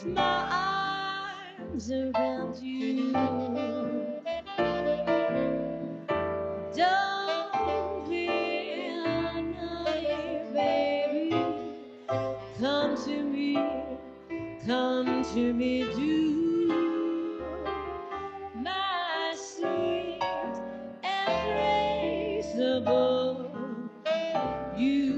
my arms around you. Don't be naive, baby. Come to me, do my sweet embraceable you.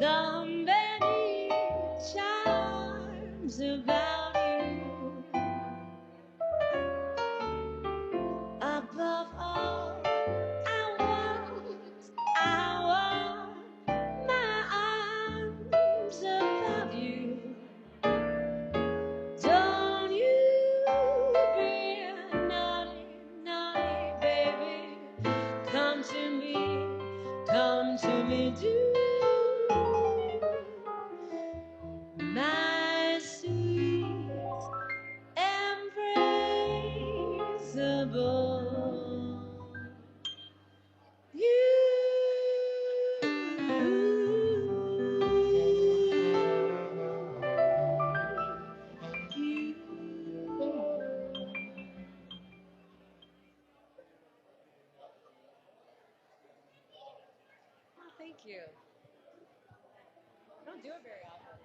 The many charms about you, above all, I want my arms about you. Don't you be naughty, baby. Come to me, do my sweet embraceable you. Thank you. I don't do it very often.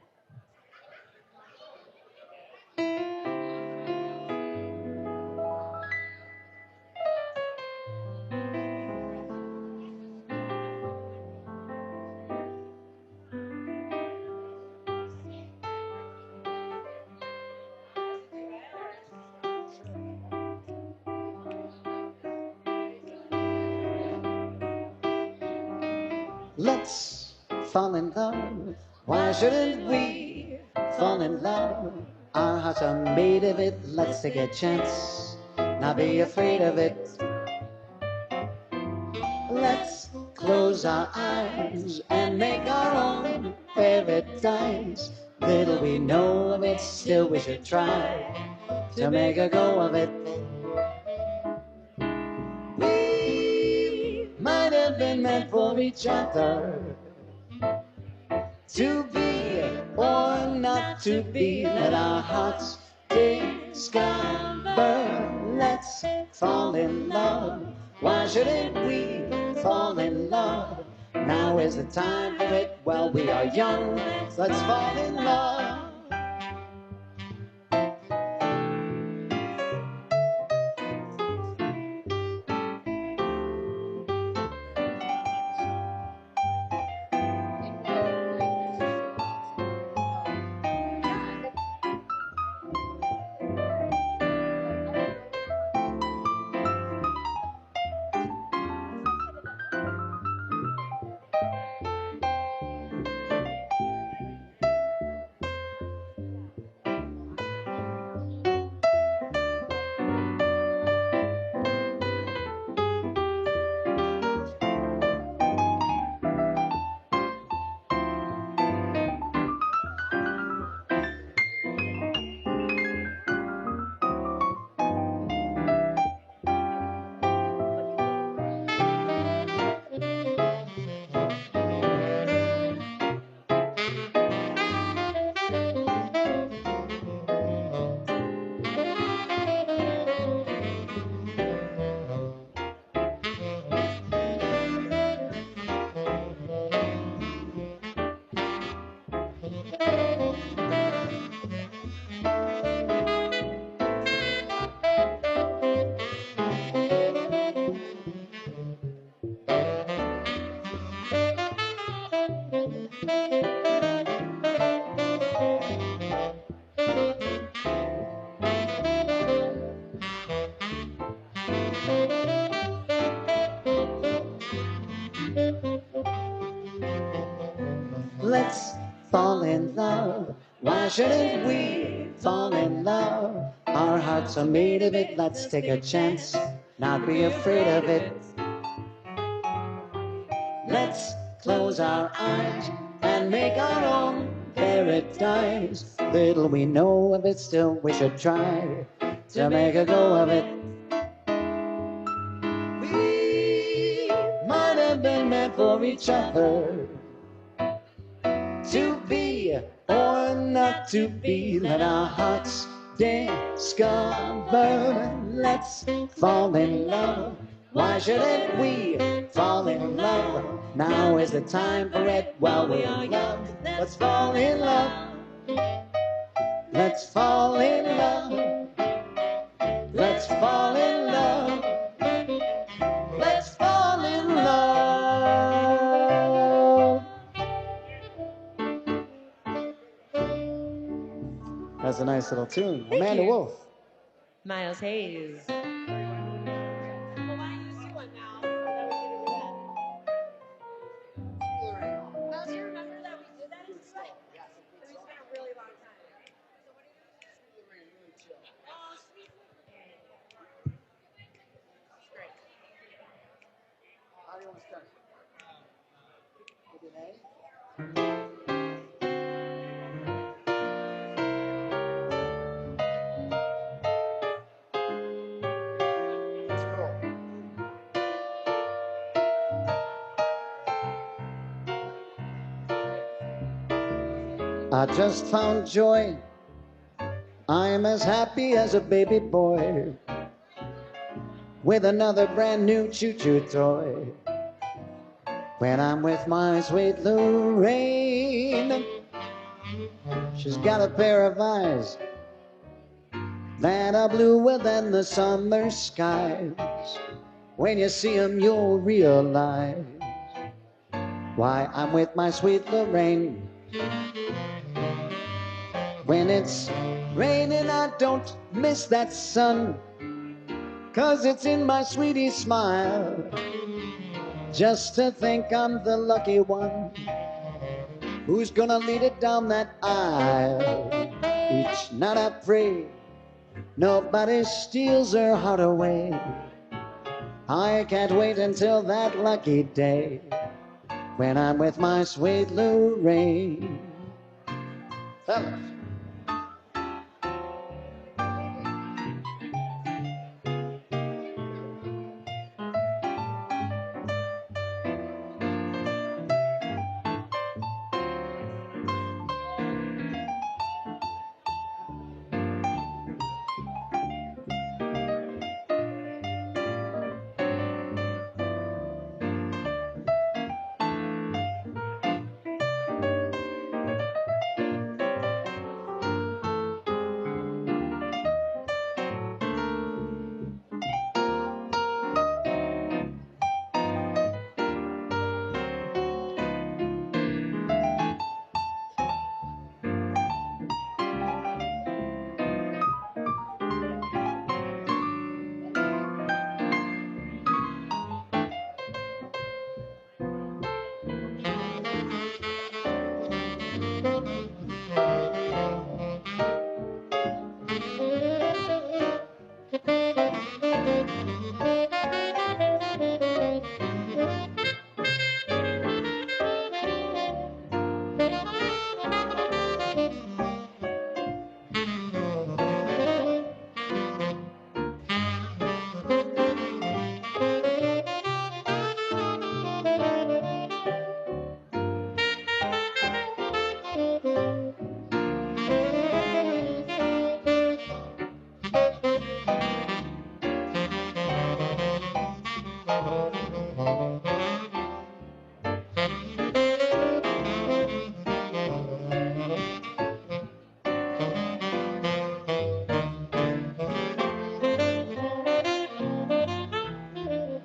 Let's fall in love. Why shouldn't we fall in love? Our hearts are made of it. Let's take a chance, not be afraid of it. Let's close our eyes and make our own paradise. Little we know of it, still we should try to make a go of it. We might have been meant for each other, to be or not to be. Let our hearts discover. Let's fall in love. Why shouldn't we fall in love? Now is the time for it. Well, we are young. Let's fall in love. Let's fall in love. Why shouldn't we fall in love? Our hearts are made of it. Let's take a chance, not be afraid of it. Let's close our eyes and make our own paradise. Little we know of it, still we should try to make a go of it. We might have been meant for each other, to be or not to be. Let our hearts discover. Let's fall in love. Why shouldn't we fall in love? Now is the time for it while we are young. Let's fall in love. Let's fall in love. Let's fall in love. Let's fall in love. That's a nice little tune. Thank Amanda you. Wolf. Miles Hayes. Well, why don't you see one now? So that we get into that. Now, do you remember that we did that in Detroit? Yes. We spent a really long time. So what do you do? Oh, sweet. Great. How do you want to start? With an A? I just found joy. I'm as happy as a baby boy with another brand new choo-choo toy. When I'm with my sweet Lorraine, she's got a pair of eyes that are bluer than the summer skies. When you see 'em, you'll realize why I'm with my sweet Lorraine. When it's raining, I don't miss that sun, 'cause it's in my sweetie's smile. Just to think I'm the lucky one who's gonna lead it down that aisle. Each night I pray nobody steals her heart away. I can't wait until that lucky day when I'm with my sweet Lorraine. Fellas.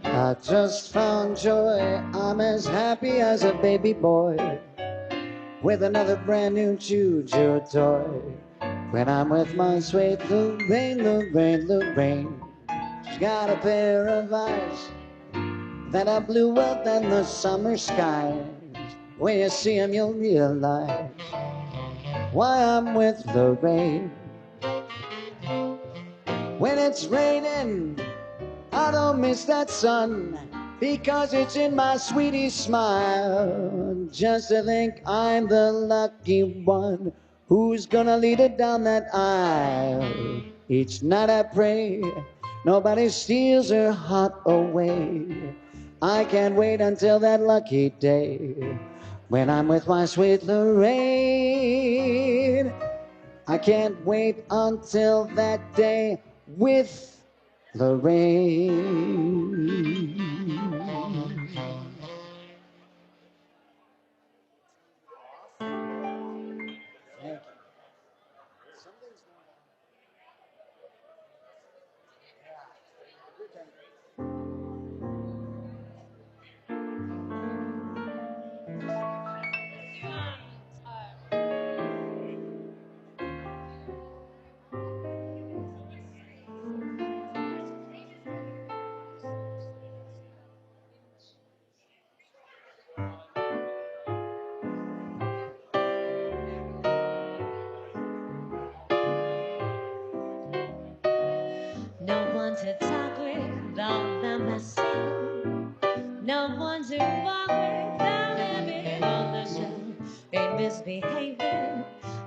I just found joy. I'm as happy as a baby boy with another brand new choo-choo toy. When I'm with my sweet Lorraine, Lorraine, Lorraine. She's got a pair of eyes that are bluer than the summer skies. When you see 'em, you'll realize why I'm with Lorraine. When it's raining, I don't miss that sun, because it's in my sweetie's smile. Just to think I'm the lucky one who's gonna lead her down that aisle. Each night I pray nobody steals her heart away. I can't wait until that lucky day when I'm with my sweet Lorraine. I can't wait until that day with Lorraine. No one to talk with all by myself. No one to walk without having on the shelf. Ain't misbehaving.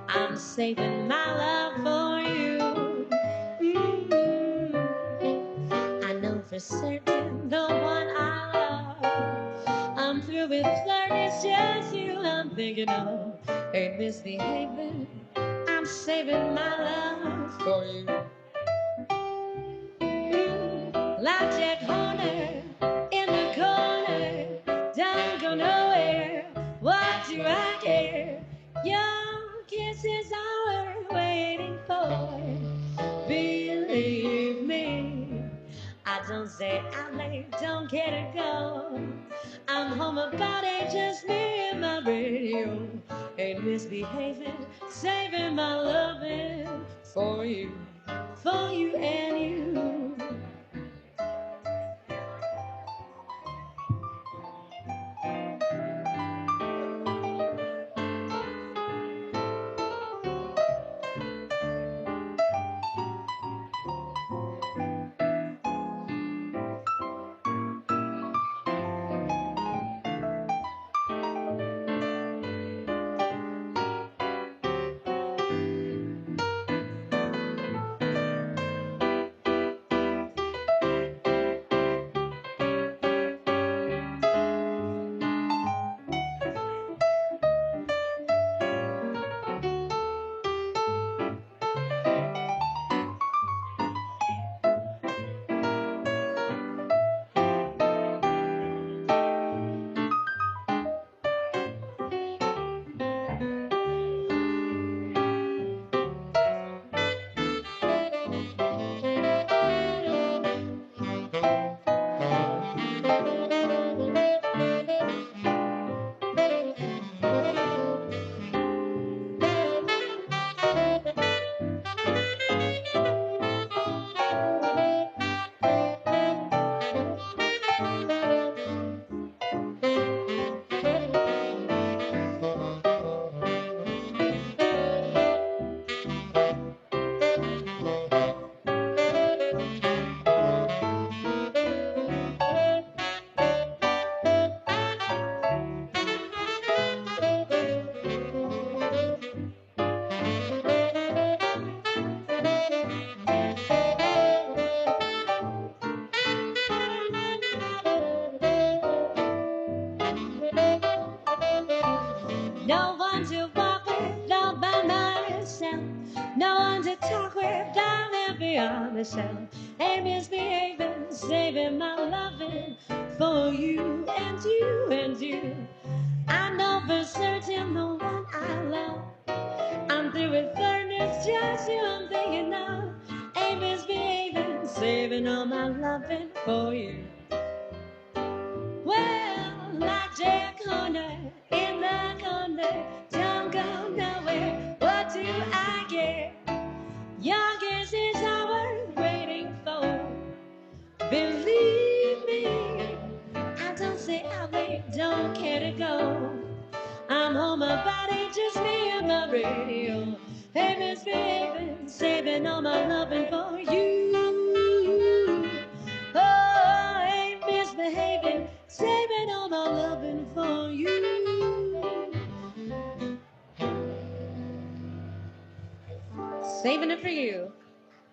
I'm saving my love for you. I know for certain the one I love. I'm through with flirting, it's just you I'm thinking of. Ain't misbehaving. I'm saving my love for you. Like Jack Horner in the corner, don't go nowhere. What do I care? Your kisses are worth waiting for. Believe me, I don't say I'm late, don't care to go. I'm home about 8, just me and my radio. Ain't misbehaving, saving my loving for you and you. No one to walk with all by myself. No one to talk with down there beyond myself. Ain't misbehaving, saving my loving for you and you and you. I know for certain the one I love. I'm through with flirting, it's just you I'm thinking of. Ain't misbehaving, saving all my loving for you. Well, like Jack Horner in the corner, don't go nowhere. What do I care? Your kisses are worth waiting for. Believe me, I don't say I don't care to go. I'm home, my body, just me and my radio. Hey, misbehaving, saving all my loving for you. Oh, ain't misbehaving, saving all my loving for you. Saving it for you.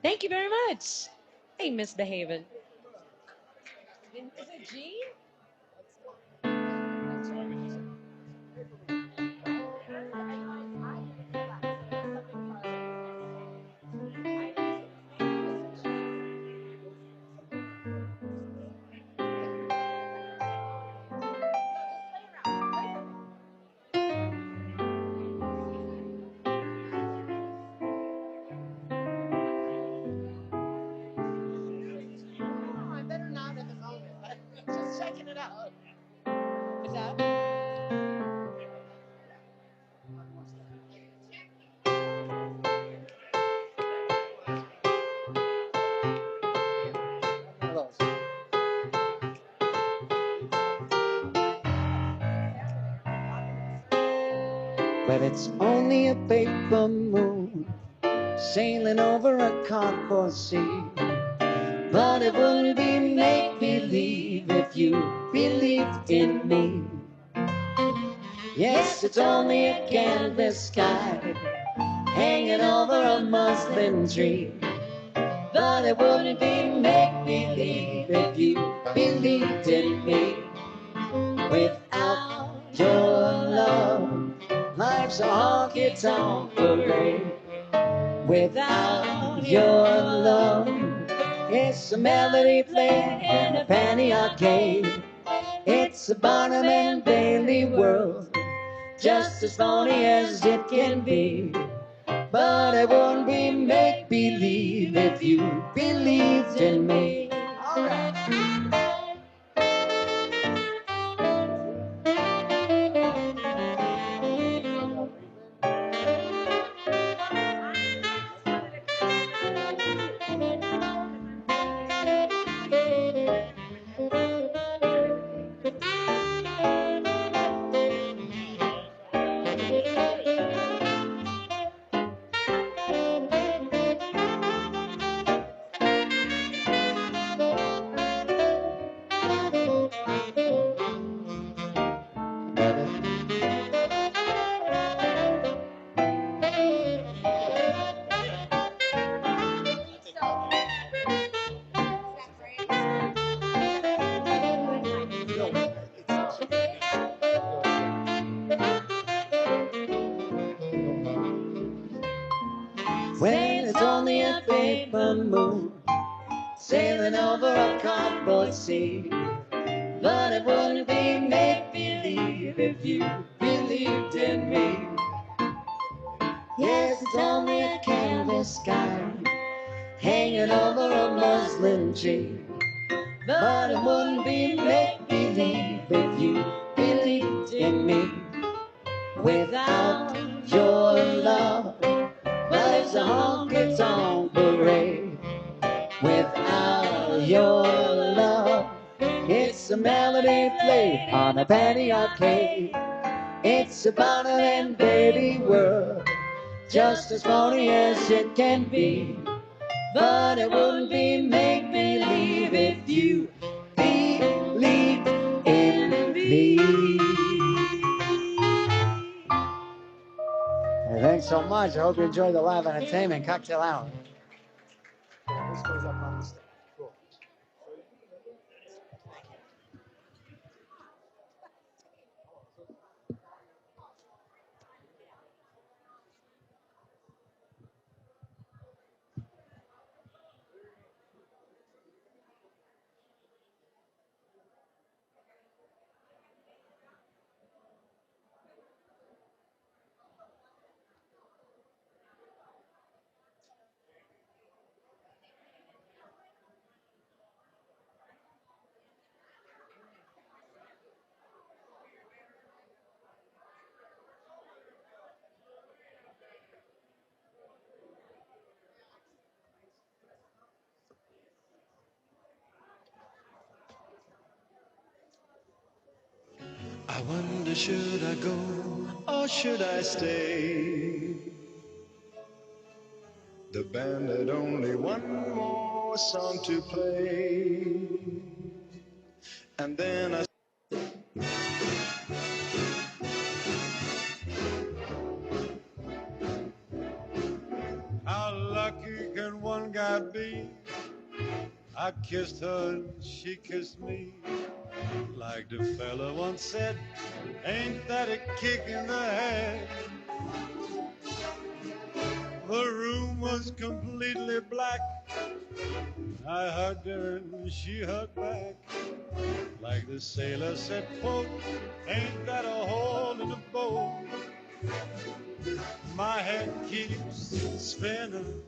Thank you very much. Ain't misbehaving. Is it G? But it's only a paper moon sailing over a cardboard sea. But it wouldn't be make-believe if you believed in me. Yes, it's only a canvas sky hanging over a muslin tree. But it wouldn't be make-believe if you believed in me. Without your love, life's a honky-tonk parade. Without your love, it's a melody played in a penny arcade. It's a Barnum and Bailey world, just as phony as it can be. But it wouldn't be make-believe if you believed in me. All right. When it's only a paper moon sailing over a cardboard sea. But it wouldn't be make-believe if you believed in me. Yes, it's only a canvas sky hanging over a muslin tree. But it wouldn't be make-believe if you believed in me. Without your love, life's a honky-tonk parade. Without your love, it's a melody played on a penny arcade. It's a Barnum and Bailey world, just as phony as it can be. But it wouldn't be make-believe if you believed in me. Hey, thanks so much. I hope you enjoyed the live entertainment cocktail hour. This goes up on the stage. Cool. I wonder, should I go or should I stay? The band had only one more song to play. And then I how lucky can one guy be? I kissed her and she kissed me. Like the fella once said, ain't that a kick in the head? The room was completely black. I hugged her and she hugged back. Like the sailor said, quote, ain't that a hole in the boat? My head keeps spinning.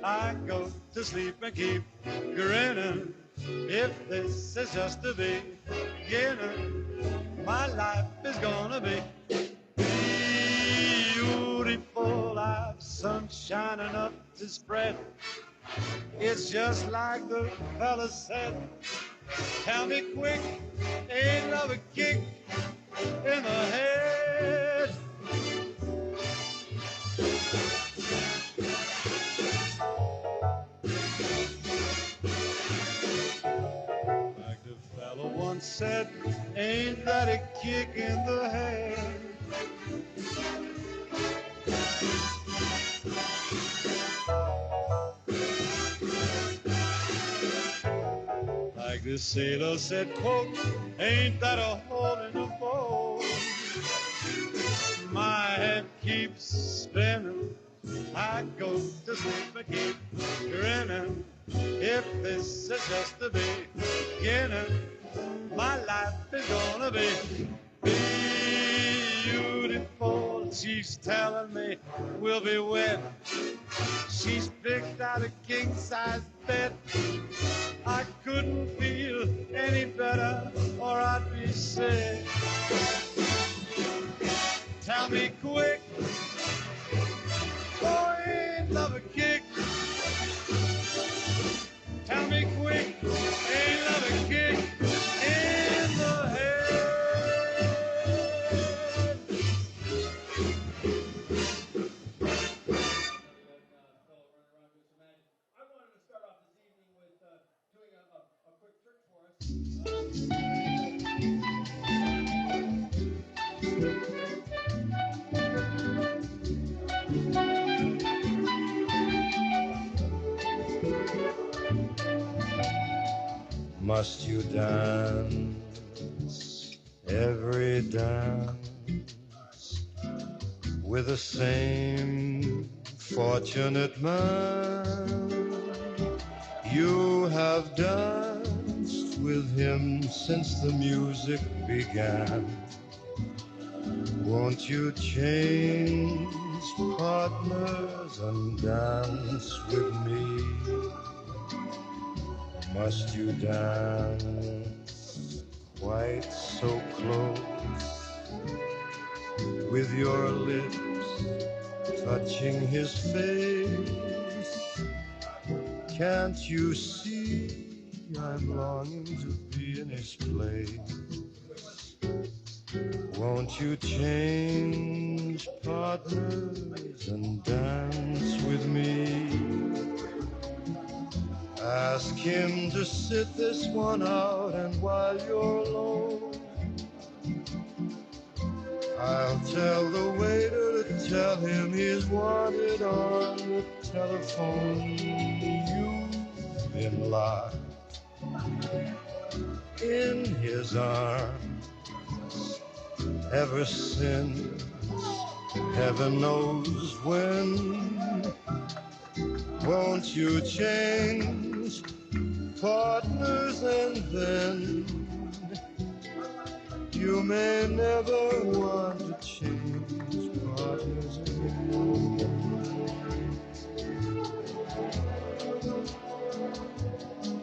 I go to sleep and keep grinning. If this is just the beginning, my life is gonna be beautiful. I've sunshine enough to spread. It's just like the fella said. Tell me quick, ain't love a kick in the head? Like the fellow once said, ain't that a kick in the head? Like the sailor said, quote, ain't that a hole in the boat? My head keeps spinning. I go to sleep and keep grinning. If this is just the beginning, my life is gonna be beautiful. She's telling me we'll be wed. She's picked out a king-size bed. I couldn't feel any better or I'd be sick. Tell me quick, oh, ain't love a kick? Tell me quick, ain't love a kick in the head? I wanted to start off this evening with doing a quick trick for us. Must you dance every dance with the same fortunate man? You have danced with him since the music began. Won't you change partners and dance with me? Must you dance quite so close, with your lips touching his face? Can't you see I'm longing to be in his place? Won't you change partners and dance with me? Ask him to sit this one out, and while you're alone, I'll tell the waiter to tell him he's wanted on the telephone. You've been locked in his arms ever since heaven knows when. Won't you change partners and then you may never want to change partners again.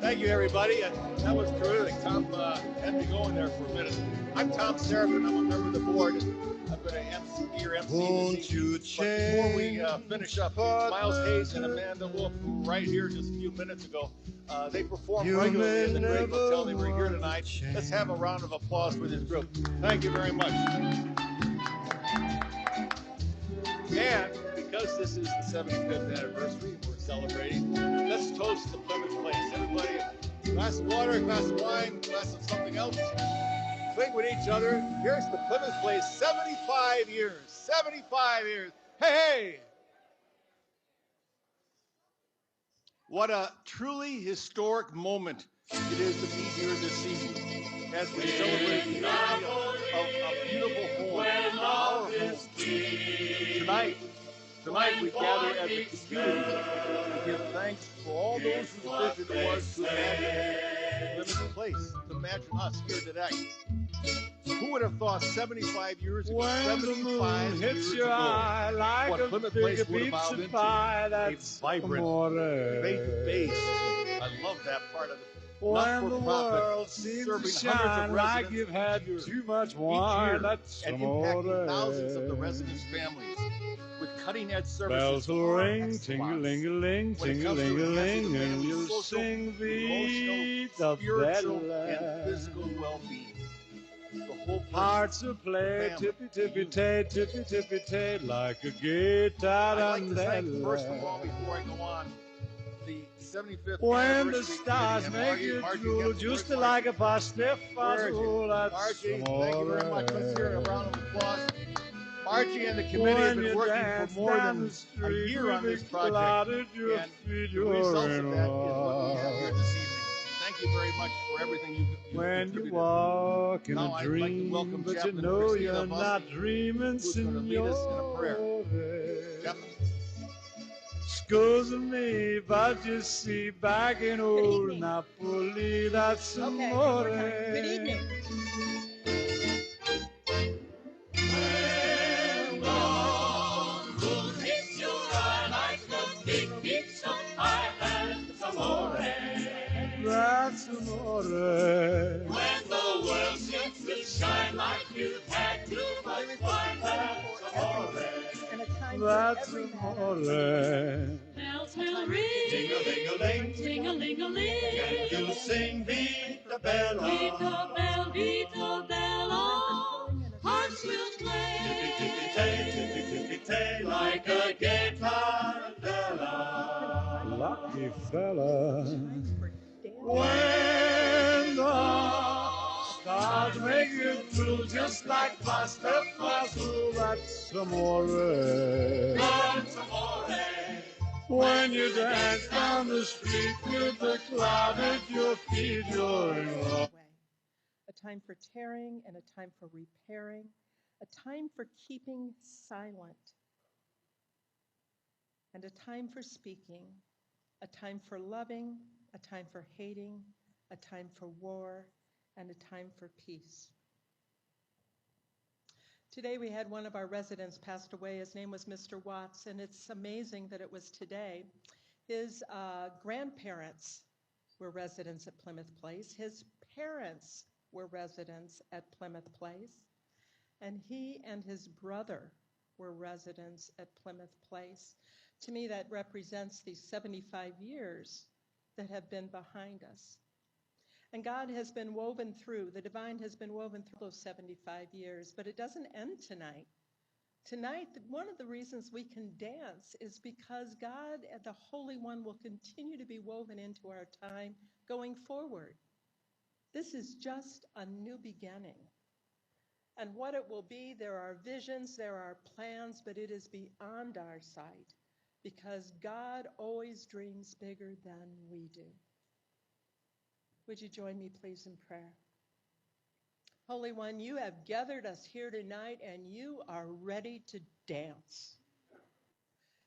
Thank you, everybody. That was terrific. Tom had me going there for a minute. I'm Tom Serafin. I'm a member of the board. I'm going to MC your MC Won't this you evening. But before we finish up, Miles Hayes and Amanda Wolf, who were right here just a few minutes ago, they performed regularly in the Great Hotel. They were here tonight. tonight. Let's have a round of applause for this group. Thank you very much. And because this is the 75th anniversary, we're celebrating, let's toast the Plymouth Place. Everybody, glass of water, glass of wine, glass of something else. Drink with each other. Here's the Plymouth Place, 75 years. 75 years. Hey, hey! What a truly historic moment it is to be here this evening as we celebrate the memory of a beautiful home, our home. Tonight we gather as a community to give thanks for all those whose vision it was to imagine Plymouth Place, to imagine us here today. Who would have thought 75 years ago, When 75 the moon hits years your ago, eye like what a Plymouth big Place would have pizza evolved pie, into a that's vibrant, amore. faith-based, I love that part of it, When the not-for-profit, world seems to serving hundreds shine of like residents you've had each year, too much each wine, year, that's and amore. impacting thousands of the residents' families with cutting-edge services Bells will par ring, excellence. ting-a-ling-a-ling, When it comes to ting-a-ling-a-ling, enhancing the and family's we'll social, sing emotional, Vida spiritual, Bella. and physical well-being. The whole person, Hearts will play family, tippy-tippy-tay, tippy-tippy-tay, like a guitar I'd like to thank, and first of all, before I go on, the 75th when anniversary the stars committee. make you Margie, drool, where's just Margie? like a pasta Where is fazool, it? that's Margie, thank you very much. Let's hear a round of applause. Margie and the committee have When been you working dance for more down than the a street year on with this a project, cloud at your and feet, the you're results in of that is what we have here love. this evening. Thank you very much for everything you've When you contributed. walk in Now a I'd like to welcome dream, but you Chaplain know Christina you're Bussey, not dreaming, who's going to lead us in a prayer. signore. Chaplain. Excuse me, but you see, back in old evening. Napoli, that's Okay, one amore. more time. Good evening. That's amore. When the world seems to shine like you've had too much wine, that's amore. And a time for That's every matter. amore. Bells will ring, Ting-a-ling-a-ling, ting-a-ling-a-ling. and you'll sing Vita Bella. Vita Bella, hearts will play Tippy-tippy-tay, like a guitar Bella. Lucky fella. Time for dance. When the stars make you drool just like pasta fazool, that's amore. When you dance down the street with the cloud at your feet, you're in love. Way. A time for tearing and a time for repairing, a time for keeping silent, and a time for speaking, a time for loving, a time for hating, a time for war, and a time for peace. Today we had one of our residents passed away. His name was Mr. Watts, and it's amazing that it was today. His grandparents were residents at Plymouth Place. His parents were residents at Plymouth Place. And he and his brother were residents at Plymouth Place. To me, that represents these 75 years that have been behind us. And God has been woven through, the divine has been woven through those 75 years, but it doesn't end tonight. Tonight, one of the reasons we can dance is because God, the Holy One, will continue to be woven into our time going forward. This is just a new beginning. And what it will be, there are visions, there are plans, but it is beyond our sight because God always dreams bigger than we do. Would you join me, please, in prayer? Holy One, you have gathered us here tonight and you are ready to dance.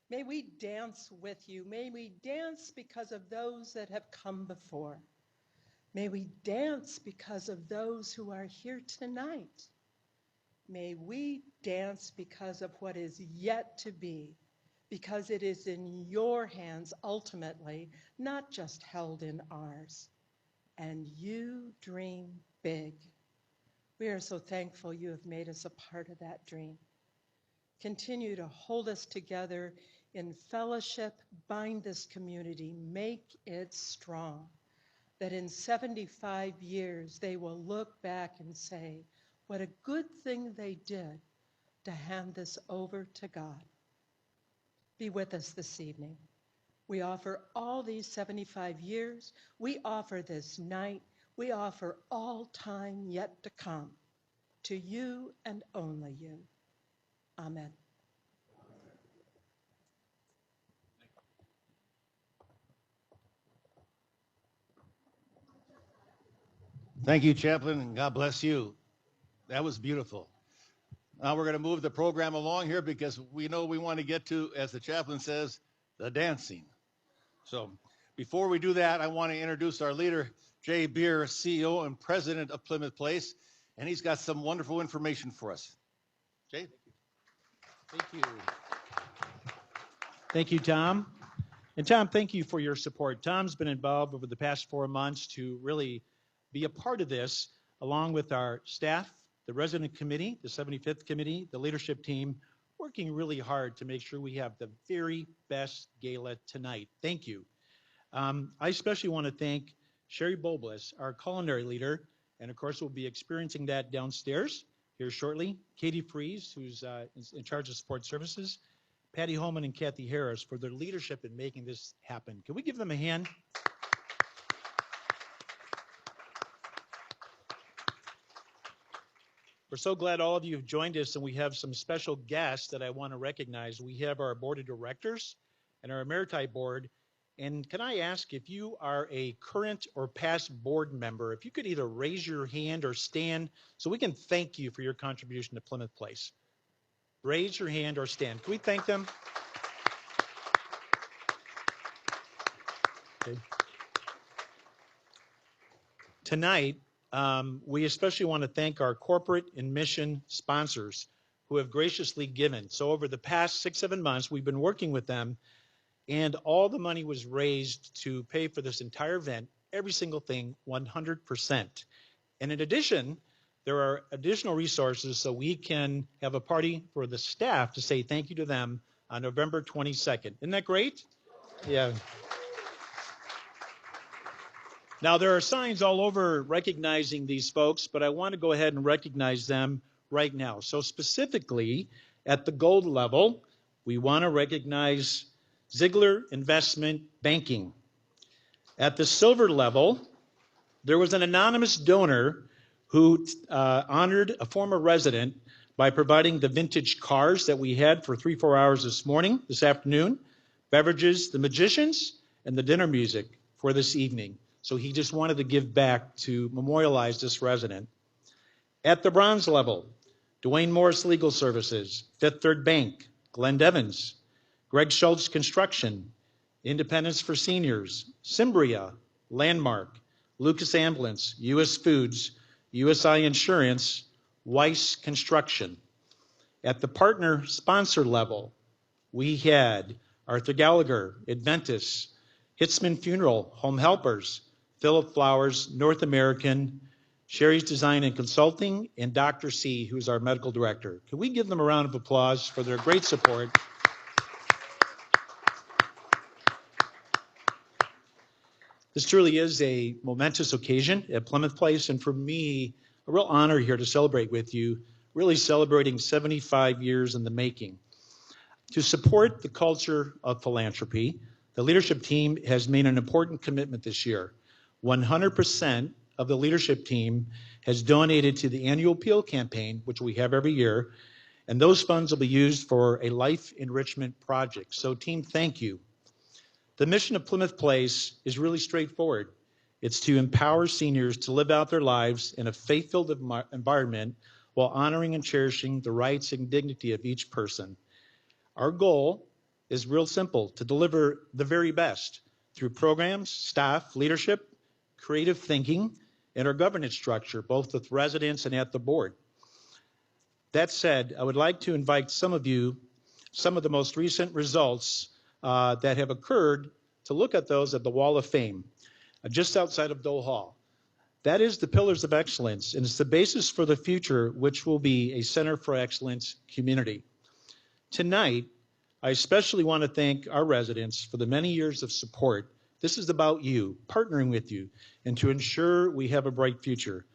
May we dance with you. May we dance because of those that have come before. May we dance because of those who are here tonight. May we dance because of what is yet to be, because it is in your hands ultimately, not just held in ours. And you dream big. We are so thankful you have made us a part of that dream. Continue to hold us together in fellowship, bind this community, make it strong. that in 75 years they will look back and say, what a good thing they did to hand this over to God. Be with us this evening. We offer all these 75 years. We offer this night. We offer all time yet to come to you and only you. Amen. Thank you, Chaplain, and God bless you. That was beautiful. Now we're going to move the program along here because we know we want to get to, as the chaplain says, the dancing. So before we do that, I want to introduce our leader, Jay Beer, CEO and President of Plymouth Place, and he's got some wonderful information for us. Jay? Thank you. Thank you, Tom. And Tom, thank you for your support. Tom's been involved over the past 4 months to really be a part of this, along with our staff, the resident committee, the 75th committee, the leadership team, working really hard to make sure we have the very best gala tonight. Thank you. I especially want to thank Sherry Bobliss, our culinary leader, and of course we'll be experiencing that downstairs here shortly. Katie Fries, who's in charge of support services, Patty Holman and Kathy Harris for their leadership in making this happen. Can we give them a hand? We're so glad all of you have joined us, and we have some special guests that I want to recognize. We have our board of directors and our emeriti board. And can I ask, if you are a current or past board member, if you could either raise your hand or stand so we can thank you for your contribution to Plymouth Place. Raise your hand or stand. Can we thank them? Okay. Tonight, we especially want to thank our corporate and mission sponsors who have graciously given. So over the past 6-7 months, we've been working with them, and all the money was raised to pay for this entire event, every single thing, 100%. And in addition, there are additional resources so we can have a party for the staff to say thank you to them on November 22nd. Isn't that great? Yeah. Now, there are signs all over recognizing these folks, but I want to go ahead and recognize them right now. So specifically, at the gold level, we want to recognize Ziegler Investment Banking. At the silver level, there was an anonymous donor who honored a former resident by providing the vintage cars that we had for 3-4 hours this afternoon, beverages, the magicians, and the dinner music for this evening. So he just wanted to give back to memorialize this resident. At the bronze level, Dwayne Morris Legal Services, Fifth Third Bank, Glenn Evans, Greg Schultz Construction, Independence for Seniors, Cimbria, Landmark, Lucas Ambulance, U.S. Foods, USI Insurance, Weiss Construction. At the partner sponsor level, we had Arthur Gallagher, Adventus, Hitzman Funeral, Home Helpers, Philip Flowers, North American, Sherry's Design and Consulting, and Dr. C, who's our medical director. Can we give them a round of applause for their great support? This truly is a momentous occasion at Plymouth Place, and for me, a real honor here to celebrate with you, really celebrating 75 years in the making. To support the culture of philanthropy, the leadership team has made an important commitment this year. 100% of the leadership team has donated to the annual Appeal campaign, which we have every year, and those funds will be used for a life enrichment project. So team, thank you. The mission of Plymouth Place is really straightforward. It's to empower seniors to live out their lives in a faith-filled environment while honoring and cherishing the rights and dignity of each person. Our goal is real simple, to deliver the very best through programs, staff, leadership, creative thinking, and our governance structure, both with residents and at the board. That said, I would like to invite some of you, some of the most recent results that have occurred, to look at those at the Wall of Fame, just outside of Dole Hall. That is the Pillars of Excellence, and it's the basis for the future, which will be a Center for Excellence community. Tonight, I especially want to thank our residents for the many years of support This is about you, partnering with you, and to ensure we have a bright future.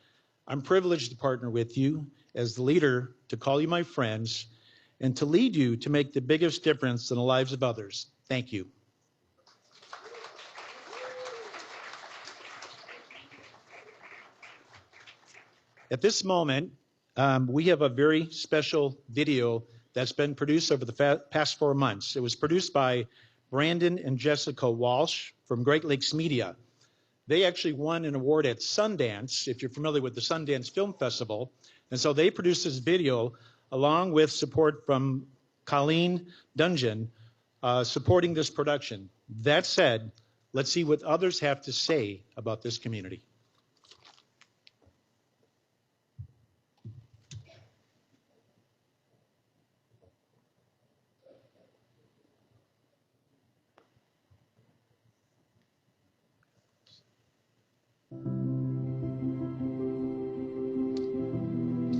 I'm privileged to partner with you as the leader, to call you my friends, and to lead you to make the biggest difference in the lives of others. Thank you. At this moment, we have a very special video that's been produced over the past 4 months. It was produced by Brandon and Jessica Walsh from Great Lakes Media. They actually won an award at Sundance, if you're familiar with the Sundance Film Festival. And so they produced this video along with support from Colleen Dungeon, supporting this production. That said, let's see what others have to say about this community.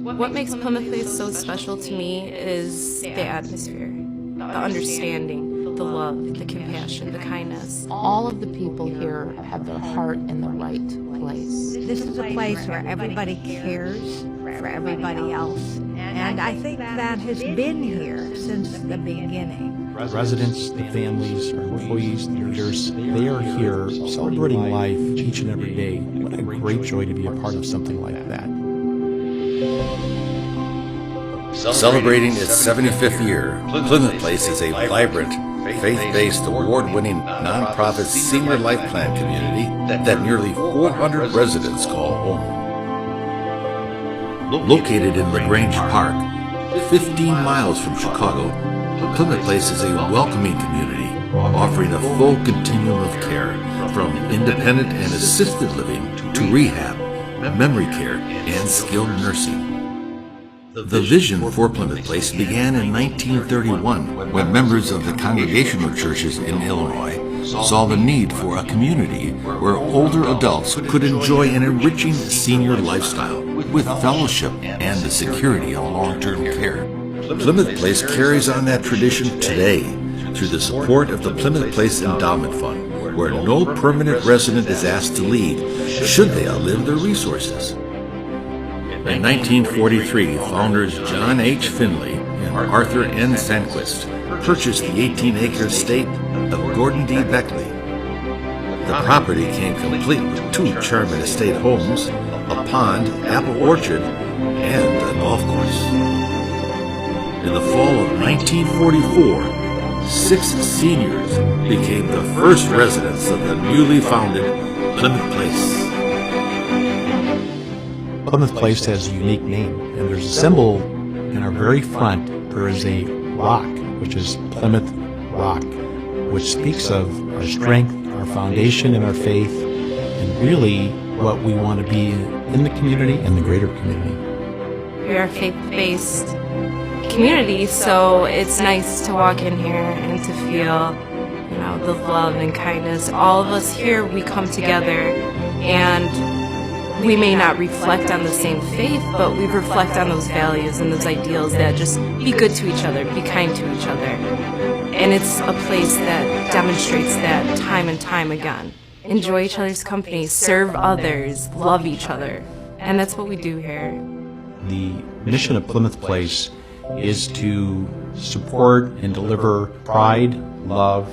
What makes Plymouth Place so special to me is the atmosphere, the understanding, the love, the compassion, the kindness. All of the people here have their heart in the right place. This is a place where everybody cares for everybody else. And I think that has been here since the beginning. Residents, the families, our employees, the leaders, they are here celebrating life each and every day. What a great joy to be a part of something like that. Celebrating its 75th year, Plymouth Place is a vibrant, faith-based, award-winning, nonprofit senior life plan community that nearly 400 residents call home. Located in LaGrange Park, 15 miles from Chicago, Plymouth Place is a welcoming community offering a full continuum of care, from independent and assisted living to rehab, memory care, and skilled nursing. The vision for Plymouth Place began in 1931 when members of the Congregational churches in Illinois saw the need for a community where older adults could enjoy an enriching senior lifestyle with fellowship and the security of long-term care. Plymouth Place carries on that tradition today through the support of the Plymouth Place Endowment Fund, where no permanent resident is asked to leave should they outlive their resources. In 1943, founders John H. Finley and Arthur N. Sandquist purchased the 18-acre estate of Gordon D. Beckley. The property came complete with 2 charming estate homes, a pond, apple orchard, and a golf course. In the fall of 1944, 6 seniors became the first residents of the newly founded Plymouth Place. Plymouth Place has a unique name, and there's a symbol in our very front. There is a rock, which is Plymouth Rock, which speaks of our strength, our foundation, and our faith, and really what we want to be in the community and the greater community. We are a faith-based community, so it's nice to walk in here and to feel, the love and kindness. All of us here, we come together, and we may not reflect on the same faith, but we reflect on those values and those ideals that just be good to each other, be kind to each other. And it's a place that demonstrates that time and time again. Enjoy each other's company, serve others, love each other. And that's what we do here. The mission of Plymouth Place is to support and deliver pride, love,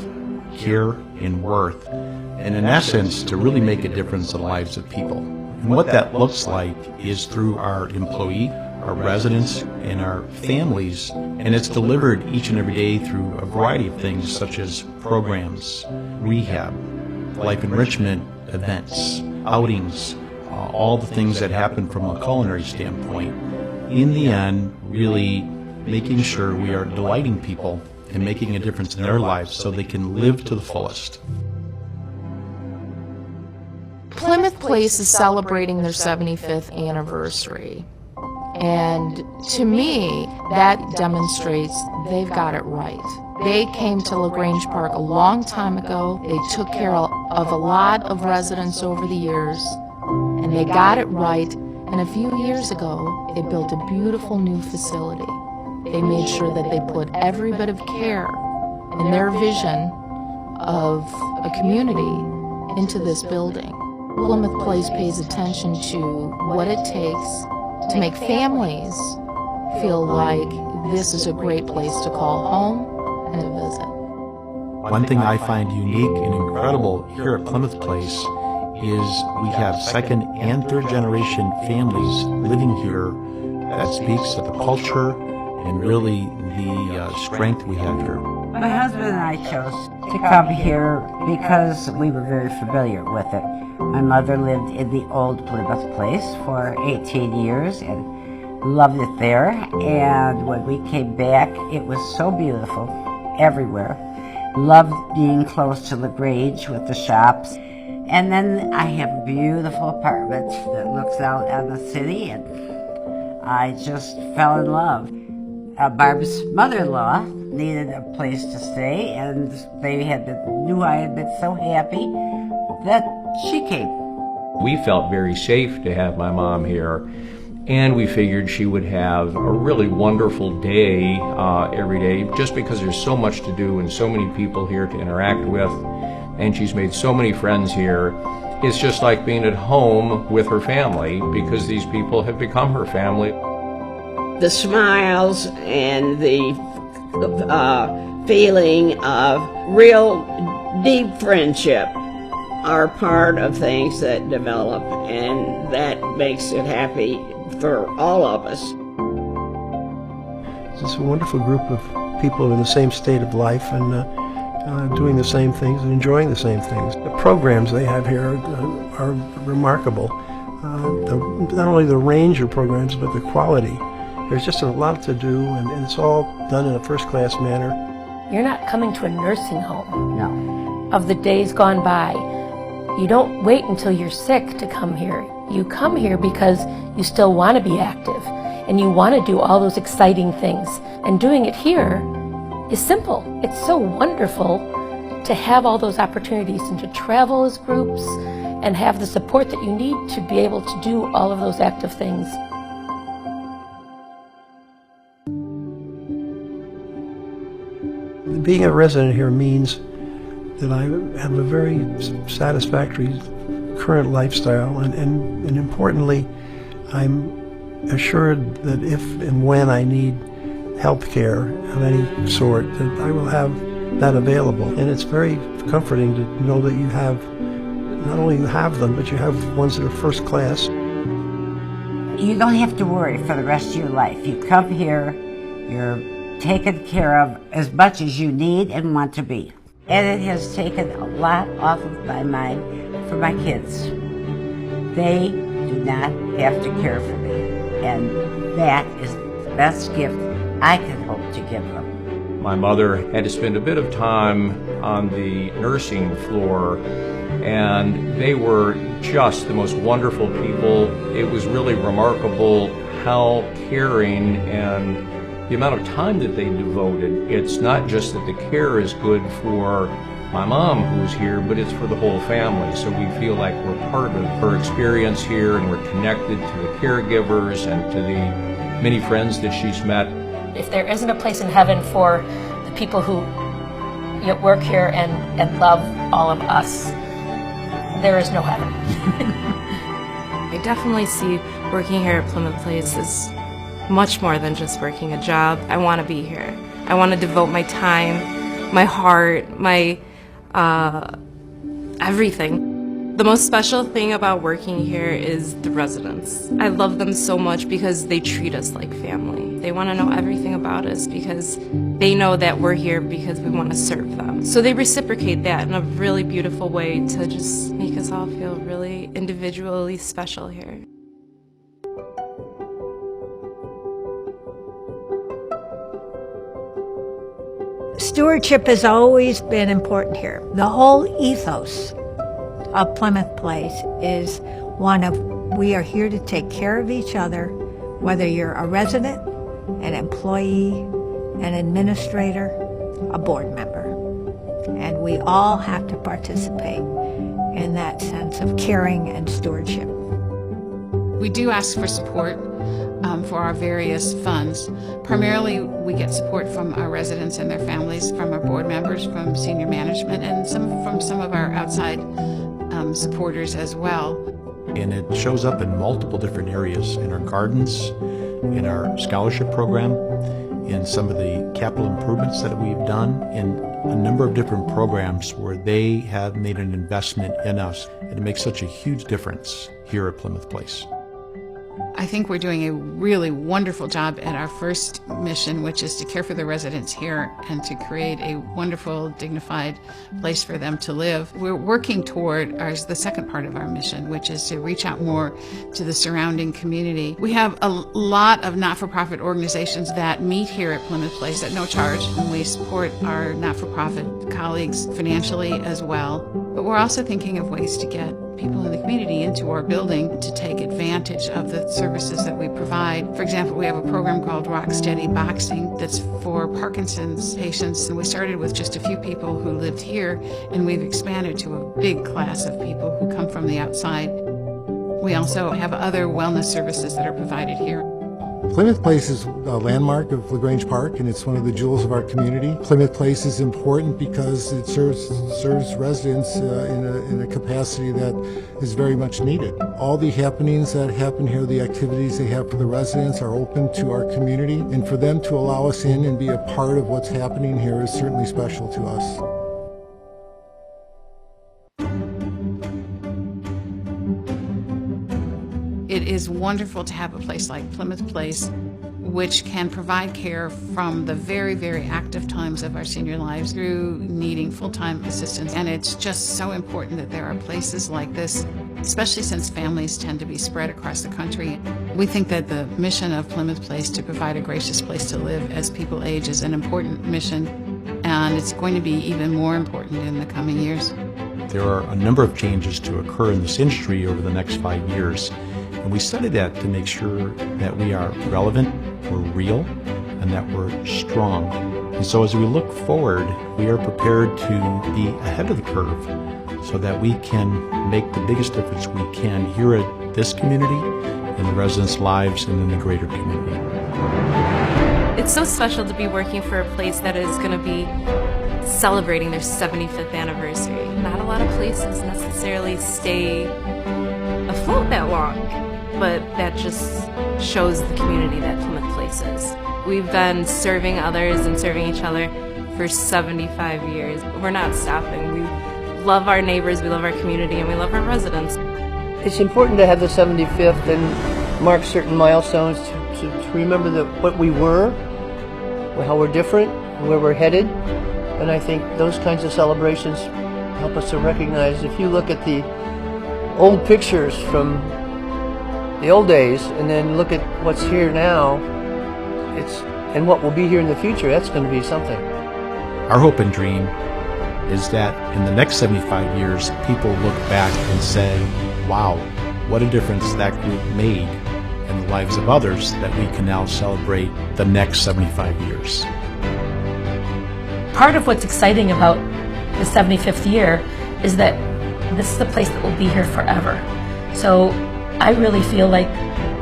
care, and worth, and in essence, to really make a difference in the lives of people. And what that looks like is through our employee, our residents, and our families, and it's delivered each and every day through a variety of things such as programs, rehab, life enrichment events, outings, all the things that happen from a culinary standpoint. In the end, really making sure we are delighting people and making a difference in their lives so they can live to the fullest. Plymouth Place is celebrating their 75th anniversary. And to me, that demonstrates they've got it right. They came to LaGrange Park a long time ago. They took care of a lot of residents over the years, and they got it right. And a few years ago, they built a beautiful new facility. They made sure that they put every bit of care in their vision of a community into this building. Plymouth Place pays attention to what it takes to make families feel like this is a great place to call home and to visit. One thing I find unique and incredible here at Plymouth Place is we have second and third generation families living here that speaks of the culture and really the strength we have here. My husband and I chose to come here because we were very familiar with it. My mother lived in the old Plymouth Place for 18 years and loved it there. And when we came back, it was so beautiful everywhere. Loved being close to LaGrange with the shops. And then I have a beautiful apartment that looks out on the city, and I just fell in love. Barb's mother-in-law needed a place to stay, and they knew I had been so happy that she came. We felt very safe to have my mom here, and we figured she would have a really wonderful day every day, just because there's so much to do and so many people here to interact with, and she's made so many friends here. It's just like being at home with her family, because these people have become her family. The smiles and the feeling of real deep friendship are part of things that develop, and that makes it happy for all of us. It's a wonderful group of people in the same state of life and doing the same things and enjoying the same things. The programs they have here are remarkable. Not only the range of programs, but the quality. There's just a lot to do, and it's all done in a first-class manner. You're not coming to a nursing home. No. Of the days gone by. You don't wait until you're sick to come here. You come here because you still want to be active, and you want to do all those exciting things. And doing it here is simple. It's so wonderful to have all those opportunities and to travel as groups and have the support that you need to be able to do all of those active things. Being a resident here means that I have a very satisfactory current lifestyle, and importantly, I'm assured that if and when I need health care of any sort, that I will have that available. And it's very comforting to know that you have, not only you have them, but you have ones that are first class. You don't have to worry for the rest of your life. You come here, you're taken care of as much as you need and want to be. And it has taken a lot off of my mind for my kids. They do not have to care for me. And that is the best gift I can hope to give them. My mother had to spend a bit of time on the nursing floor, and they were just the most wonderful people. It was really remarkable how caring and the amount of time that they devoted. It's not just that the care is good for my mom who's here, but it's for the whole family. So we feel like we're part of her experience here, and we're connected to the caregivers and to the many friends that she's met. If there isn't a place in heaven for the people who work here and love all of us, there is no heaven. I definitely see working here at Plymouth Place as much more than just working a job. I want to be here. I want to devote my time, my heart, my everything. The most special thing about working here is the residents. I love them so much because they treat us like family. They want to know everything about us because they know that we're here because we want to serve them. So they reciprocate that in a really beautiful way to just make us all feel really individually special here. Stewardship has always been important here. The whole ethos of Plymouth Place is one of, we are here to take care of each other, whether you're a resident, an employee, an administrator, a board member. And we all have to participate in that sense of caring and stewardship. We do ask for support for our various funds. Primarily, we get support from our residents and their families, from our board members, from senior management, and from some of our outside supporters as well. And it shows up in multiple different areas, in our gardens, in our scholarship program, in some of the capital improvements that we've done, in a number of different programs where they have made an investment in us. And it makes such a huge difference here at Plymouth Place. I think we're doing a really wonderful job at our first mission, which is to care for the residents here and to create a wonderful, dignified place for them to live. We're working toward the second part of our mission, which is to reach out more to the surrounding community. We have a lot of not-for-profit organizations that meet here at Plymouth Place at no charge, and we support our not-for-profit colleagues financially as well. But we're also thinking of ways to get people in the community into our building to take advantage of the services that we provide. For example, we have a program called Rock Steady Boxing that's for Parkinson's patients, and we started with just a few people who lived here, and we've expanded to a big class of people who come from the outside. We also have other wellness services that are provided here. Plymouth Place is a landmark of LaGrange Park, and it's one of the jewels of our community. Plymouth Place is important because it serves residents in a capacity that is very much needed. All the happenings that happen here, the activities they have for the residents are open to our community, and for them to allow us in and be a part of what's happening here is certainly special to us. It is wonderful to have a place like Plymouth Place, which can provide care from the very, very active times of our senior lives through needing full-time assistance. And it's just so important that there are places like this, especially since families tend to be spread across the country. We think that the mission of Plymouth Place to provide a gracious place to live as people age is an important mission, and it's going to be even more important in the coming years. There are a number of changes to occur in this industry over the next 5 years. And we study that to make sure that we are relevant, we're real, and that we're strong. And so as we look forward, we are prepared to be ahead of the curve so that we can make the biggest difference we can here at this community, in the residents' lives, and in the greater community. It's so special to be working for a place that is going to be celebrating their 75th anniversary. Not a lot of places necessarily stay afloat that long, but that just shows the community that Plymouth Place is. We've been serving others and serving each other for 75 years. We're not stopping. We love our neighbors, we love our community, and we love our residents. It's important to have the 75th and mark certain milestones to remember what we were, how we're different, where we're headed. And I think those kinds of celebrations help us to recognize. If you look at the old pictures from the old days and then look at what's here now, and what will be here in the future, that's going to be something. Our hope and dream is that in the next 75 years, people look back and say, wow, what a difference that group made in the lives of others, that we can now celebrate the next 75 years. Part of what's exciting about the 75th year is that this is a place that will be here forever. So I really feel like,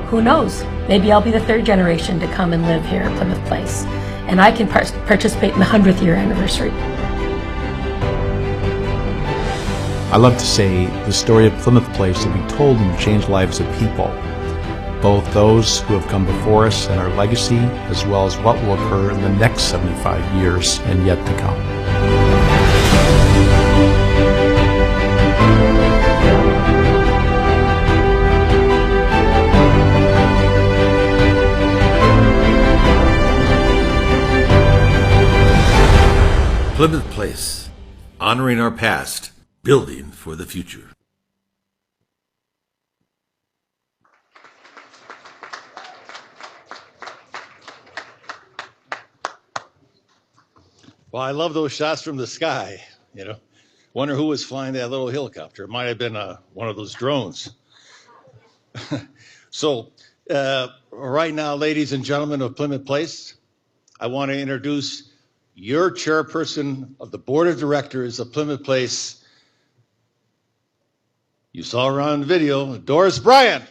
who knows, maybe I'll be the third generation to come and live here at Plymouth Place, and I can participate in the 100th year anniversary. I love to say the story of Plymouth Place will be told and change lives of people, both those who have come before us and our legacy, as well as what will occur in the next 75 years and yet to come. Plymouth Place, honoring our past, building for the future. Well, I love those shots from the sky, you know. Wonder who was flying that little helicopter. It might have been one of those drones. So right now, ladies and gentlemen of Plymouth Place, I want to introduce your chairperson of the board of directors of Plymouth Place. You saw her on the video, Doris Bryant.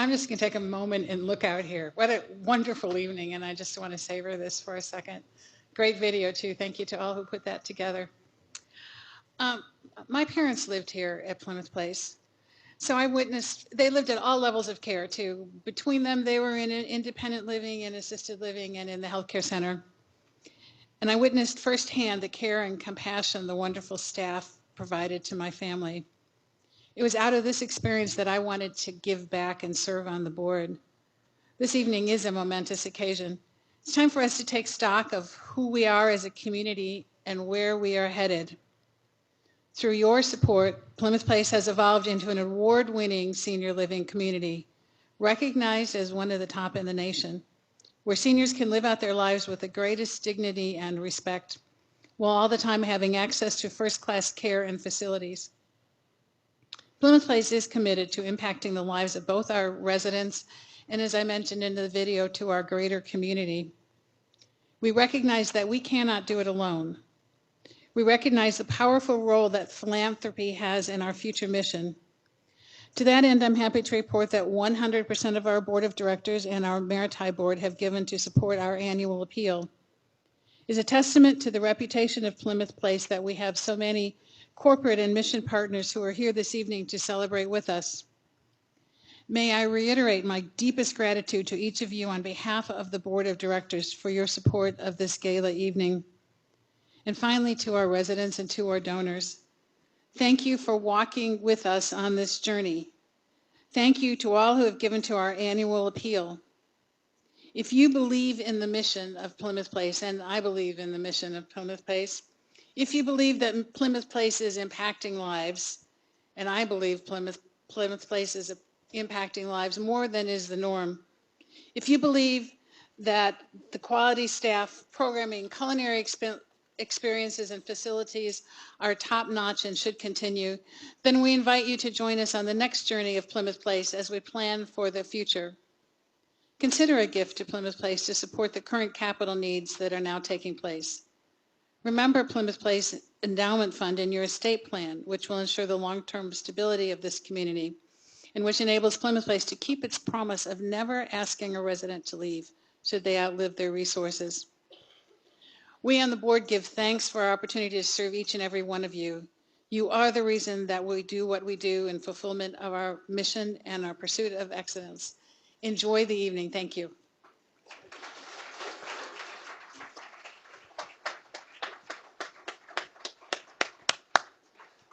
I'm just going to take a moment and look out here. What a wonderful evening, and I just want to savor this for a second. Great video, too. Thank you to all who put that together. My parents lived here at Plymouth Place. So I witnessed, they lived at all levels of care, too. Between them, they were in independent living and assisted living and in the healthcare center. And I witnessed firsthand the care and compassion the wonderful staff provided to my family. It was out of this experience that I wanted to give back and serve on the board. This evening is a momentous occasion. It's time for us to take stock of who we are as a community and where we are headed. Through your support, Plymouth Place has evolved into an award-winning senior living community, recognized as one of the top in the nation, where seniors can live out their lives with the greatest dignity and respect, while all the time having access to first-class care and facilities. Plymouth Place is committed to impacting the lives of both our residents and, as I mentioned in the video, to our greater community. We recognize that we cannot do it alone. We recognize the powerful role that philanthropy has in our future mission. To that end, I'm happy to report that 100% of our board of directors and our Maritime board have given to support our annual appeal. It is a testament to the reputation of Plymouth Place that we have so many corporate and mission partners who are here this evening to celebrate with us. May I reiterate my deepest gratitude to each of you on behalf of the board of directors for your support of this gala evening. And finally, to our residents and to our donors, thank you for walking with us on this journey. Thank you to all who have given to our annual appeal. If you believe in the mission of Plymouth Place, and I believe in the mission of Plymouth Place, if you believe that Plymouth Place is impacting lives, and I believe Plymouth Place is impacting lives more than is the norm, if you believe that the quality staff, programming, culinary experiences and facilities are top-notch and should continue, then we invite you to join us on the next journey of Plymouth Place as we plan for the future. Consider a gift to Plymouth Place to support the current capital needs that are now taking place. Remember Plymouth Place Endowment Fund in your estate plan, which will ensure the long-term stability of this community and which enables Plymouth Place to keep its promise of never asking a resident to leave should they outlive their resources. We on the board give thanks for our opportunity to serve each and every one of you. You are the reason that we do what we do in fulfillment of our mission and our pursuit of excellence. Enjoy the evening. Thank you.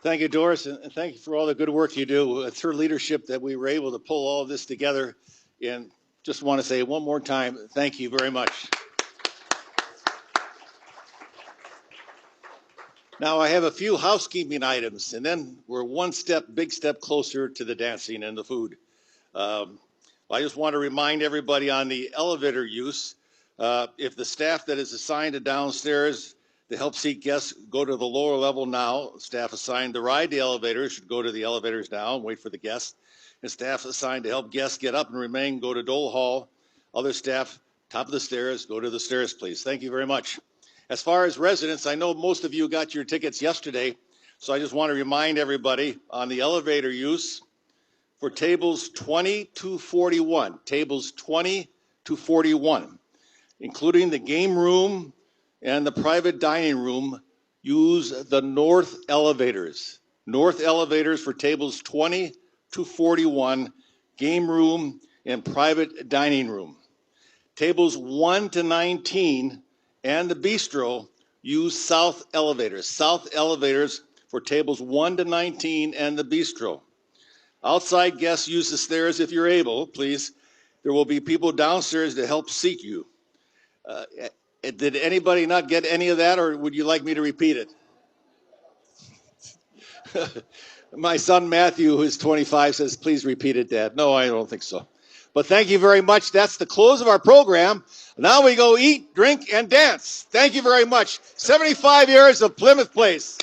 Thank you, Doris, and thank you for all the good work you do. It's her leadership that we were able to pull all of this together. And just want to say one more time, thank you very much. Now, I have a few housekeeping items, and then we're one big step closer to the dancing and the food. I just want to remind everybody on the elevator use, if the staff that is assigned to downstairs to help seat guests go to the lower level now, staff assigned to ride the elevator should go to the elevators now and wait for the guests. And staff assigned to help guests get up and remain, go to Dole Hall. Other staff, top of the stairs, go to the stairs, please. Thank you very much. As far as residents, I know most of you got your tickets yesterday, so I just want to remind everybody on the elevator use for tables 20 to 41, tables 20 to 41, including the game room and the private dining room, use the north elevators. North elevators for tables 20 to 41, game room and private dining room. Tables 1 to 19 and the bistro use south elevators. South elevators for tables 1 to 19 and the bistro. Outside guests use the stairs if you're able, please. There will be people downstairs to help seat you. Did anybody not get any of that, or would you like me to repeat it? My son Matthew, who's 25, says, please repeat it, Dad. No, I don't think so. But thank you very much. That's the close of our program. Now we go eat, drink, and dance. Thank you very much. 75 years of Plymouth Place.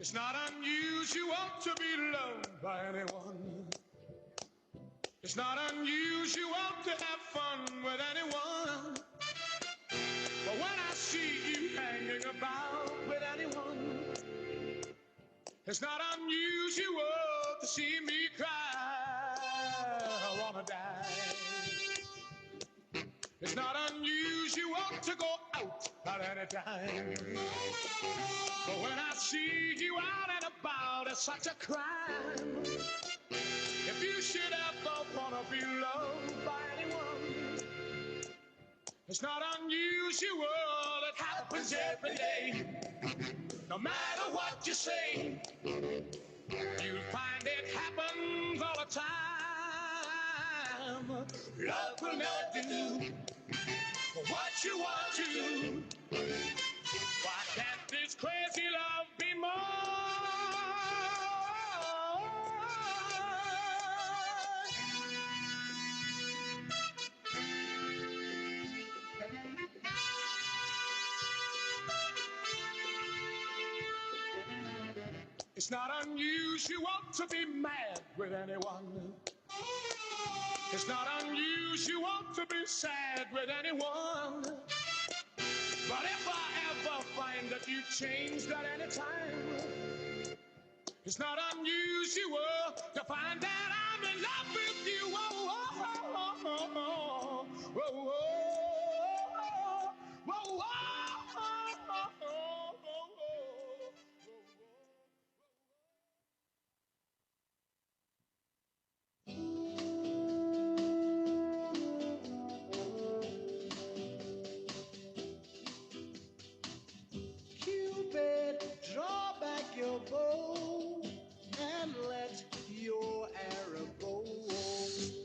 It's not unusual to be loved by anyone. It's not unusual to have fun with anyone. But when I see you hanging about with anyone, it's not unusual to see me cry. I wanna die. It's not unusual to go out at any time. But when I see you out and about, it's such a crime. If you should ever wanna be loved by anyone, it's not unusual. It happens every day. No matter what you say, you'll find it happens all the time. Love will never do what you want to do. Why can't this crazy love be more? It's not unusual to be mad with anyone. It's not unusual to be sad with anyone. But if I ever find that you changed at any time, it's not unusual to find that I'm in love with you. Whoa, whoa, whoa, whoa, whoa, whoa, whoa, whoa, Cupid, draw back your bow and let your arrow go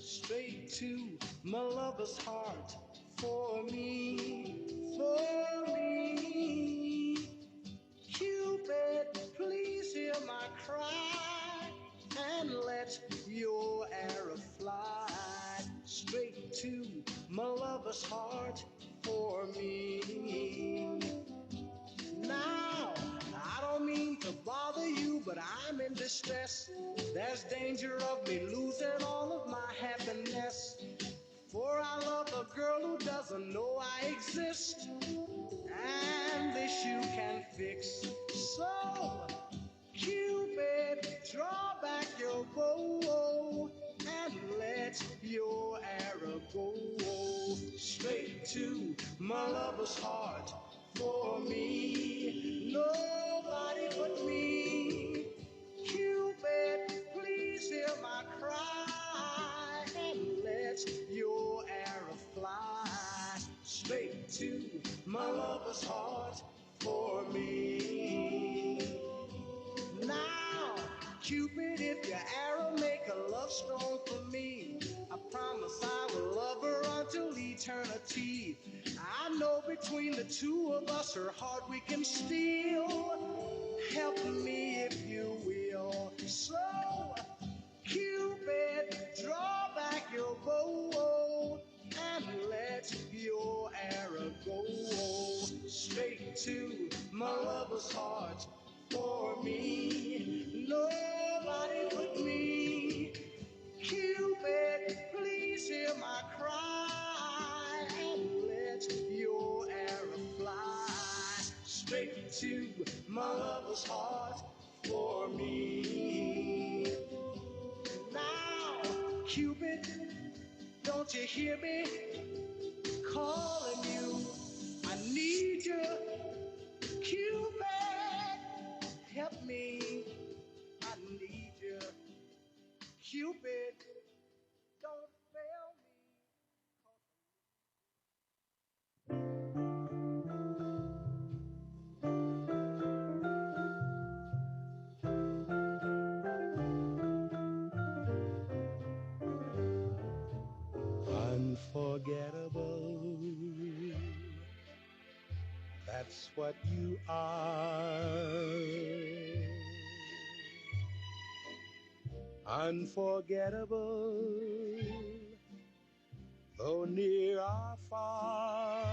straight to my lover's heart. For me, for me. Cupid, please hear my cry and let your arrow fly straight to my lover's heart. For me. Now, I don't mean to bother you, but I'm in distress. There's danger of me losing all of my happiness. For I love a girl who doesn't know I exist, and this you can fix. So, Cupid, draw back your bow and let your arrow go straight to my lover's heart. For me, nobody but me. Cupid, please hear my cry and let your arrow fly straight to my lover's heart. For me. Now, Cupid, if your arrow make a love stone for me, I promise I will love her until eternity. I know between the two of us her heart we can steal. Help me if you will. So, Cupid, draw back your bow and let your arrow go straight to my lover's heart. For me, nobody but me. Cupid, please hear my cry and let your arrow fly straight to my lover's heart. For me. Now, Cupid, don't you hear me calling you? I need you, Cupid, help me. I need you, Cupid, don't fail me. Unforgettable, that's what you are. Unforgettable, though near or far.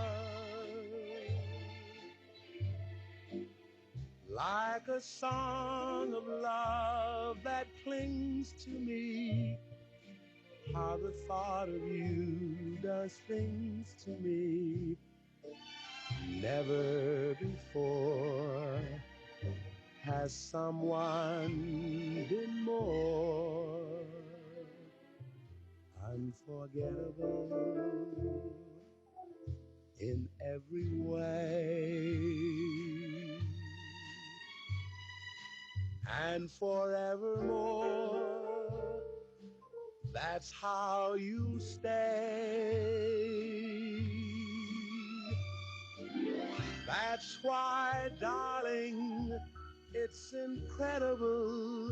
like a song of love that clings to me. How the thought of you does things to me. Never before has someone been more unforgettable in every way. And forevermore, that's how you stay. That's why, darling, it's incredible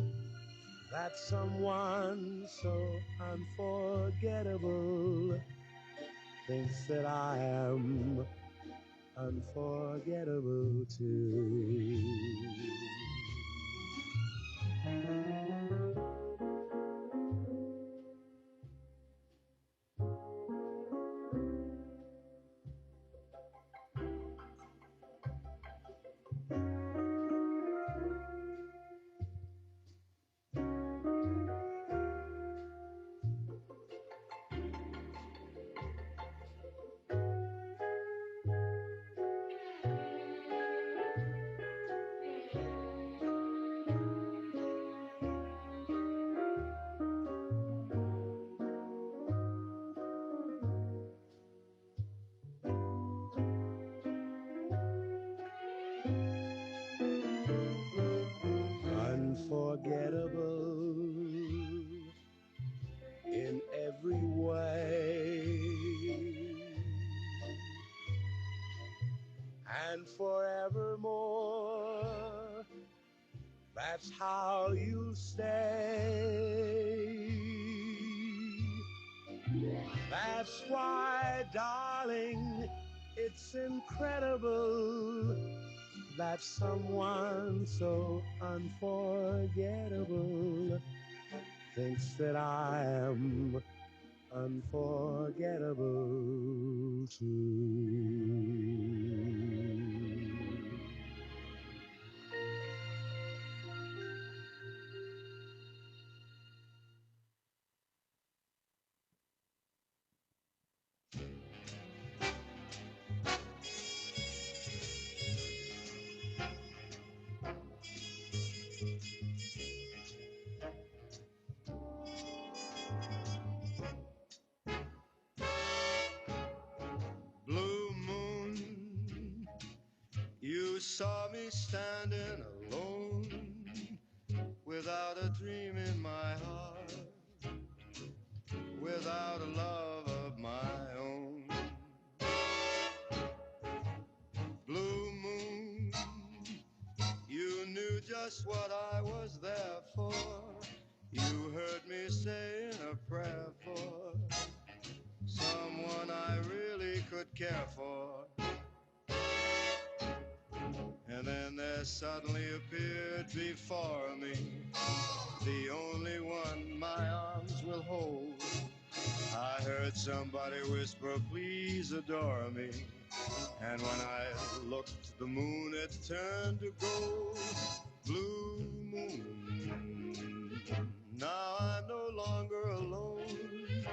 that someone so unforgettable thinks that I am unforgettable too. Unforgettable in every way, and forevermore, that's how you'll stay. That's why, darling, it's incredible that someone so unforgettable thinks that I am unforgettable too. Blue moon, you saw me standing alone, without a dream in my heart, without a love of my own. Blue moon, you knew just what I was there for. You heard me saying a prayer for someone I really could care for. And then there suddenly appeared before me the only one my arms will hold. I heard somebody whisper, please adore me. And when I looked, the moon had turned to gold. Blue moon, now I'm no longer alone,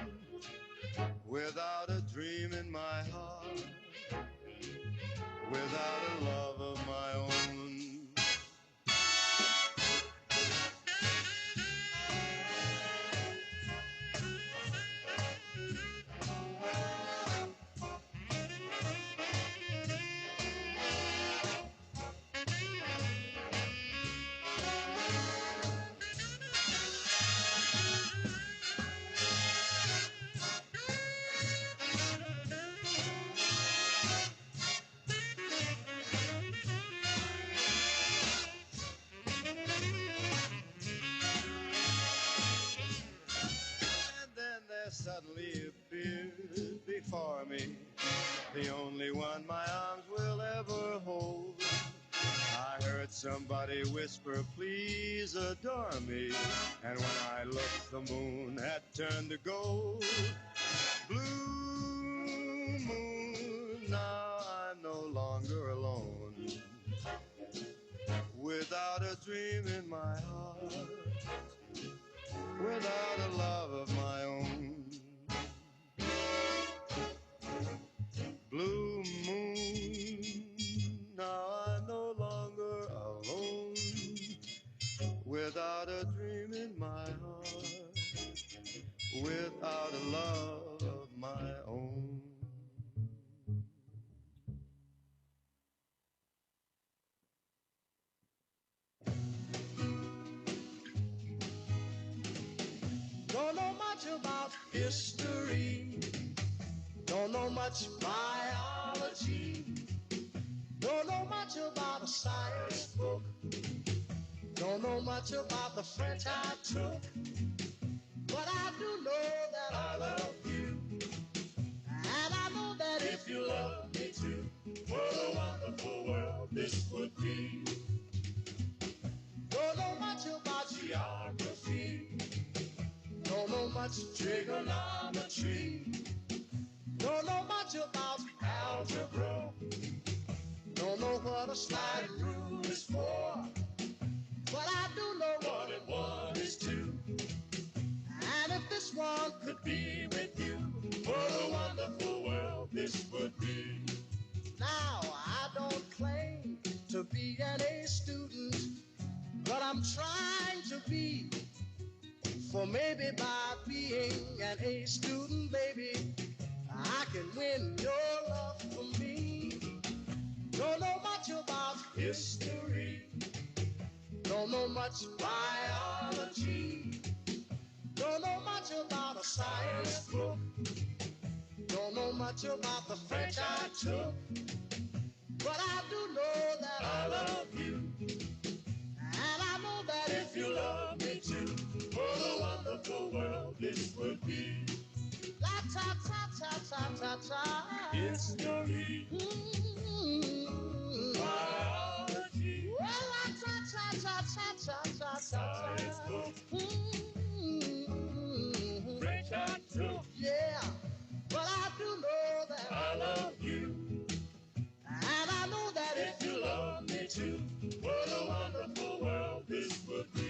without a dream in my heart, without a love of my own. Suddenly appeared before me the only one my arms will ever hold. I heard somebody whisper, please adore me. And when I looked, the moon had turned to gold. Blue moon, now I'm no longer alone, a dream in my heart, without a love of my own. Blue moon, now I'm no longer alone, without a dream in my heart, without a love of my own. Don't know much about history, don't know much biology, don't know much about a science book, don't know much about the French I took, but I do know that I love you, and I know that if you love me too, what a wonderful world this would be. Don't know much about geography, don't know much trigonometry, don't know much about algebra, don't know what a slide rule is for, but I do know 1 and 1 is 2. And if this one could be with you, what a wonderful world this would be. Now, I don't claim to be an A student, but I'm trying to be. For maybe by being an A student, baby, I can win your love for me. Don't know much about history, don't know much biology, don't know much about a science book, don't know much about the French I took, but I do know that I love you, and I know that if you love me too, what a wonderful world this would be. La ta ta ta ta ta ta. History. Biology. Well, la ta ta ta ta ta ta ta. Science book. French I took. Yeah, but I do know that I love you, and I know that if you love me too, what a wonderful world this would be.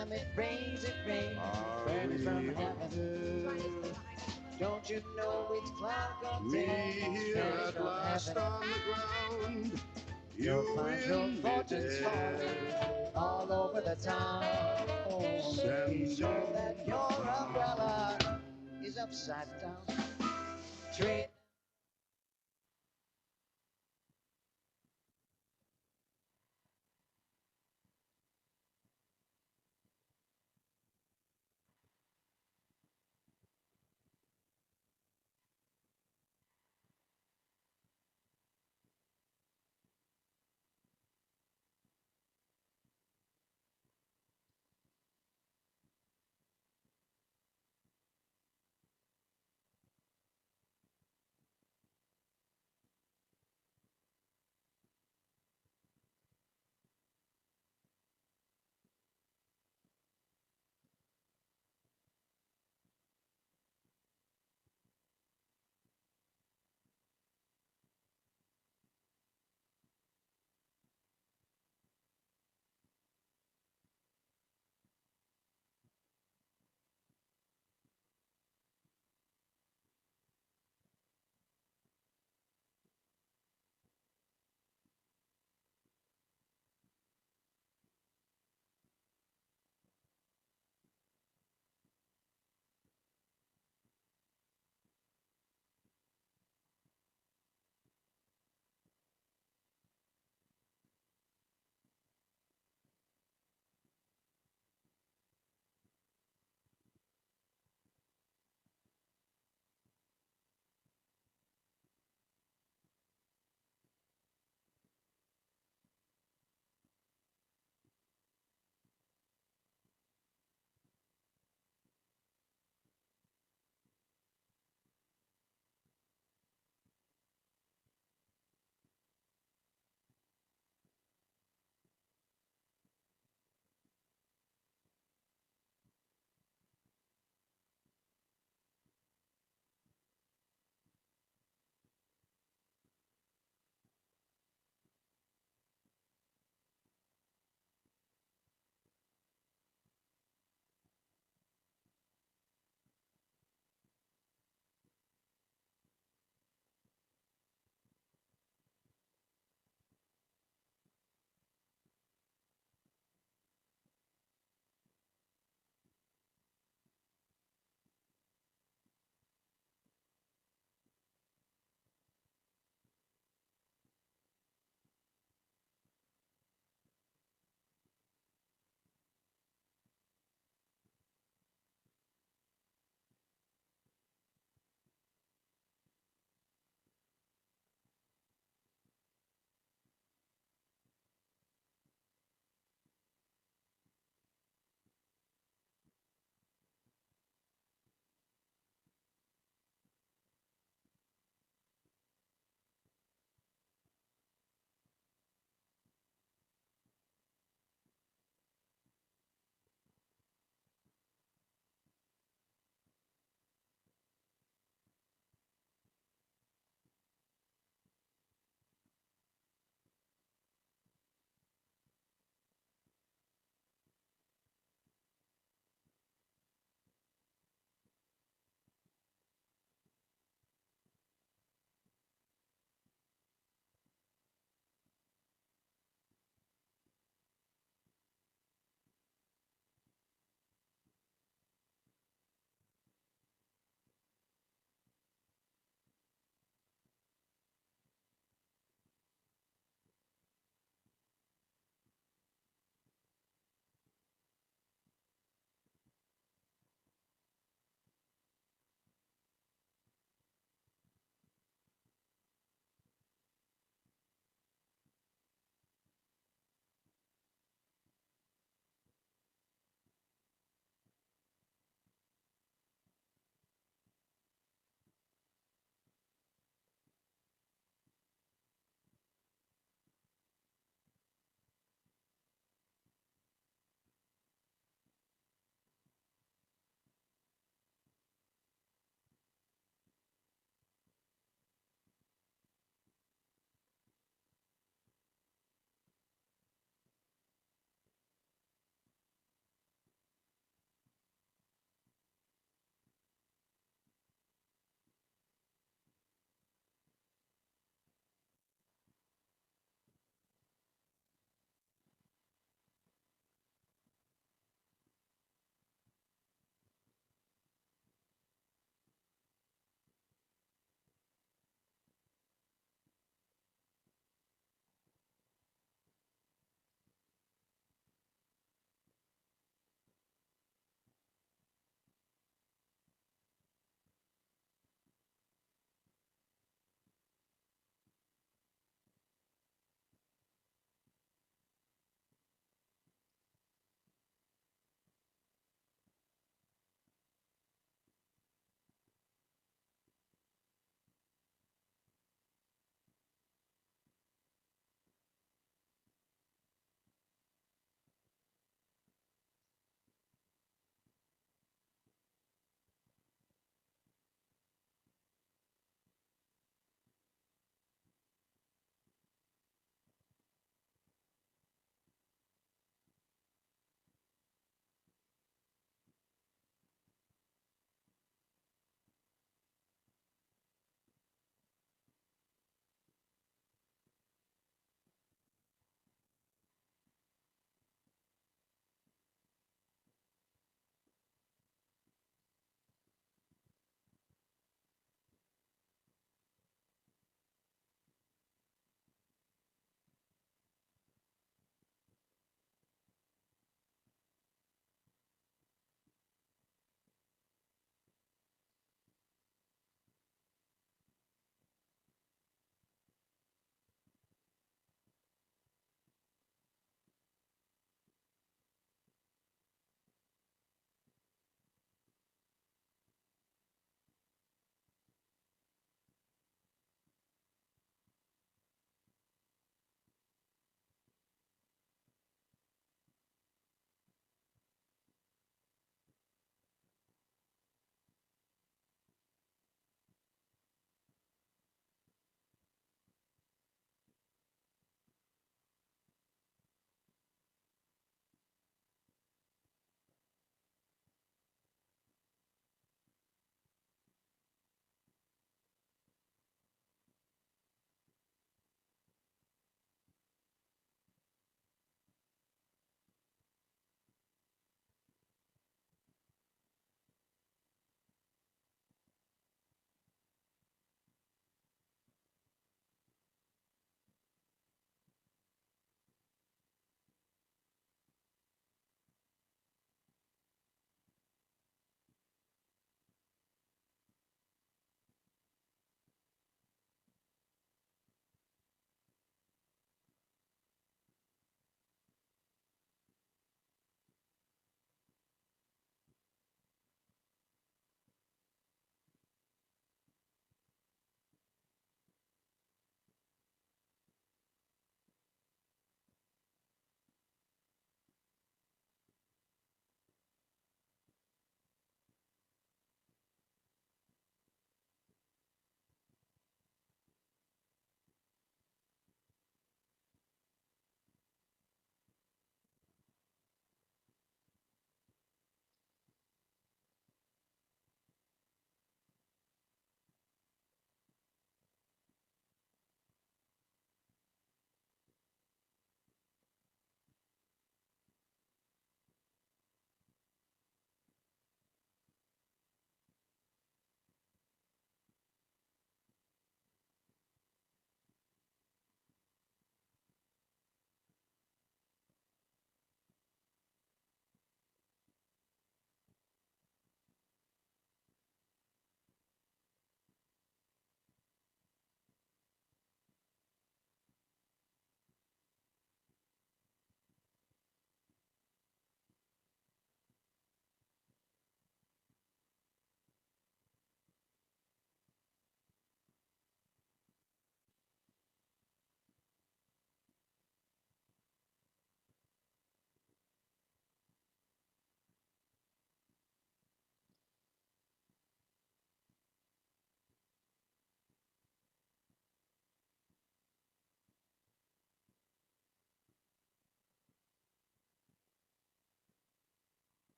time it rains, burning from heaven. Don't you know it's cloud We here at last on the ground. You'll find your fortunes falling all over the town. Be sure that your umbrella is upside down. Trade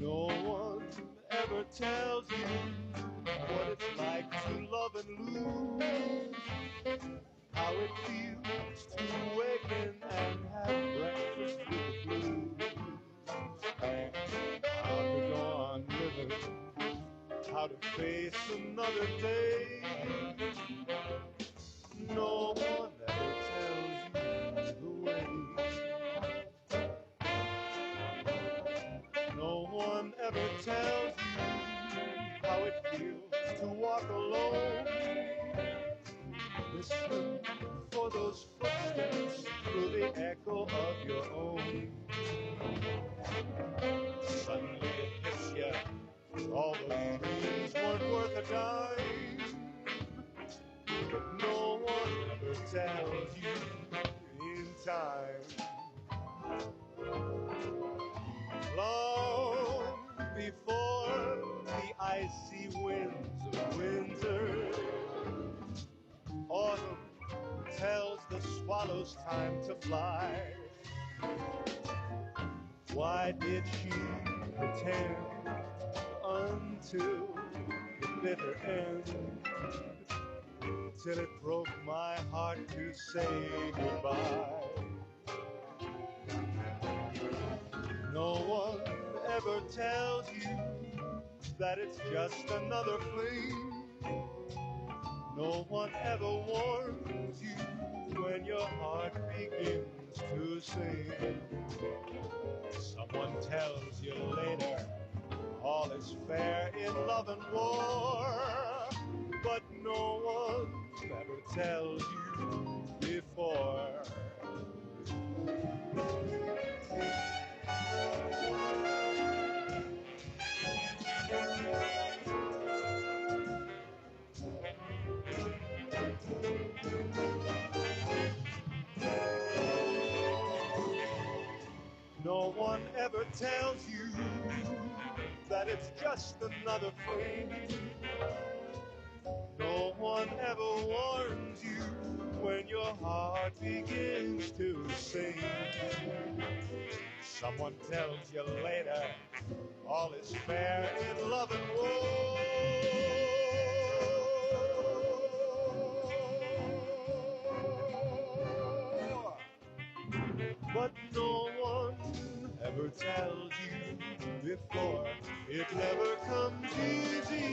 No one ever tells you what it's like to love and lose, how it feels to awaken and have breakfast with the blues, how to go on living, how to face another day. No one ever tells you the way. No one ever tells you how it feels to walk alone. Listen for those footsteps through the echo of your own. Suddenly it hits you, all those dreams weren't worth a dime. But no one ever tells you in time. Long before the icy winds of winter, autumn tells the swallows time to fly. Why did she pretend until the bitter end, till it broke my heart to say goodbye? No one ever tells you that it's just another fling. No one ever warns you when your heart begins to sing. Someone tells you later all is fair in love and war, but no one ever tells you before. No one ever tells you that it's just another fling. No one ever warns you when your heart begins to sing. Someone tells you later all is fair in love and war. But no one ever tells you before. It never comes easy.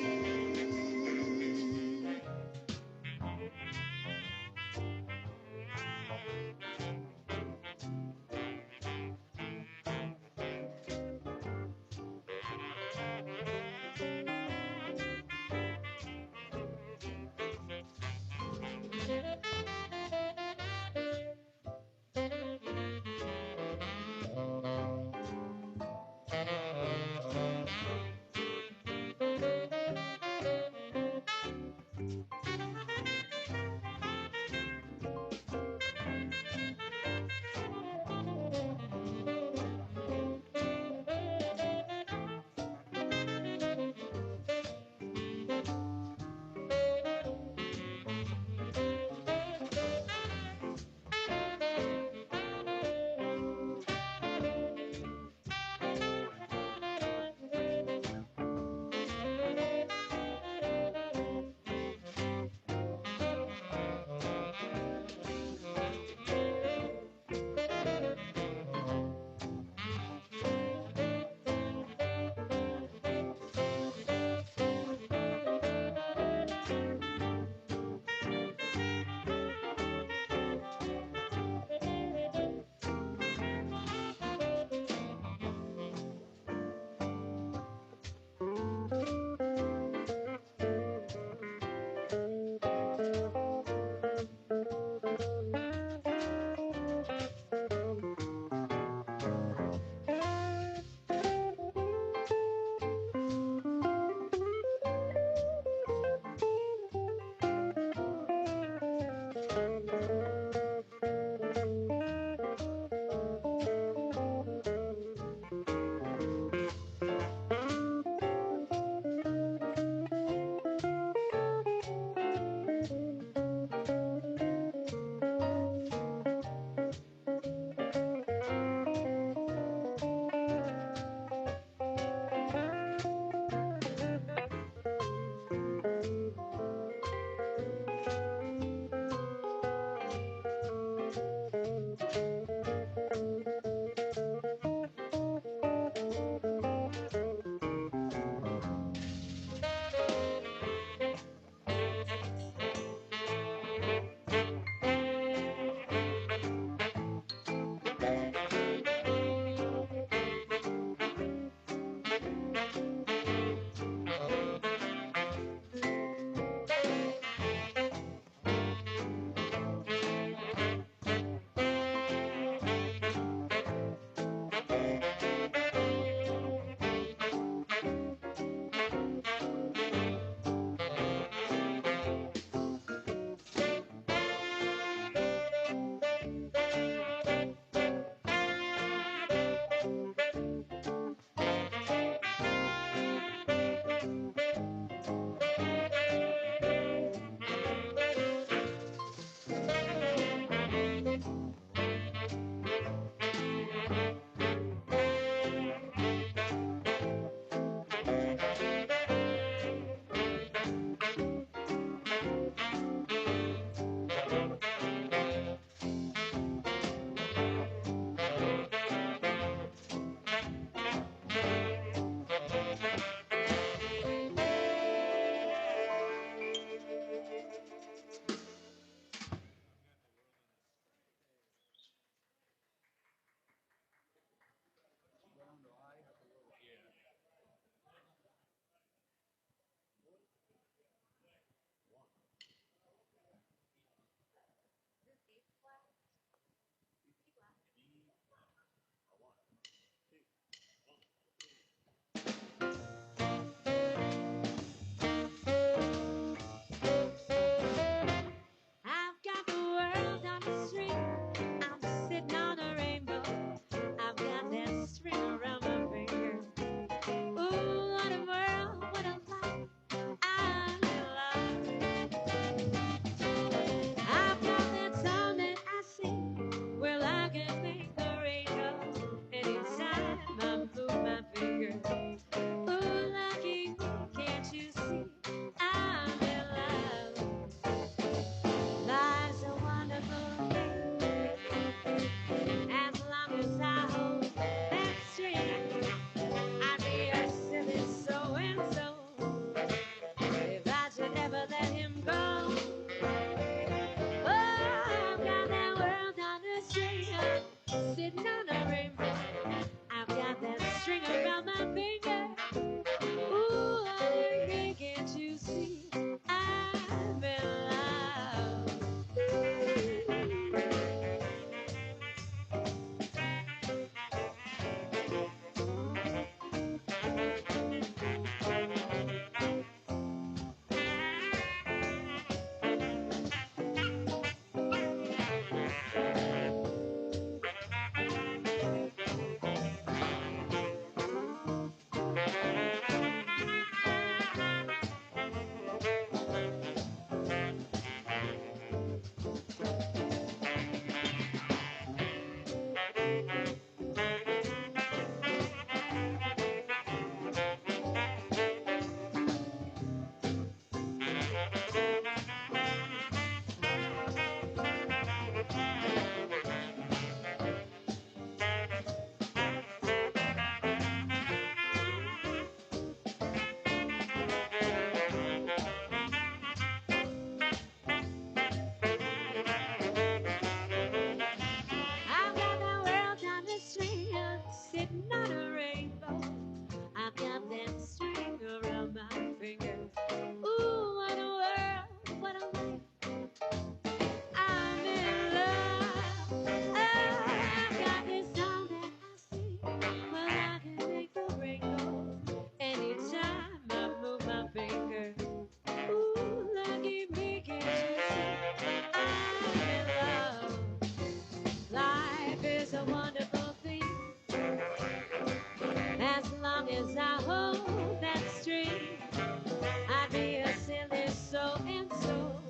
I hold that string, I'd be a silly so and so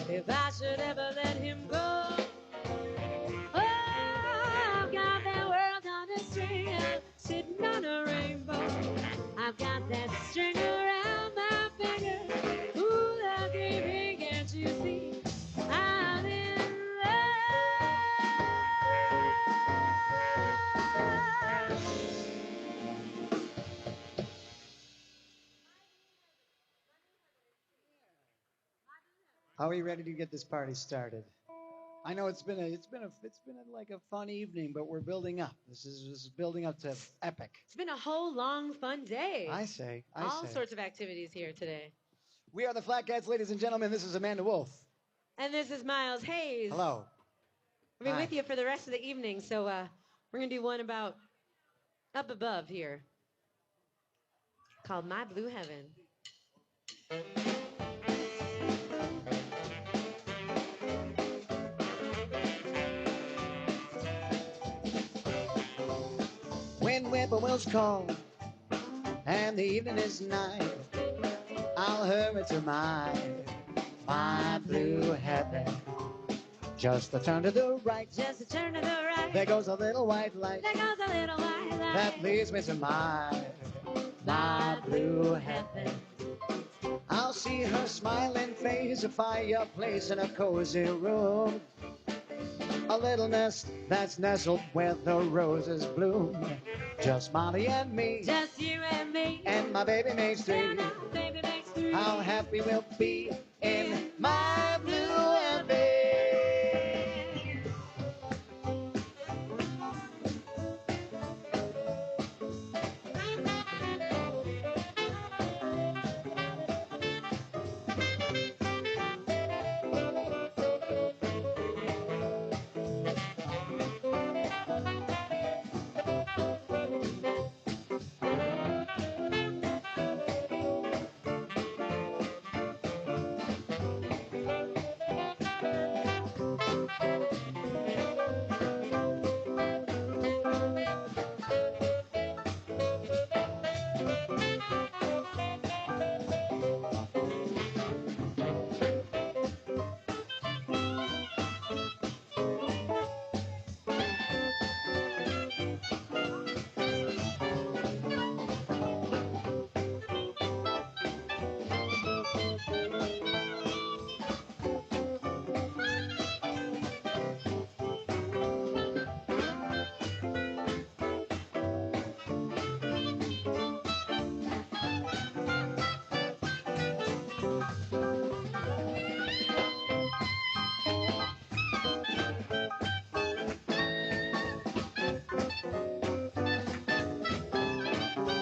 if I should ever let him go. Oh, I've got that world on a string, sitting on a rainbow. I've got that string around my finger. Ooh, the baby, can't you see? I'm in love. Are we ready to get this party started? I know it's been like a fun evening, but we're building up. This is building up to epic. It's been a whole long, fun day. I say. All sorts of activities here today. We are the Flat Cats, ladies and gentlemen. This is Amanda Wolf. And this is Miles Hayes. Hello. We'll be Hi. with you for the rest of the evening. So we're going to do one about up above here called My Blue Heaven. When whippoorwills call and the evening is nigh, I'll hurry to my blue heaven. Just a turn to the right. Just a turn to the right. There goes a little white light. There goes a little white light. That leads me to my blue heaven. I'll see her smiling face, a fireplace in a cozy room. A little nest that's nestled where the roses bloom. Just Molly and me. Just you and me. And my baby makes three. And my baby makes three. How happy we'll be in my blue heaven.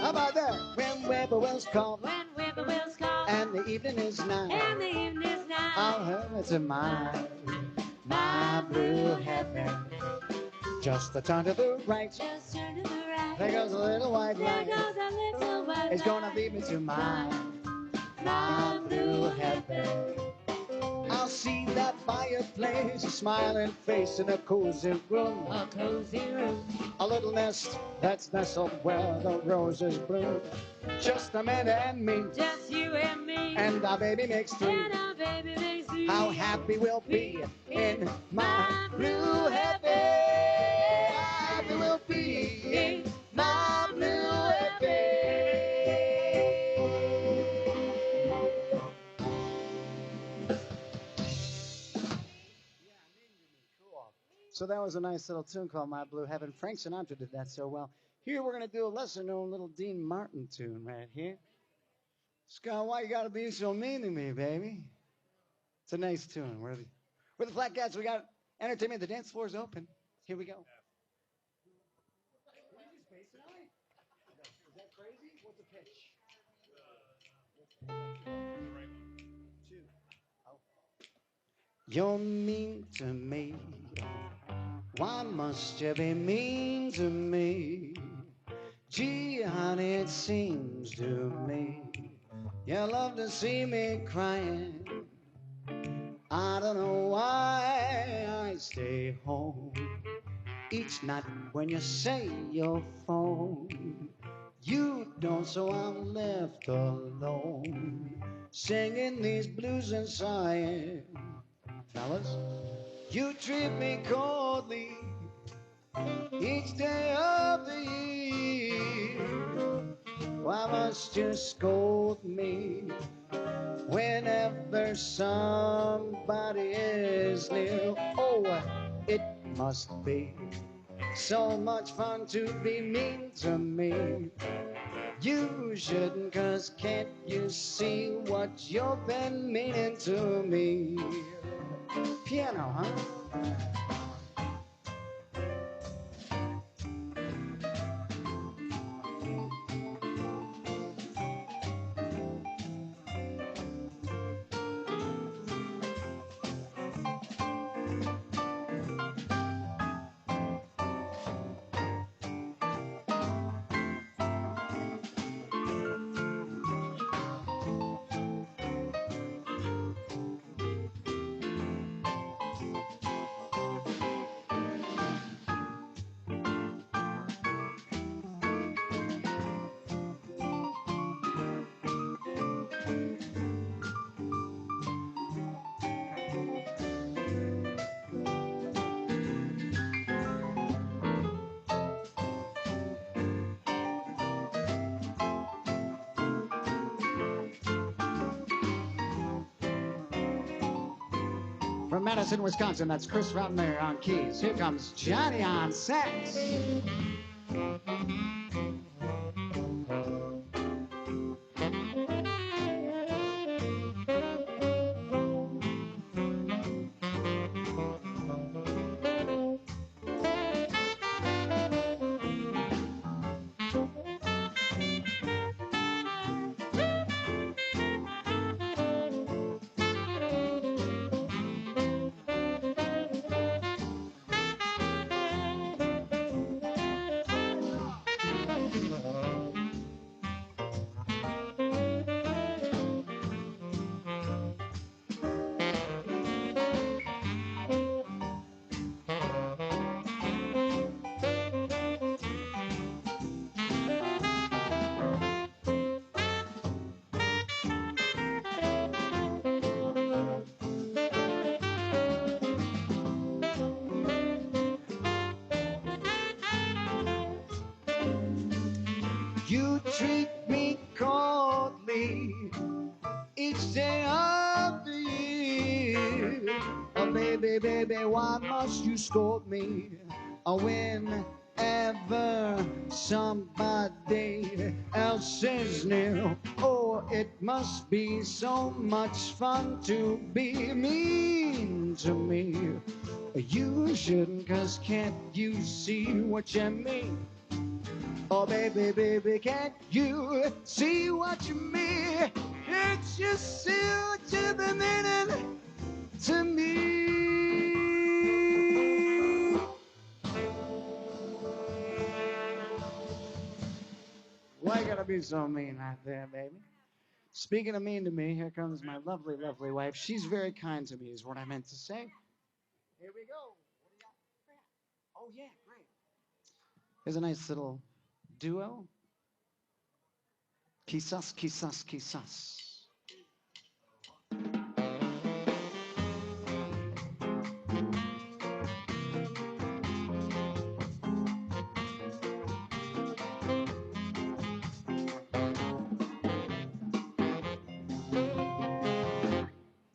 How about that? When whippoorwills call. When whippoorwills call. And the evening is nigh. And the evening is nigh. I'll hurry to my blue heaven. Just a turn to the right. Just turn to the right. There goes a little white There light. goes a little white It's gonna light. lead me to my blue heaven. I'll see that fireplace, a smiling face in a cozy room. A cozy room. A little nest that's nestled where the roses bloom. Just Amanda and me. Just you and me. And our baby makes three. And our baby makes three. How happy we'll be in my blue heaven. How happy we'll be in my blue heaven. So that was a nice little tune called My Blue Heaven. Frank Sinatra did that so well. Here we're going to do a lesser known little Dean Martin tune right here. Scott, why you got to be so mean to me, baby? It's a nice tune. We're the Flat Cats. We got entertainment. The dance floor's open. Here we go. Is that crazy? What's the pitch? You're mean to me. Why must you be mean to me? Gee, honey, it seems to me you love to see me crying. I don't know why I stay home each night when you say you'll phone. You don't, so I'm left alone, singing these blues and sighing. Fellas, you treat me coldly each day of the year. Why must you scold me whenever somebody is near? Oh, it must be so much fun to be mean to me. You shouldn't, 'cause can't you see what you've been meaning to me? Piano, huh? From Madison, Wisconsin, that's Chris Rottner on keys. Here comes Johnny on sax. You treat me coldly each day of the year. Oh, baby, baby, why must you scold me whenever somebody else is near? Oh, it must be so much fun to be mean to me. You shouldn't, 'cause can't you see what you mean? Oh, baby, baby, can't you see what you mean? It's just see what you've been meaning to me. Why you gotta be so mean out there, baby? Speaking of mean to me, here comes my lovely, lovely wife. She's very kind to me, is what I meant to say. Here we go. What do you got? Oh, yeah, great. Here's a nice little duo. Quizás, quizás, quizás.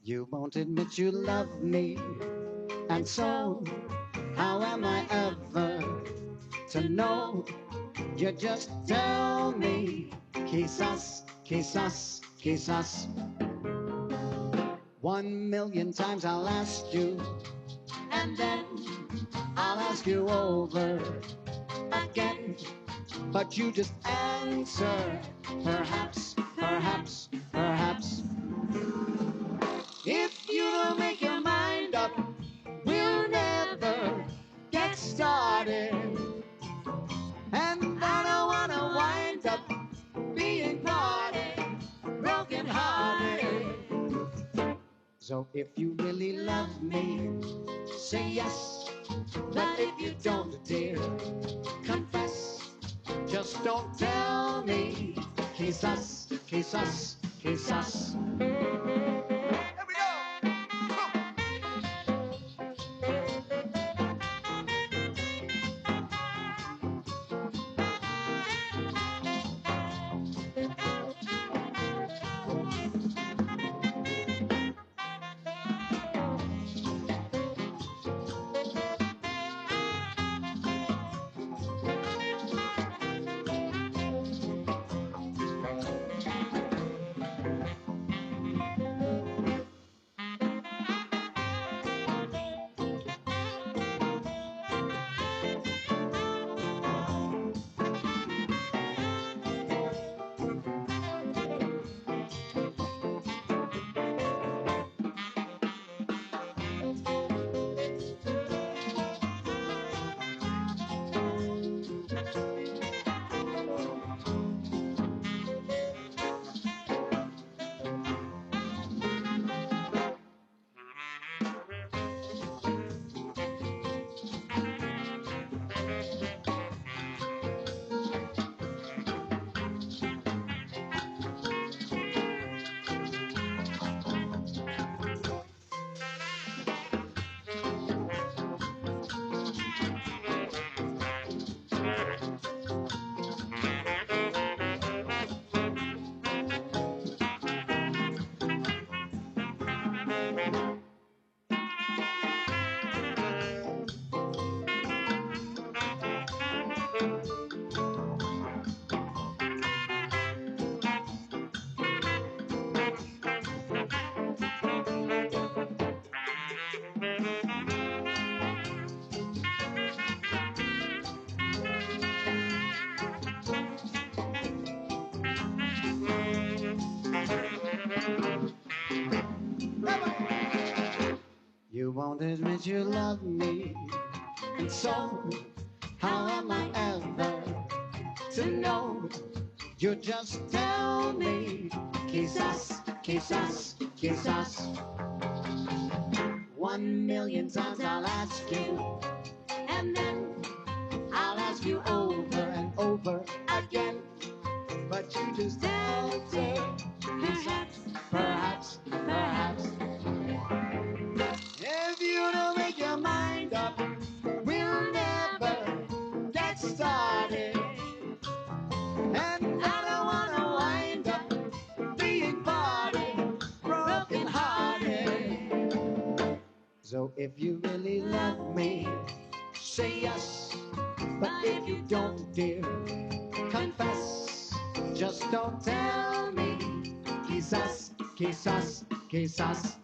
You won't admit you love me, and so how am I ever to know? You just tell me, quizás, quizás, quizás. 1,000,000 times I'll ask you, and then I'll ask you over again. But you just answer, perhaps, perhaps, perhaps. If you don't make your mind up, we'll never get started. And I don't wanna wind up being parted, broken hearted. So if you really love me, say yes. But if you don't, dear, confess. Just Just don't tell me. Quizás, quizás, quizás. You won't admit you love me, and so how am I ever to know? You just tell me, quizás, quizás, quizás. 1,000,000 times I'll ask you, and then I'll ask you over and over again. But you just answer, perhaps, perhaps, perhaps. If you don't make your mind up, we'll never get started. And I don't wanna wind up being parted, broken hearted. So if you really love me, say yes. But if you don't, dear, confess. Just don't tell me. Quizás, quizás, quizás.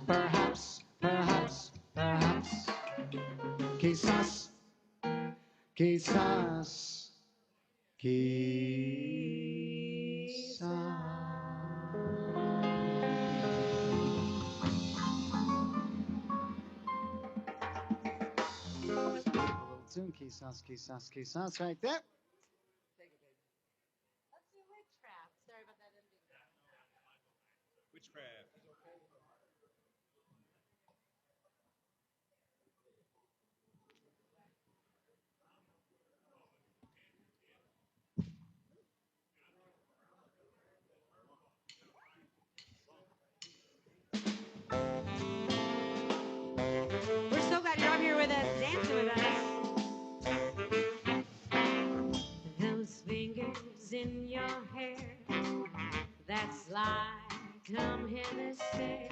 Perhaps, perhaps, perhaps. Quizás, quizás, quizás. Tune, quizás, quizás, quizás, right there. Let's do witchcraft. Sorry about that ending. Witchcraft. We're so glad you're all here with us, dancing with us. Those fingers in your hair, that's like come hither stare,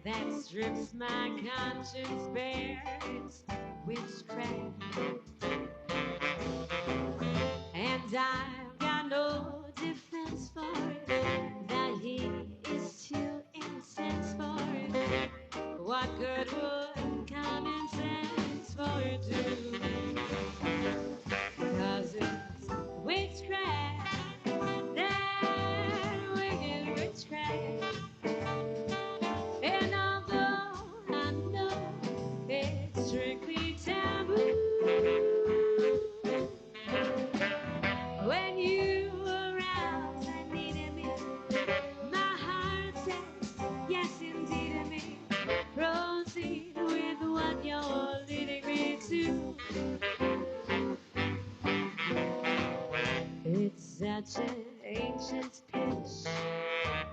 that strips my conscience bare. It's witchcraft, and I've got no defense for it. That he is too intense for it. What good would common sense for it do? 'Cause it's witchcraft, that wicked witchcraft. And although I know it's strictly taboo, when such an ancient pitch,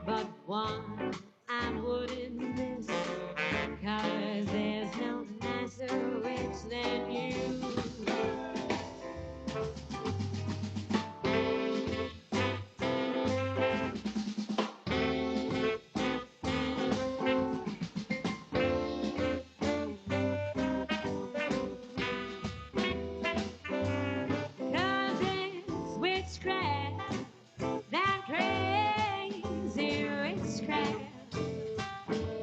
but one I wouldn't miss, 'cause there's no nicer witch than you. That crazy witchcraft.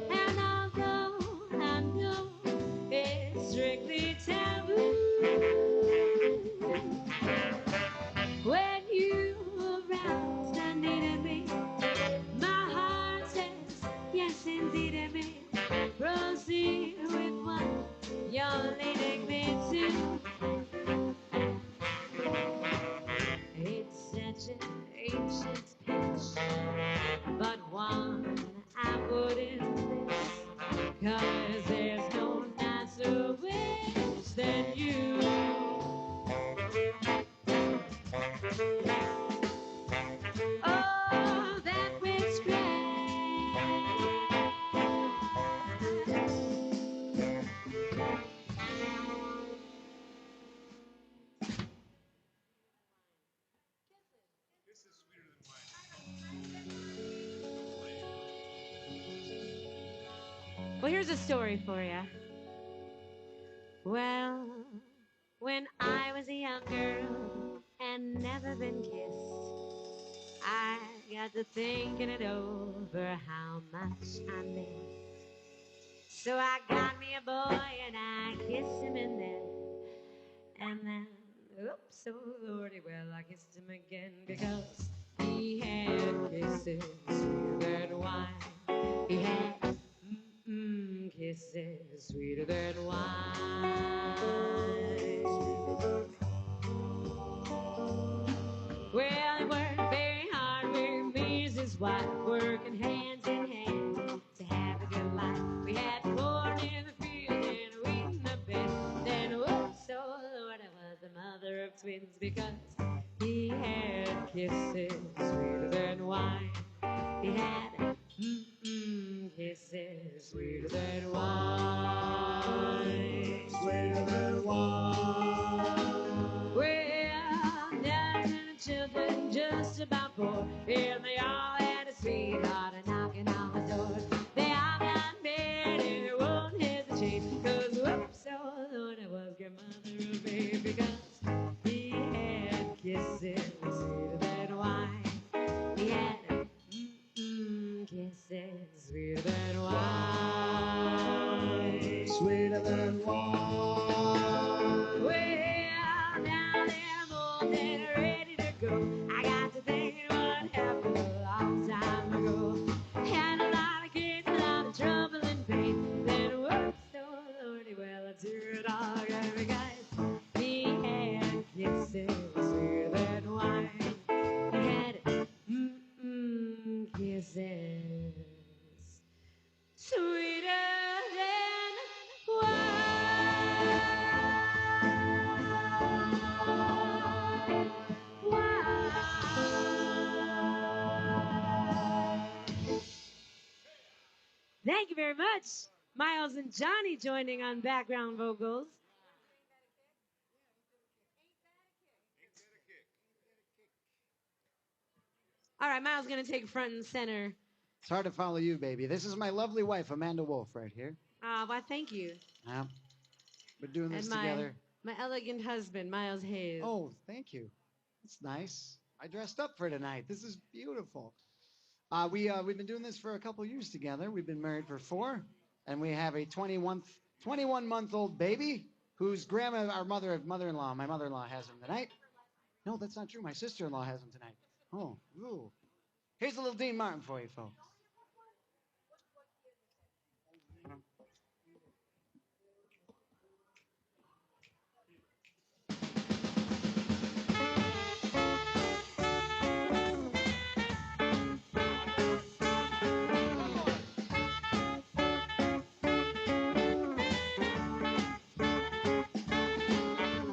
And although I know it's strictly taboo, when you aroused and needed me, my heart says yes indeed it may. Proceed with what you're leading me to. It's such an ancient pitch, but one I wouldn't miss, 'cause there's no nicer witch than you. Oh, that witchcraft. Well, here's a story for you. Well, when I was a young girl and never been kissed, I got to thinking it over how much I missed. So I got me a boy and I kissed him in there. And then, oops, oh lordy, well, I kissed him again because he had kisses sweeter than wine. He had kisses sweeter than wine. Well, he worked very hard with me as his wife, working hands in hand to have a good life. We had corn in the field and wheat in the bed. Then, whoops, oh Lord, I was the mother of twins because he had kisses sweeter than wine. He had kisses sweeter than wine. Sweeter than wine. Well, nurse and the children just about 4, and they all had a sweetheart knocking on the door. They all got married and they won't hesitate, 'cause whoops, oh Lord, I was your mother of baby, because he had kisses sweeter than wine. He had kisses sweeter than wine. Sweeter than wine. Well, now they're old and ready to go. I got to thinking what happened a long time ago. Had a lot of kids, a lot of trouble and pain. Then whoops, oh Lordy, well, I threw it all away, guys. He had kisses sweeter than wine. He had kisses sweeter than Thank you very much. Miles and Johnny joining on background vocals. All right, Miles is going to take front and center. It's hard to follow you, baby. This is my lovely wife, Amanda Wolf, right here. Why, thank you. Yeah. We're doing this And together. my elegant husband, Miles Hayes. Oh, thank you. That's nice. I dressed up for tonight. This is beautiful. We've been doing this for a couple years together. We've been married for 4, and we have a 21-month-old baby whose my mother-in-law has him tonight. No, that's not true. My sister-in-law has him tonight. Oh, ooh. Here's a little Dean Martin for you, folks.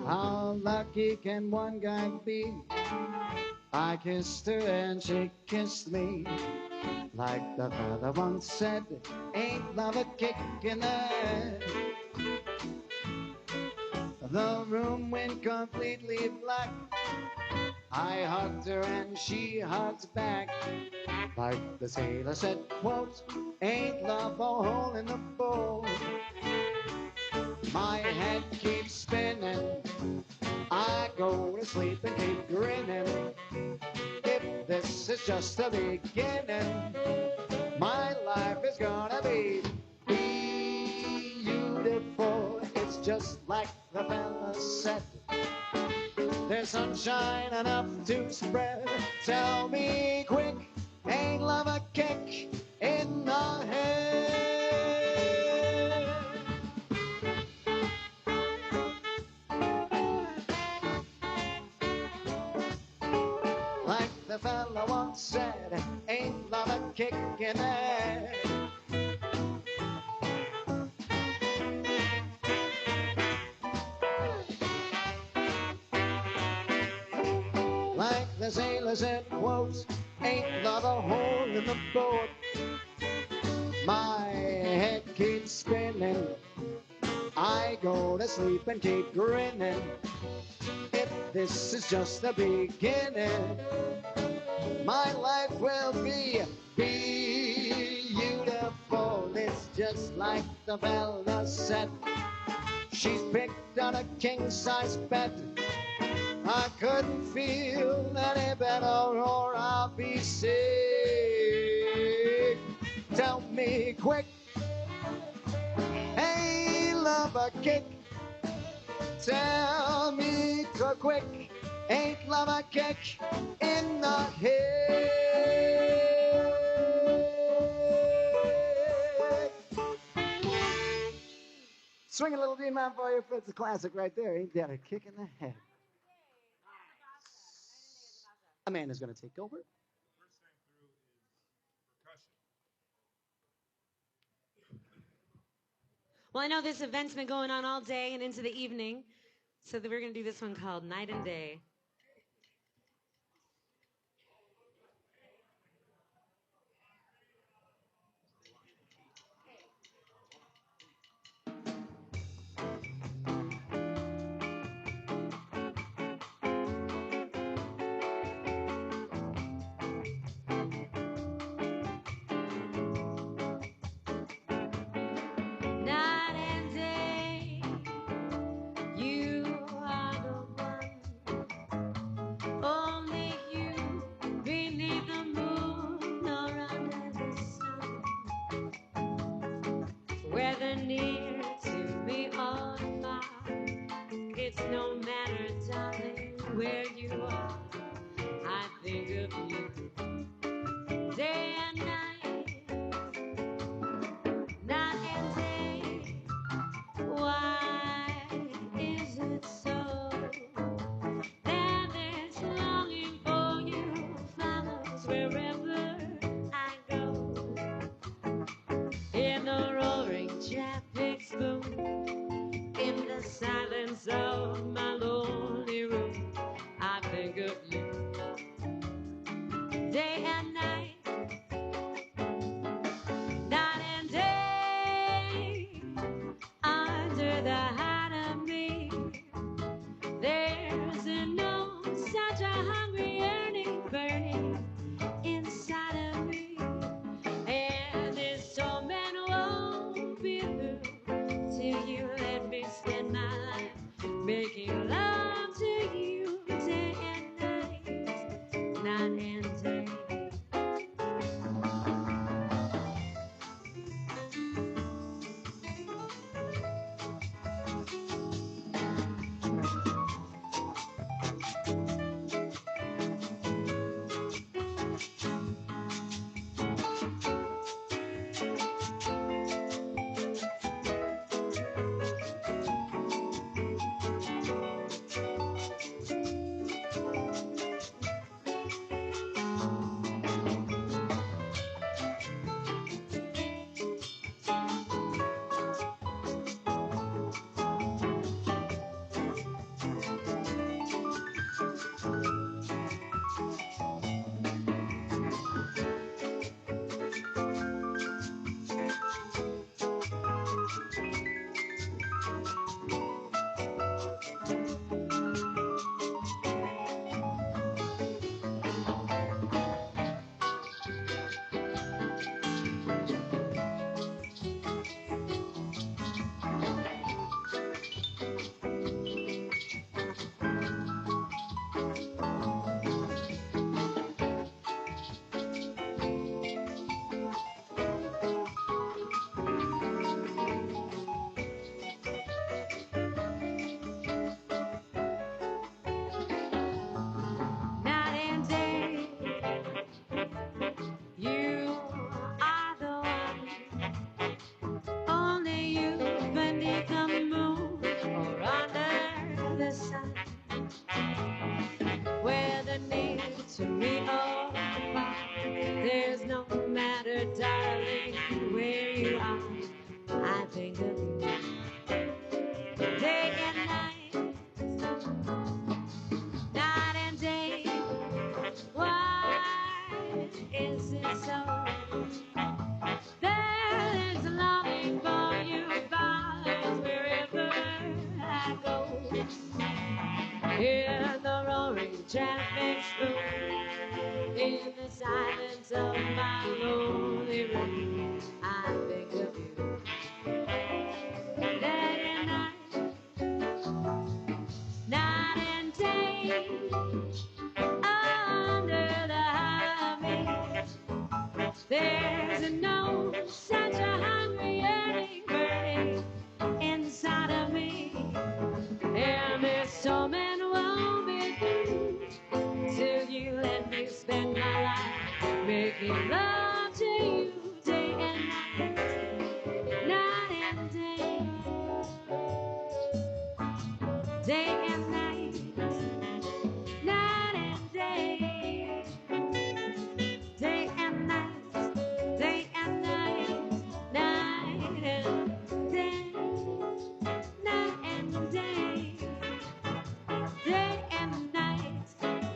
How lucky can one guy be I kissed her and she kissed me. Like the fella once said, ain't love a kick in the head. The room went completely black. I hugged her and she hugged back. Like the sailor said, quote, ain't love a hole in the boat. My head keeps spinning. I go to sleep and keep grinning. If this is just the beginning, my life is gonna be beautiful. It's just like the fella said. There's sunshine enough to spread. Tell me quick, ain't love a kick in the head? Like the fella once said, ain't love a kick in the head? Like the sailor said, quote, ain't love a hole in the boat. My head keeps spinning. I go to sleep and keep grinning. If this is just the beginning, my life will be beautiful. It's just like the fella said. She's picked on a king-size bed. I couldn't feel any better or I'll be sick. Tell me quick, hey, love a kick. Tell me quick, ain't love a kick in the head? Swing a little D-man for you, it's a classic right there. Ain't that a kick in the head? Amanda's going to take over. Well, I know this event's been going on all day and into the evening, so that we're going to do this one called Night and Day. Night and day, you are the one, only you, beneath the moon or under the sun. Whether near to me or far, it's no matter, darling, where you are. I think of you day and night, night and day. Why is it so that this longing for you follows wherever I go? In the roaring traffic's boom, in the silence of my lonely room, I think of you day and night, night and day. Under the heart of me, there's no such a hungry yearning burning inside of me, and this torment won't be through till you let me spend my life making love to you day and night, night and day. silence of my lonely room, I think of you. Day and night, night and day, under the highway, there's no such a hungry yearning burning inside of me, and this torment won't be through till you let me spend my life making love to you day and night, night and day, day and night, night and day, day and night, day and night, night and day, night and day, day and night,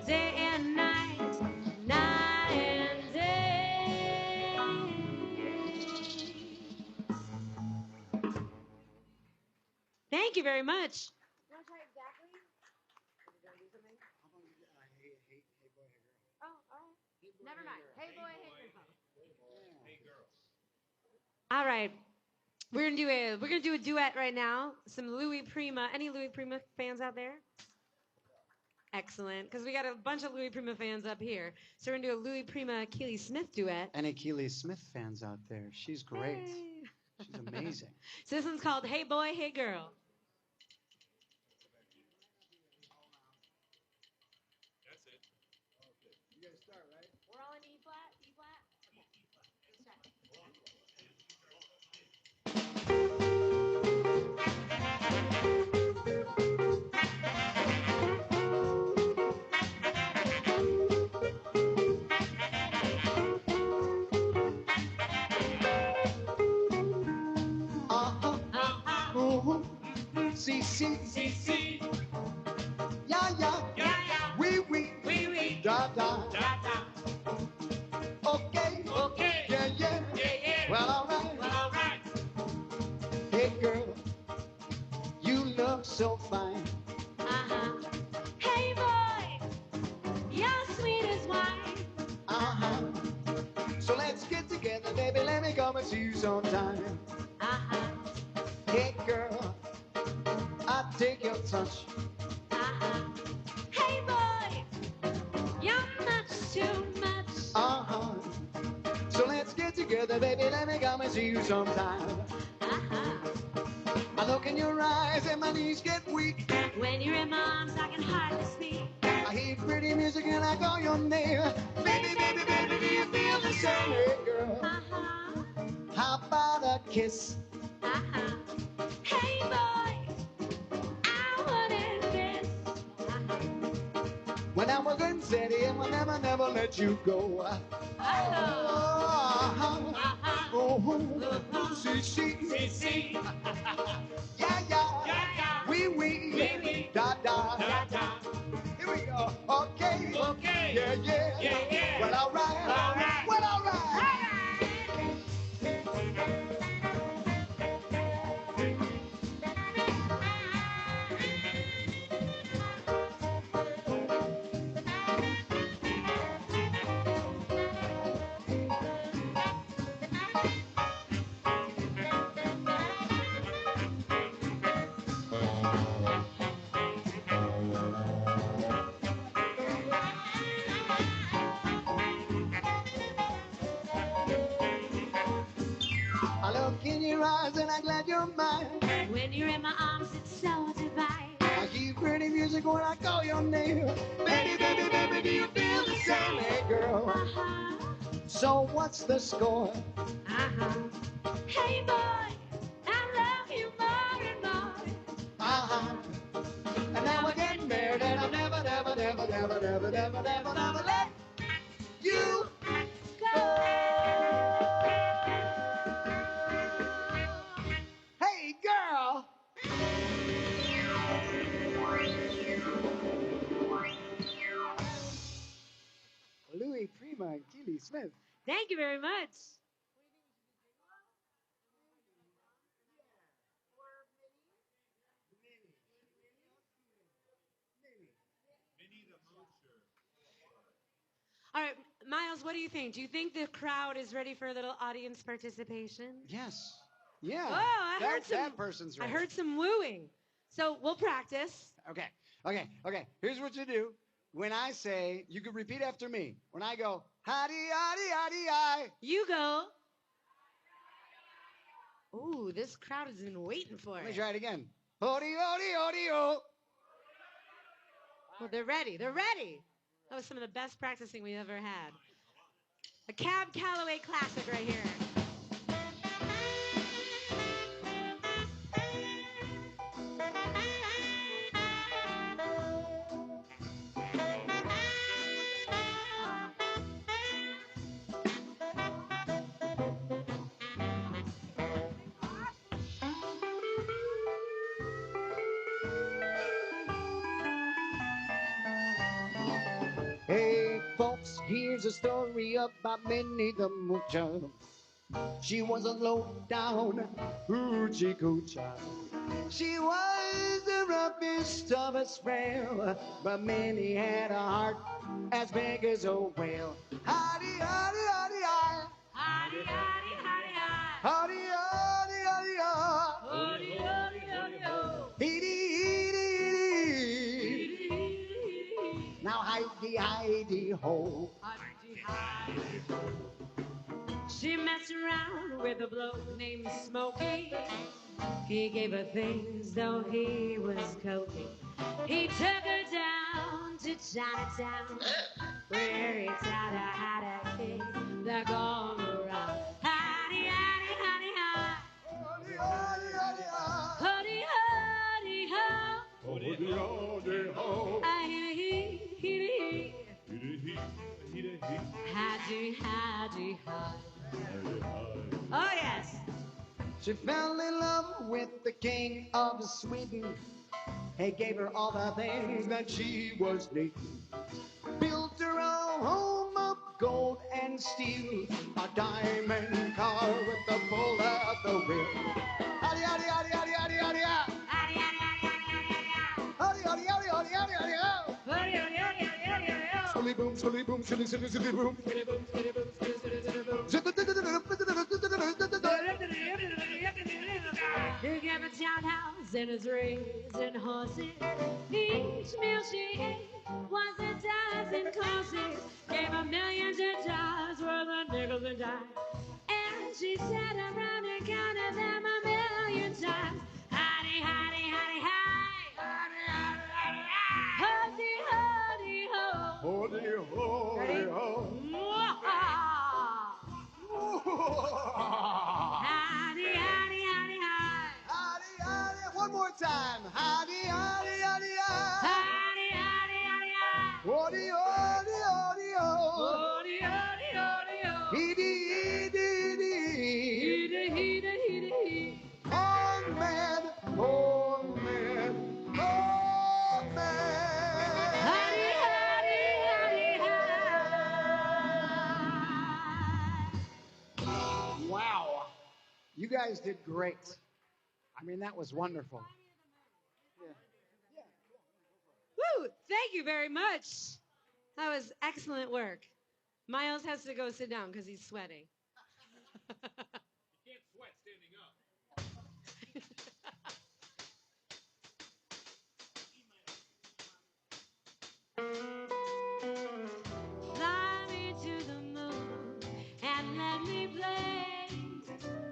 day and night, night and day. Thank you very much. Never mind. Hey boy, hey girl. All right. We're gonna do a duet right now. Some Louis Prima. Any Louis Prima fans out there? Excellent, because we got a bunch of Louis Prima fans up here. So we're gonna do a Louis Prima Keely Smith duet. Any Keely Smith fans out there? She's great. Hey. She's amazing. So this one's called Hey Boy, Hey Girl. That's it. Okay. You guys start, right? We're all in E flat, E flat. Okay. Let's try. See, see, see, see. Yeah, yeah, Yeah, yeah. oui, da, da, Da, da. okay, Okay. yeah, yeah, Yeah, yeah. well, all right. Well, all right. Hey, girl, you look so fine. Uh-huh. Hey boy, you're sweet as wine. Uh-huh. So let's get together, baby, let me come and see you sometime. Uh-huh. Hey, girl, I take your touch. Uh-huh. Hey boy, you're much too much. Uh-huh. So let's get together, baby, let me come and see you sometime. Uh-huh. I look in your eyes and my knees get weak. When you're in my arms, I can hardly speak. I hear pretty music and I call your name. Baby, baby, baby, do you feel the same? Hey, girl, Uh-huh. how about a kiss? Uh-huh. Hey boy, I wouldn't miss. Uh-huh. When I'm a good steady and we'll never, never let you go. See, see, see. Yeah, yeah, oui, da, da, Da, da. Here we go. Okay, Okay. Yeah, yeah, Yeah, yeah. Well, all right, All right. Well, all right. I look in your eyes and I'm glad you're mine. When you're in my arms, it's so divine. I hear pretty music when I call your name. Baby, baby, baby, do you feel the same? Hey, girl. Uh-huh. So what's the score? Uh-huh. Hey boy, I love you more and more. Uh-huh. And now we're getting married and I'll never, never, never, never, never, never, never, never let you Go. Hey, girl. Louis Prima and Keely Smith. Thank you very much. All right, Miles, what do you think? Do you think the crowd is ready for a little audience participation? Yes. Yeah. Oh, I that, heard some. That person's I ready. heard some wooing. So we'll practice. Okay. Here's what you do. When I say, you can repeat after me. When I go, howdy, howdy, howdy, hi. You go. Ooh, this crowd has been waiting for it. Let me try it again. Howdy, howdy, howdy, ho. Well, they're ready. They're ready. That was some of the best practicing we've ever had. A Cab Calloway classic right here. Hey, folks, here's a story about Minnie the Moocher. She was a low-down hoochie coocher. She was the roughest of us frail, but Minnie had a heart as big as a whale. Howdy, howdy, howdy, hi. Howdy, howdy, howdy, hi. Howdy, howdy, howdy, ha. Howdy, howdy, howdy, ho. Hee-dee-hee-dee. Now Heidi, Heidi, ho. Howdy, howdy, ho. She messed around with a bloke named Smokey. He gave her things though he was cokey. He took her down to Chinatown, where he taught her how to kick the gong around. Howdy, howdy, howdy, hi. Howdy, howdy, howdy, ha. Howdy, howdy, ho. Howdy, howdy, ho. Howdy, howdy, hi. Oh, yes. She fell in love with the king of Sweden. He gave her all the things that she was needing. Built her a home of gold and steel, a diamond car with a full at the wheel. Howdy, howdy, howdy, howdy, howdy, howdy, ha. Howdy, howdy, howdy, howdy, howdy, howdy. Howdy, howdy, howdy, howdy, howdy, howdy, ho. Howdy, howdy, howdy, howdy, howdy, howdy, ho. Silly boom, silly boom, silly, silly, silly boom. Skitty boom, skitty boom, skitty, skitty, skitty boom. He gave a townhouse and his rigs and horses. Each meal she ate was a dozen courses. Gave her millions of dollars worth of nickels and dimes. And she sat around and counted them a million times. Howdy, howdy, howdy, hi. Howdy, howdy, howdy, hi. Howdy, howdy, ho. Howdy, howdy, ho. Howdy, howdy, howdy, hi. Howdy, howdy, one more time. Howdy, howdy, howdy, hi. Howdy, howdy, howdy, hi. Howdy, howdy, howdy, ho. Howdy, howdy, howdy, ho. Hee-dee, dee-dee. Hee-dee, hee-dee, hee-dee. Oh, man, oh, man, oh, man. Howdy, howdy, howdy, hi. Wow. You guys did great. I mean, that was wonderful. Woo! Thank you very much. That was excellent work. Miles has to go sit down because he's sweating. You can't sweat standing up. Fly me to the moon and let me play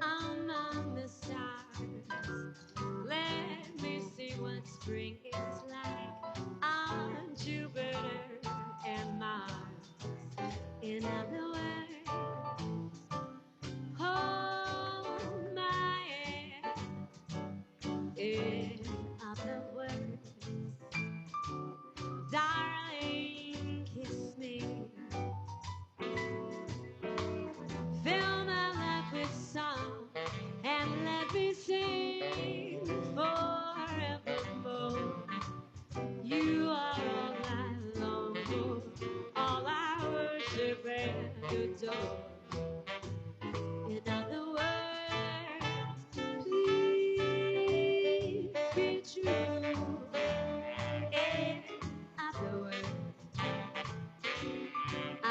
among the stars. Let me see what spring is like on Jupiter and Mars. In other words, hold my hand. In other words, darling, kiss me. Fill my life with song and let me sing forevermore. You are all I long for, all I worship and adore. In other words, please be true. In other words, I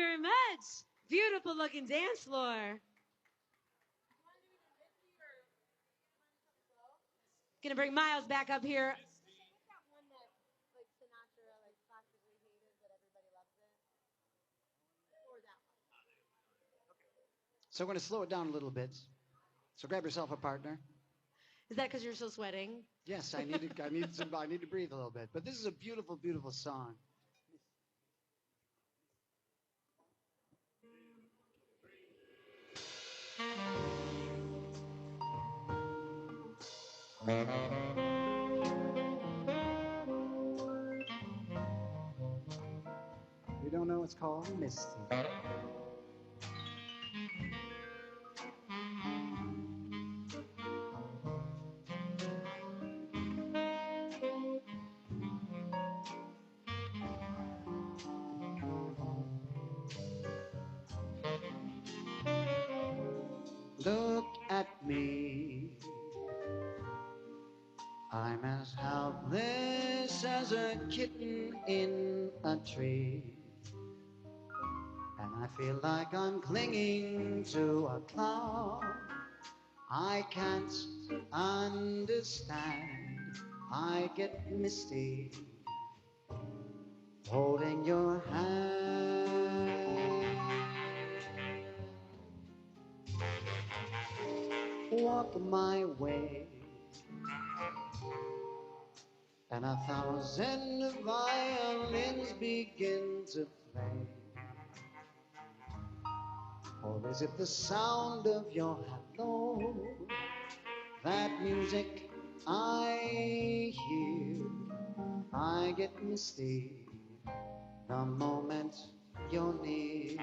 very much. Beautiful looking dance floor. Gonna bring Miles back up here. So we're going to slow it down a little bit. So grab yourself a partner. Is that because you're still sweating? Yes, I need to breathe a little bit. But this is a beautiful, beautiful song. You don't know it's called Misty. Look at me. I'm as helpless as a kitten in a tree. And I feel like I'm clinging to a cloud. I can't understand. I get misty holding your hand. Walk my way, and 1,000 violins begin to play. Or is it the sound of your hello? That music I hear, I get misty the moment you're near.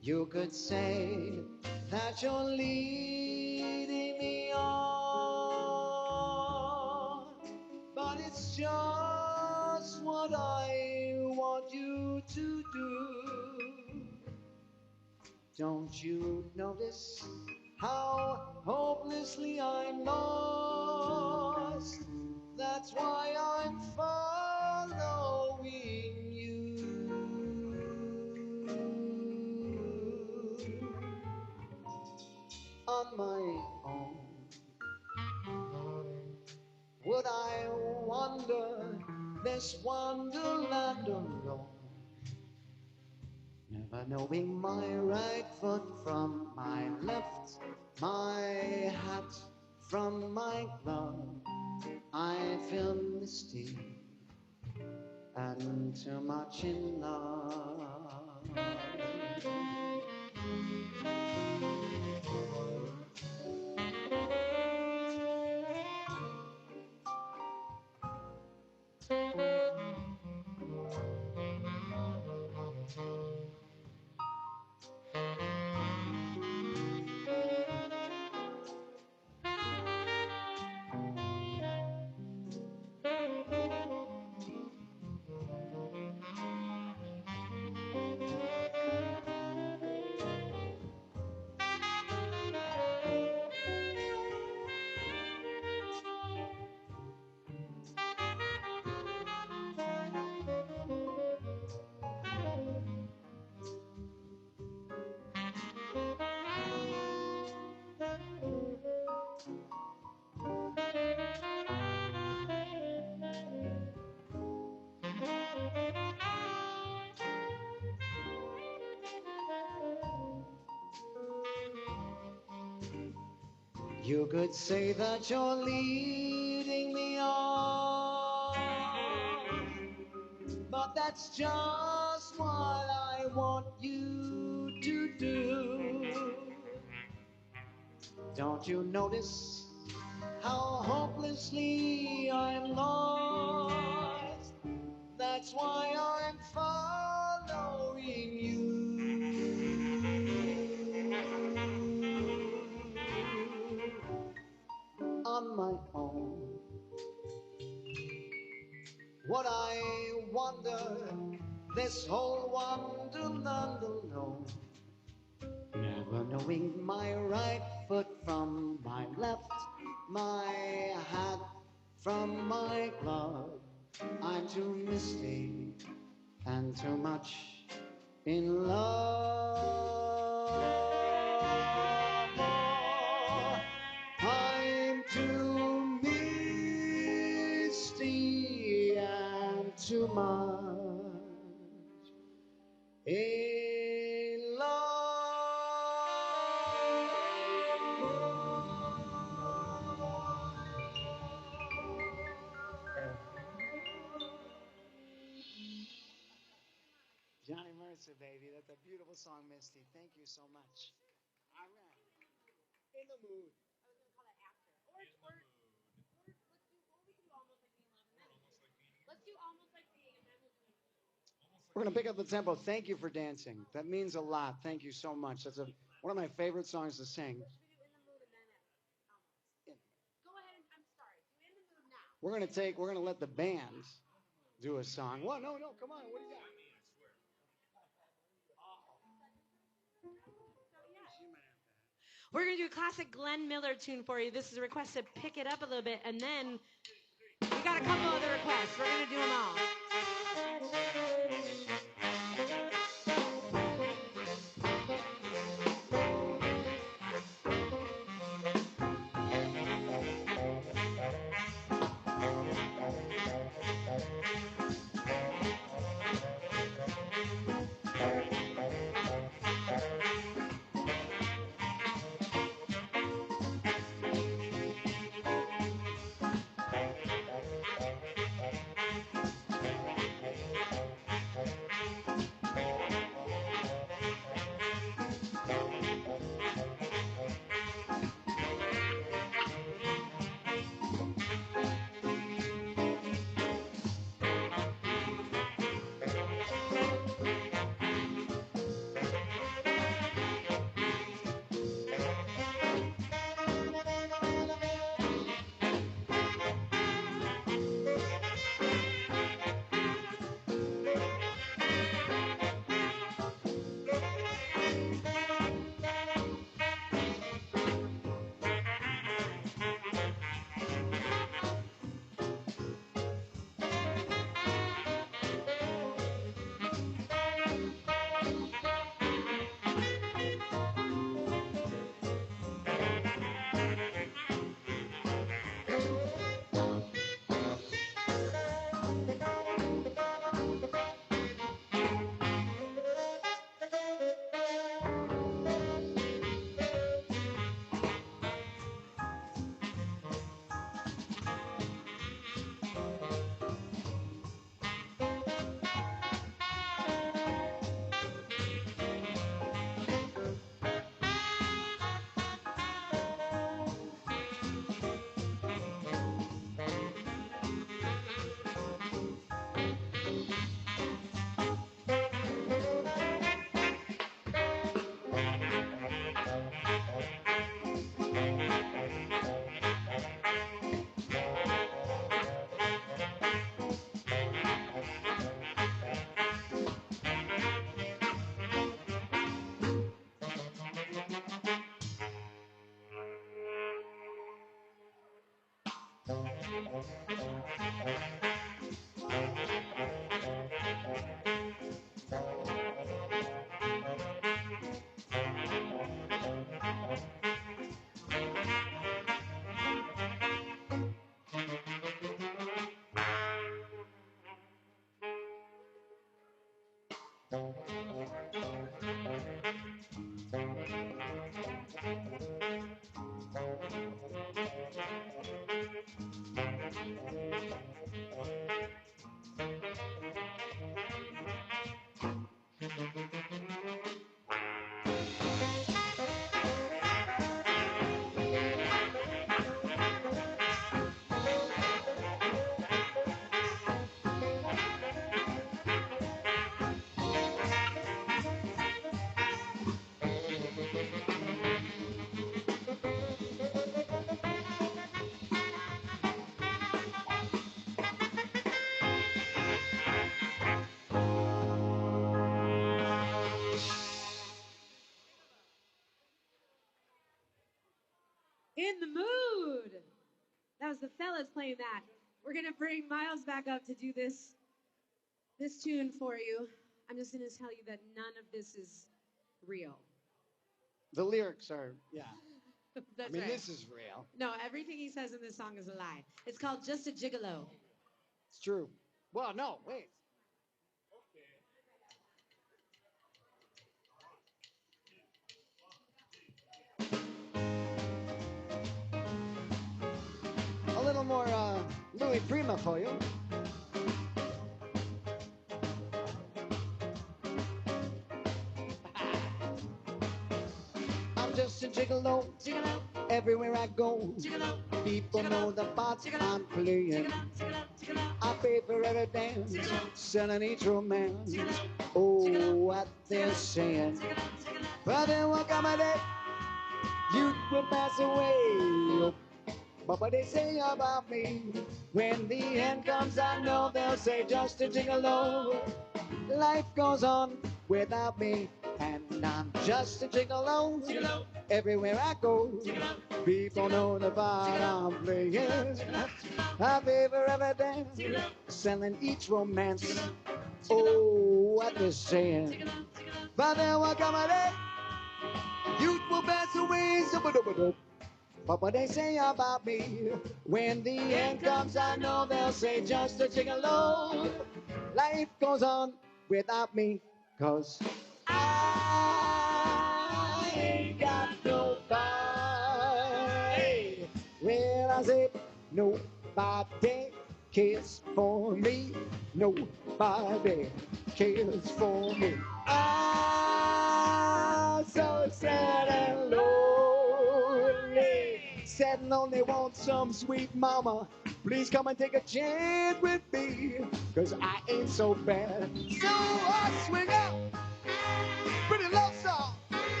You could say that you're leading me on, but it's just what I want you to do. Don't you notice how hopelessly I'm lost? That's why I'm following you. On my own, would I wander this wonderland alone? Never knowing my right foot from my left, my hat from my glove. I feel misty and too much in love. You could say that you're leading me on, but that's just what I want you to do. Don't you notice how hopelessly I'm lost? That's why I'm following you. On my own, would I wander this whole wonderland alone? Never knowing my right foot from my left, my hat from my glove. I'm too misty I'm too much in love. I'm too misty and too much in love. Johnny Mercer, baby. That's a beautiful song, Misty. Thank you so much. All right. In the mood. I was going to call that after. Or let's do, or we can do almost like being love. Let's do almost like being, and then we'll do. We're going to pick up the tempo. Thank you for dancing. That means a lot. Thank you so much. That's one of my favorite songs to sing. Should we do in the mood and then almost? Go ahead and, I'm sorry, do in the mood now. We're going to let the band do a song. What? No, come on. What do you got? We're going to do a classic Glenn Miller tune for you. This is a request to pick it up a little bit, and then we got a couple other requests. We're going to do them all. In the mood. That was the fellas playing that. We're going to bring Miles back up to do this tune for you. I'm just going to tell you that none of this is real. The lyrics are, yeah. That's I mean, right. this is real. No, everything he says in this song is a lie. It's called Just a Gigolo. It's true. Well, no, wait. A little more Louis Prima for you. I'm just a gigolo, Gigolo, everywhere I go. gigolo, People know the parts I'm playing. I pay for every dance, selling each romance. Oh, what they're saying. But there will come a day, youth will pass away. But what they say about me, when the end comes, I know they'll say just a gigolo. Life goes on without me, and I'm just a gigolo. Everywhere I go, people know the part I'm playing. I pay for every dance, selling each romance. Oh, what they're saying. But there will come a day, youth will pass away. But what they say about me, when the end comes, I know they'll say just a gigolo. Life goes on without me, 'cause I ain't got nobody. Well, I said nobody cares for me. Nobody cares for me. I'm so sad and lonely. Sad and lonely, want some sweet mama. Please come and take a chance with me, 'cause I ain't so bad. So I swing out, pretty love song,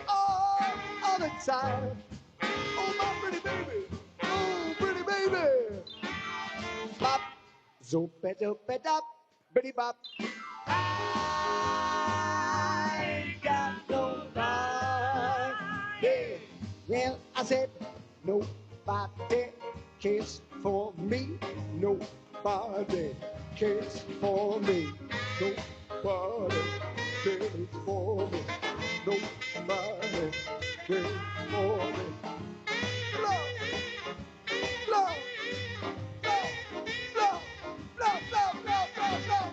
all the time. Oh, my pretty baby, oh, pretty baby. Bop, zoop-a-doop-a-dop, bitty bop. I ain't got nobody. Well, I said nobody cares for me. Nobody cares for me. Nobody cares for me. Nobody cares for me. Blow, blow, blow, blow, blow, blow, blow, blow, blow.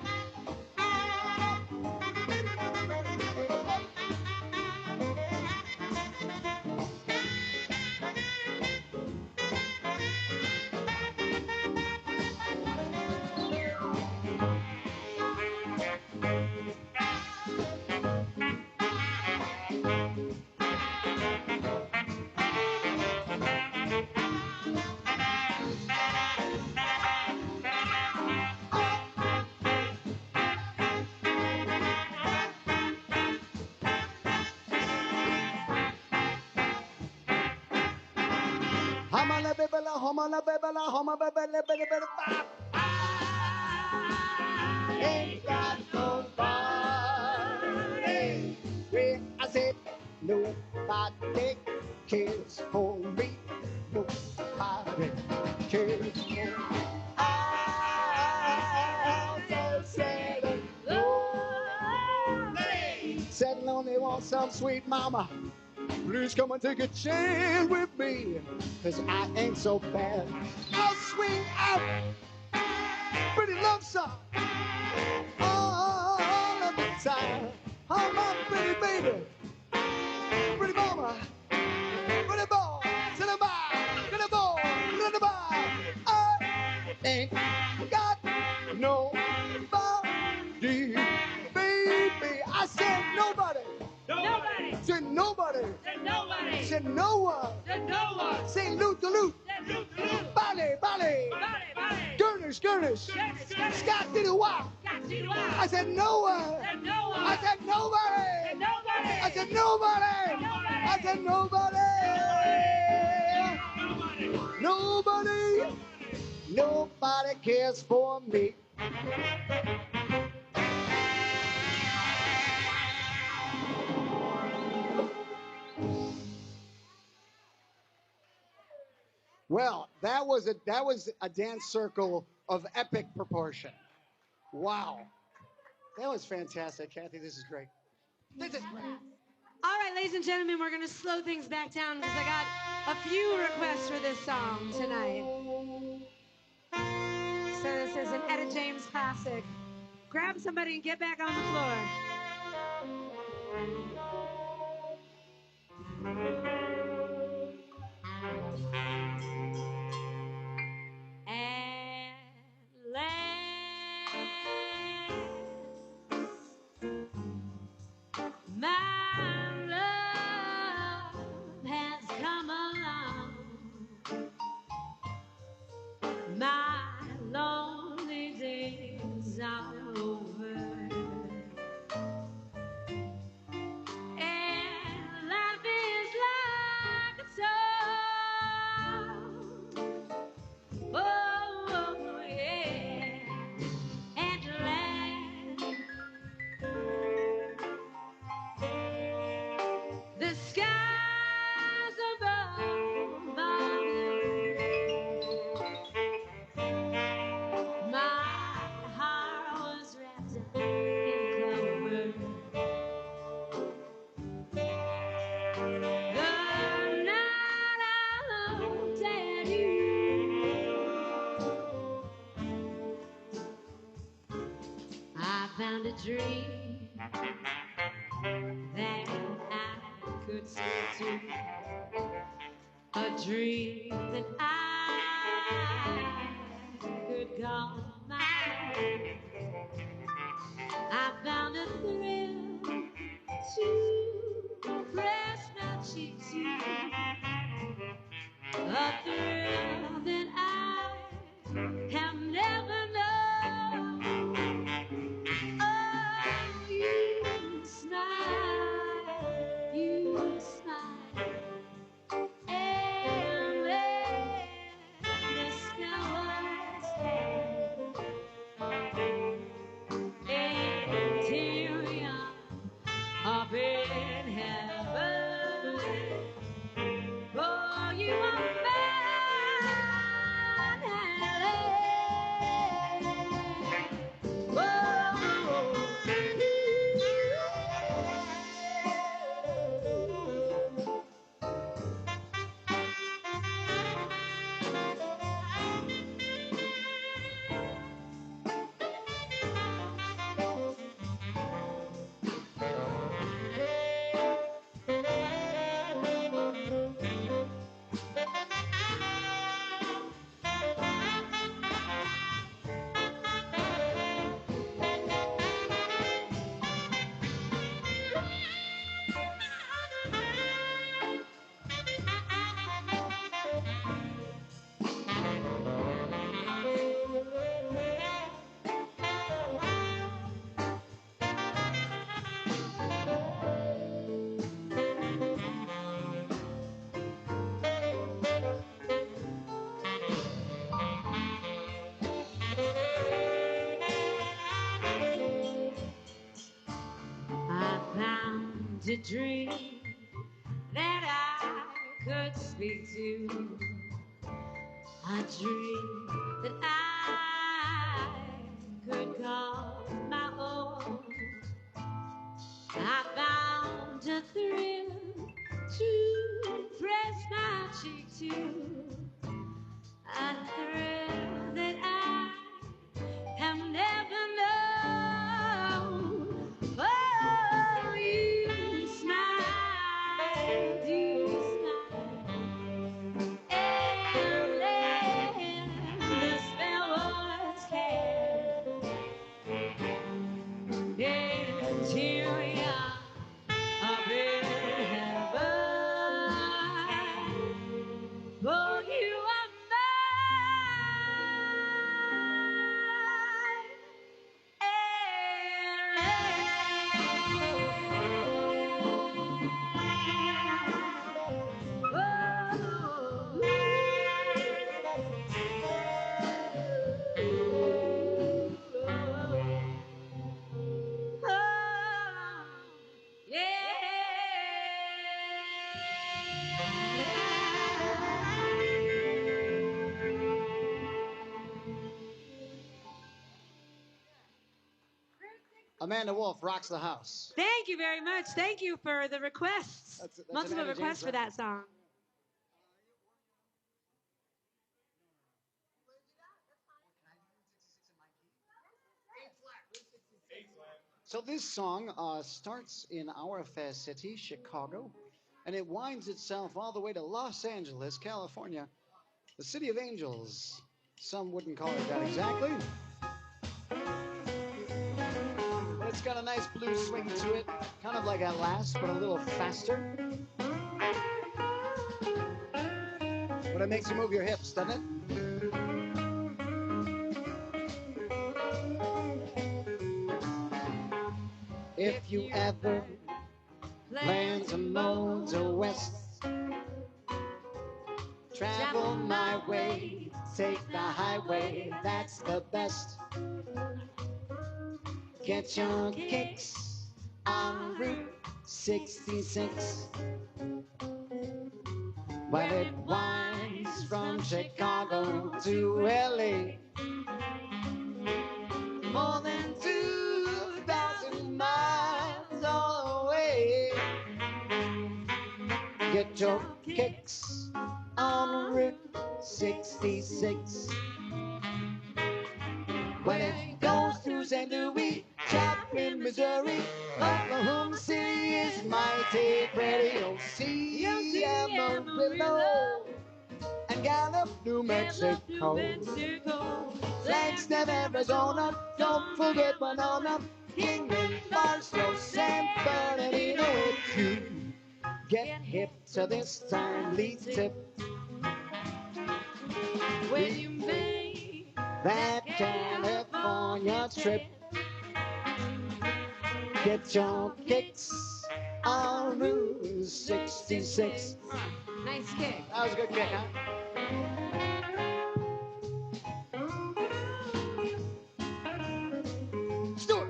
Homala bebela, homala bebela, homa bebela, bebela, bop. Ain't got nobody. Well, I said nobody cares for me. Nobody cares for me. I'm so sad and lonely. Sad and lonely, want some sweet mama. Please come and take a chance with me, 'cause I ain't so bad. I'll swing out, pretty love song, all of the time. Oh, my pretty baby, pretty mama, pretty boy, to the bar, to the boy, to the bar. I ain't got nobody, baby. I said nobody. Nobody. Said nobody. Said nobody. Said no one. Said no one. Say loot to loot. Said loot to loot. Bally, bally. Body, body. Gurnish, gurnish. Gurnish, gurnish. Scott did a wow. Got to the wild. I said no one. Said no one. I said nobody. Said nobody. I said nobody. Nobody. I said nobody. Nobody. Nobody cares for me. Well, that was a dance circle of epic proportion. Wow. That was fantastic, Kathy. This is great. This is great. All right, ladies and gentlemen, we're going to slow things back down because I got a few requests for this song tonight. So this is an Etta James classic. Grab somebody and get back on the floor. At last, my love has come along. My lonely days are over, and life is like a song. Oh, yeah, at last. The skies above are blue. My heart was wrapped up in clover. The night I looked at you, I found a dream that I could see to. A dream that I could call mine. I found a thrill to press my cheek to. A thrill that I have never known. Oh, you smile, you smile. And then the spell was cast. And here we are, up in heaven. Oh, you are mine, Helen. Whoa. I found a dream that I could speak to. A dream that I could call my own. I found a thrill to press my cheek to. A thrill that I have never known. Oh, you smiled, you smiled. And then the spell was cast. And here we are, up in heaven. Oh, you are Amanda Wolf rocks the house. Thank you very much. Thank you for the requests. That's Multiple an Etta requests James for that song. So this song starts in our fair city, Chicago, and it winds itself all the way to Los Angeles, California, the city of angels. Some wouldn't call it that exactly. But it's got a nice blues swing to it, kind of like At Last, but a little faster. But it makes you move your hips, doesn't it? If you ever plan to motor west, travel my way, take the highway, that's the best. Get your kicks on Route 66. Well, it winds from Chicago to LA. More than 2,000 miles all the way. Get your kicks on Route 66. When it goes through St. Louis, Joplin, Missouri, Oklahoma City is mighty pretty. O.C. Amarillo and Gallup, New Mexico. Flagstaff, Arizona, don't forget Winona, Kingman, Barstow, San Bernardino. If you get hip to this timely tip, when you make that California trip, get your kicks on Route 66. Nice kick. That was a good kick, huh? Stuart.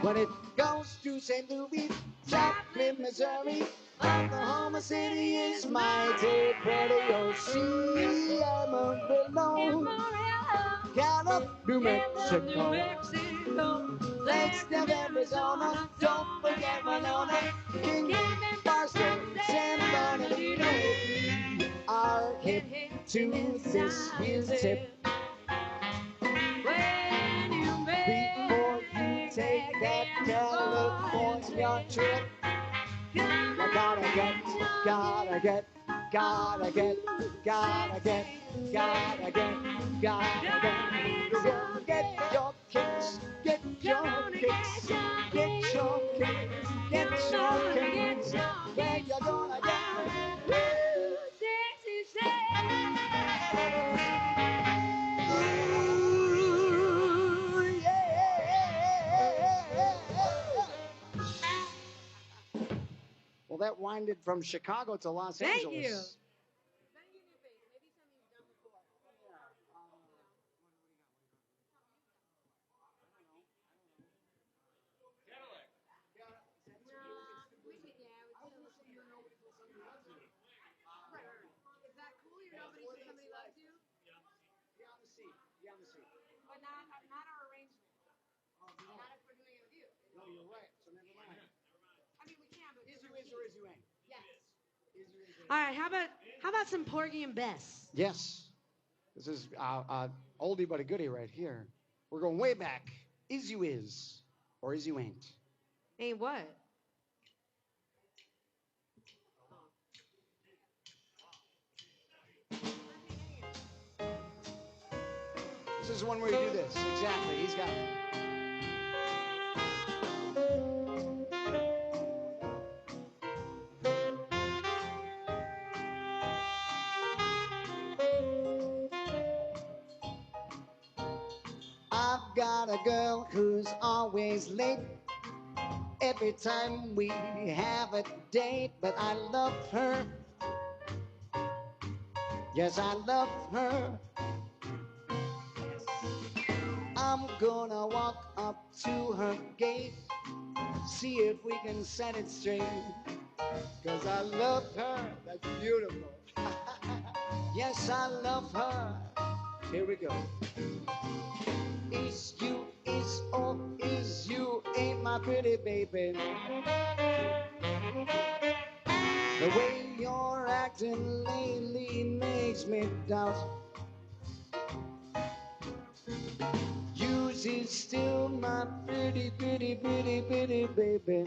When it goes to St. Louis, Joplin, Missouri, Oklahoma City is mighty pretty. O.C. Amarillo, Gallup, New Mexico, Flagstaff, Arizona, don't forget Winona, Kingman, Barstow, San Bernardino. If you are hip to this here tip, before you take that California trip, I gotta get, gotta get, gotta get, gotta get, gotta get, gotta get, get your kicks, get your kicks. Get your kicks. Get your kicks. Where you gonna get it? Woo, sexy, Well, that winded from Chicago to Los Thank Angeles. you. No, you're right. So never mind. I mean, we can, but is you is or is you ain't? Yes. Is you is or All right, how about some Porgy and Bess? Yes. This is oldie but a goodie right here. We're going way back. Is you is or is you ain't? Ain't what? This is one where you do this. Exactly. He's got it. I've got a girl who's always late every time we have a date, but I love her. Yes, I love her. I'm gonna walk up to her gate, see if we can set it straight, 'cause I love her. That's beautiful. Yes, I love her. Here we go. Is you, is or is you ain't my pretty baby. The way you're acting lately makes me doubt. Yours is still my pretty, pretty, pretty, pretty baby.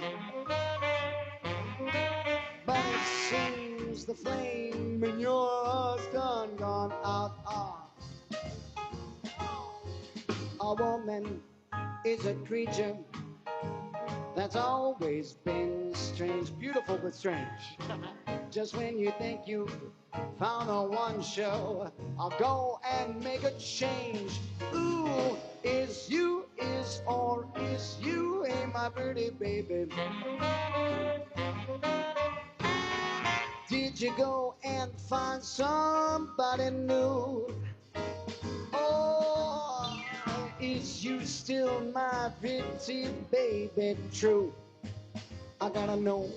But it seems the flame in your heart's gone out. A woman is a creature that's always been strange, beautiful but strange. Just when you think you found a one show, I'll go and make a change. Ooh, is you, is or is you ain't my pretty baby. Did you go and find somebody new? Oh, is you still my pretty baby true? I gotta know.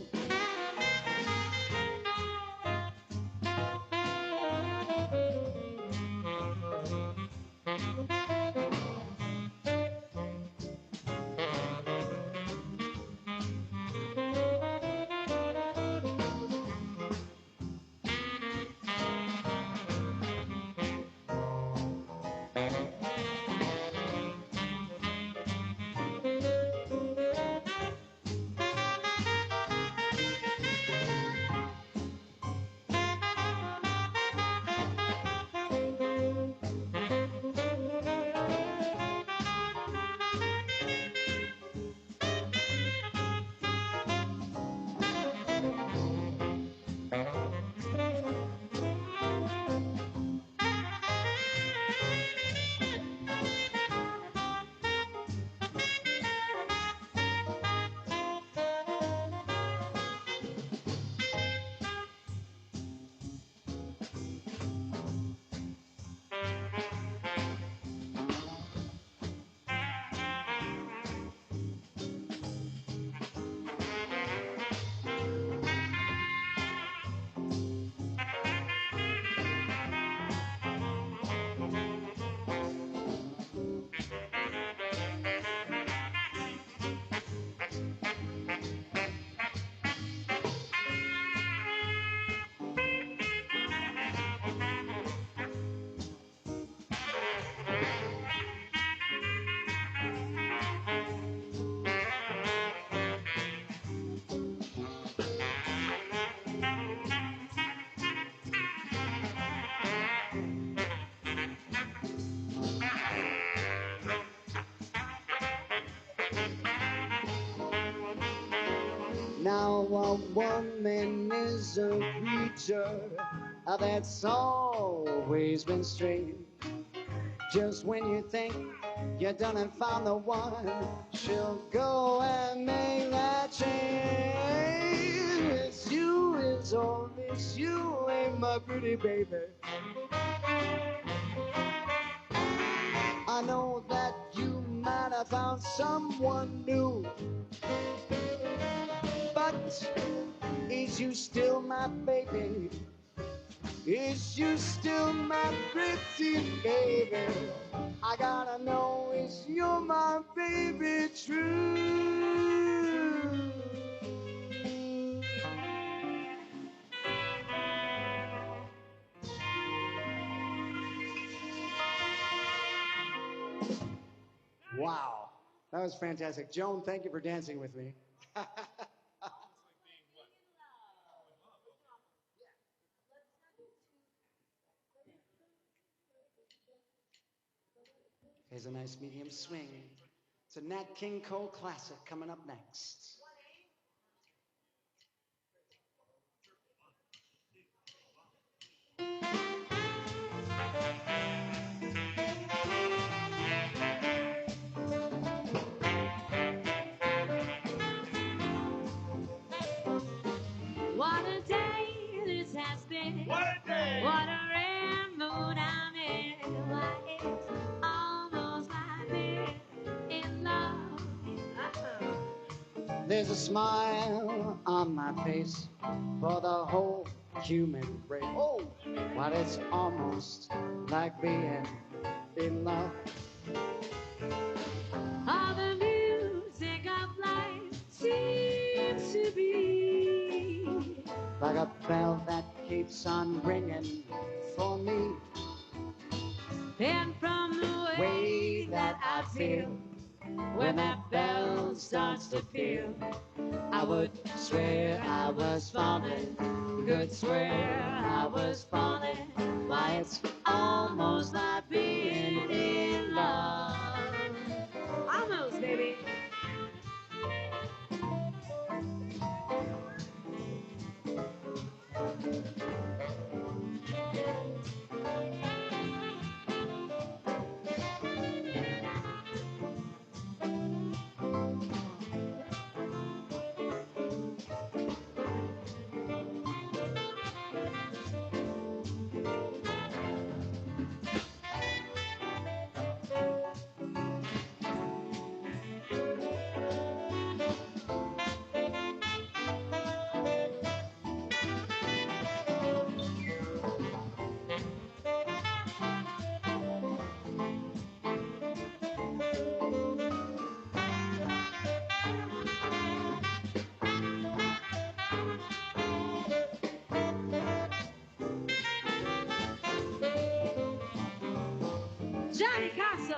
Now a woman is a creature that's always been strange. Just when you think you done and found the one, she'll go and make that change. It's you, it's all, it's you, ain't my pretty baby. I know that you might have found someone new, but is you still my baby? Is you still my pretty baby? I gotta know, is you my baby true? Wow, that was fantastic. Joan, thank you for dancing with me. Here's a nice medium swing. It's a Nat King Cole classic coming up next. What a day this has been. What a day. What a rare mood I'm in. Why, it's almost like being in love. There's a smile on my face for the whole human race. Oh, but it's almost like being in love. All the music of life seems to be Like a bell that keeps on ringing for me. and from the Way that I feel when that bell starts to peal, I would swear I was falling, could swear I was falling. Why, it's almost like being in love. almost, baby. Johnny Castle.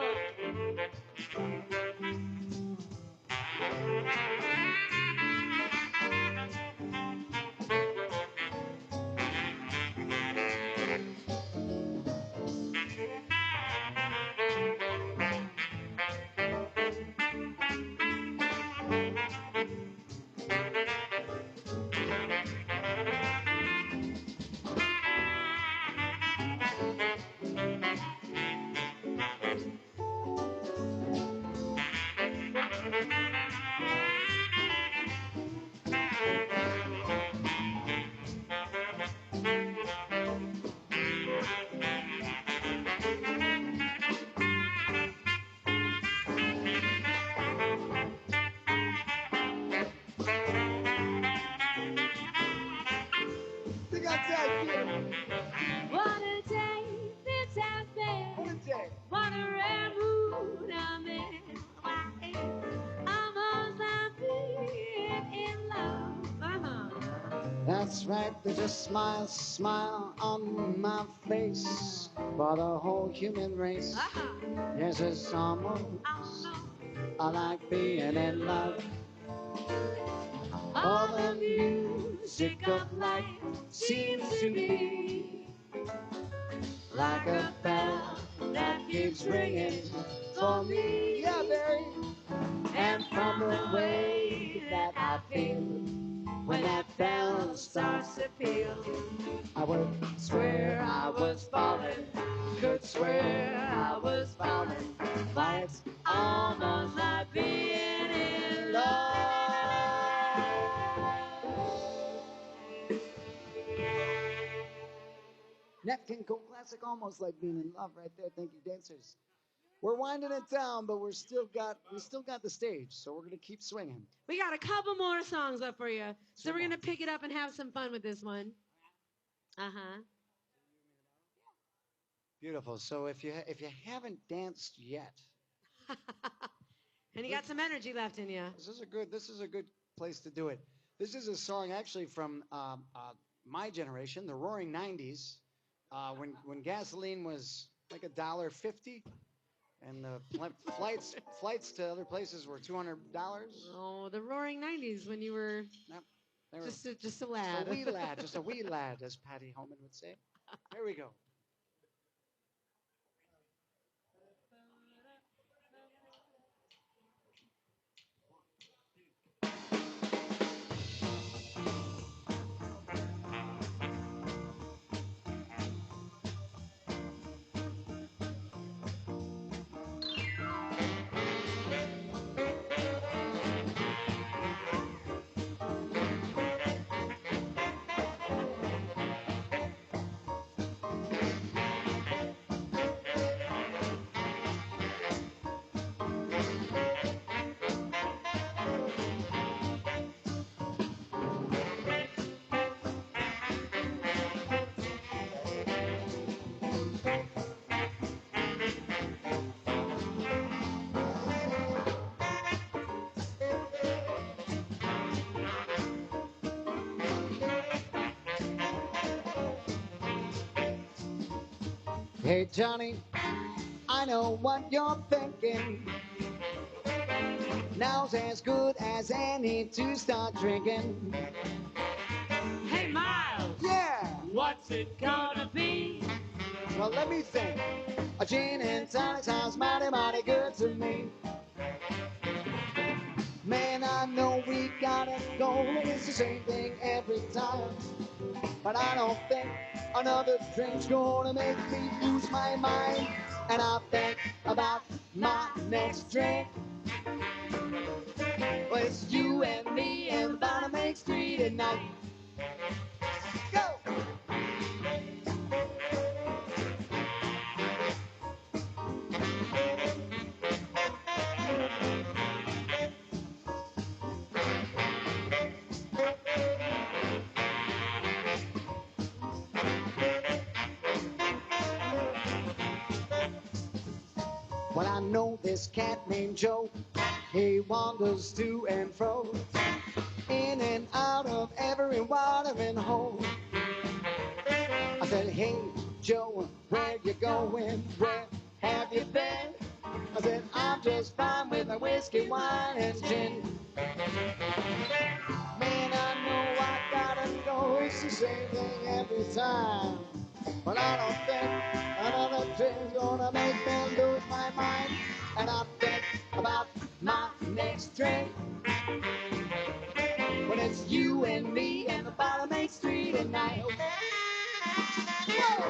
What a day this has been. What a day. What a rare mood I'm in. Why, I'm almost being in love. That's right, there's a smile, smile on my face for the whole human race. Yes, it's almost like being in love. All the music of life seems to be like a bell that keeps ringing for me. Yeah, baby. And from the way that I feel starts to feel. I would Swear I was falling, could swear I was falling. Why it's almost like being in love. Nat King Cole classic, almost like being in love right there. Thank you, dancers. We're winding it down, but we still got the stage, so we're gonna keep swinging. We got a couple more songs up for you. So we're going to pick it up and have some fun with this one. Uh-huh. Beautiful. So if you haven't danced yet, And you got some energy left in you. this is a good place to do it. This is a song actually from my generation, the Roaring '90s, when gasoline was like $1.50, and the flights to other places were $200. Oh, the Roaring '90s when you were just a lad. Just a wee lad, as Patty Holman would say. Here we go. Hey Johnny, I know what you're thinking. Now's as good as any to start drinking. Hey, Miles. Yeah. What's it gonna be? Well, let me think. A gin and tonic sounds mighty, mighty good to me. Man, I know we gotta go. It's the same thing every time. But I don't think another drink's gonna make me lose my mind. And I think about my next drink. Well, it's you and me and the bottom Main Street at night. Go! Well, I know this cat named Joe. He wanders to and fro, in and out of every watering hole. I said, hey, Joe, where you going? Where have you been? I said, I'm just fine with my whiskey, wine, and gin. Man, I know I gotta go. It's the same thing every time. But I don't think another drink's gonna make me lose my mind. And I think about my next drink. When it's you and me and the bottom Main Street at night. Whoa!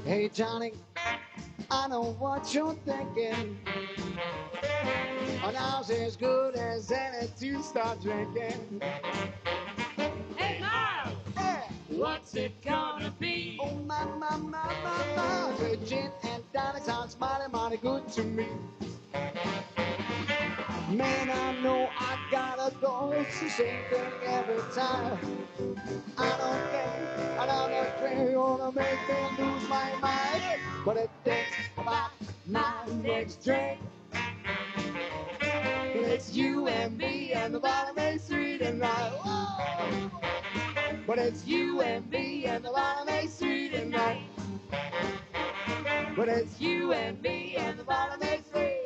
Hey Johnny, I know what you're thinking. Oh, now's as good as any to start drinking. Hey, Miles. Yeah. What's it gonna be? Oh my, my, my, my, my. The gin and tonic sounds mighty, mighty good to me. Man, I know I gotta go. It's the same thing every time. I don't think another drink ain't gonna make me lose my mind, but it thinks about my next drink. It's you and me and the bottom A Street tonight. Whoa! But it's you and me and the bottom A Street tonight. But it's you and me and the bottom A Street.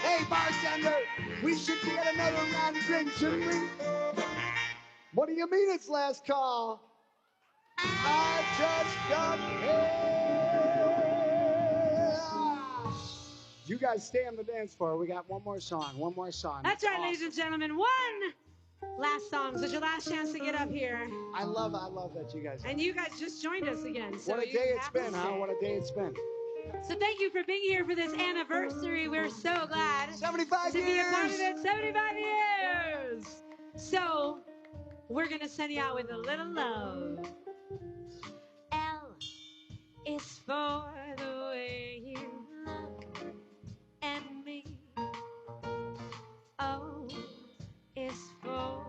Hey, bartender, we should get another round of drinks, shouldn't we? What do you mean it's last call? I just got here. You guys stay on the dance floor. We got one more song. That's right, ladies and gentlemen. One last song. So it's your last chance to get up here. I love that you guys. And you guys just joined us again. So What a day it's been, huh? What a day it's been. So thank you for being here for this anniversary. We're so glad 75 to years. be a part of it. 75 years. So we're gonna send you out with a little love. L is for the way you look at me. O is for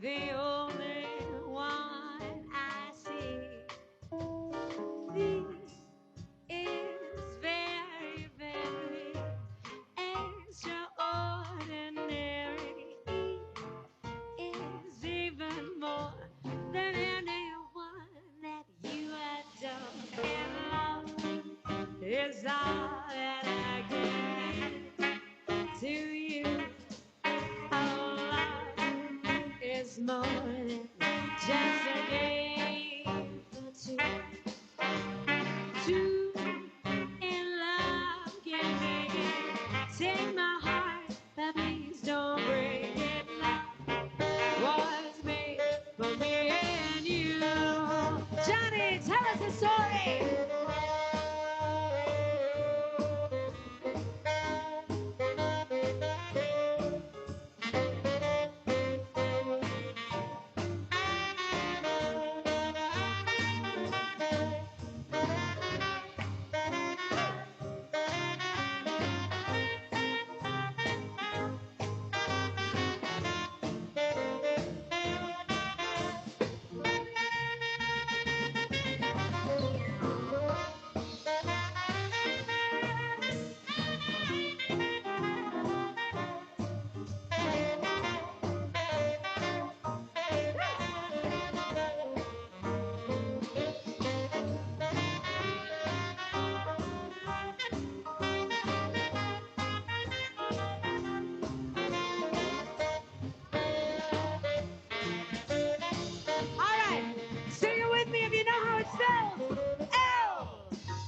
the only one I see. V is very, very extraordinary. E is even more than anyone that you adore. And love is all that I can give to you. Oh, love is more than just a game for two. Two in love can make it. Take my heart, but please don't break it. Love was made for me and you. Johnny, tell us a story.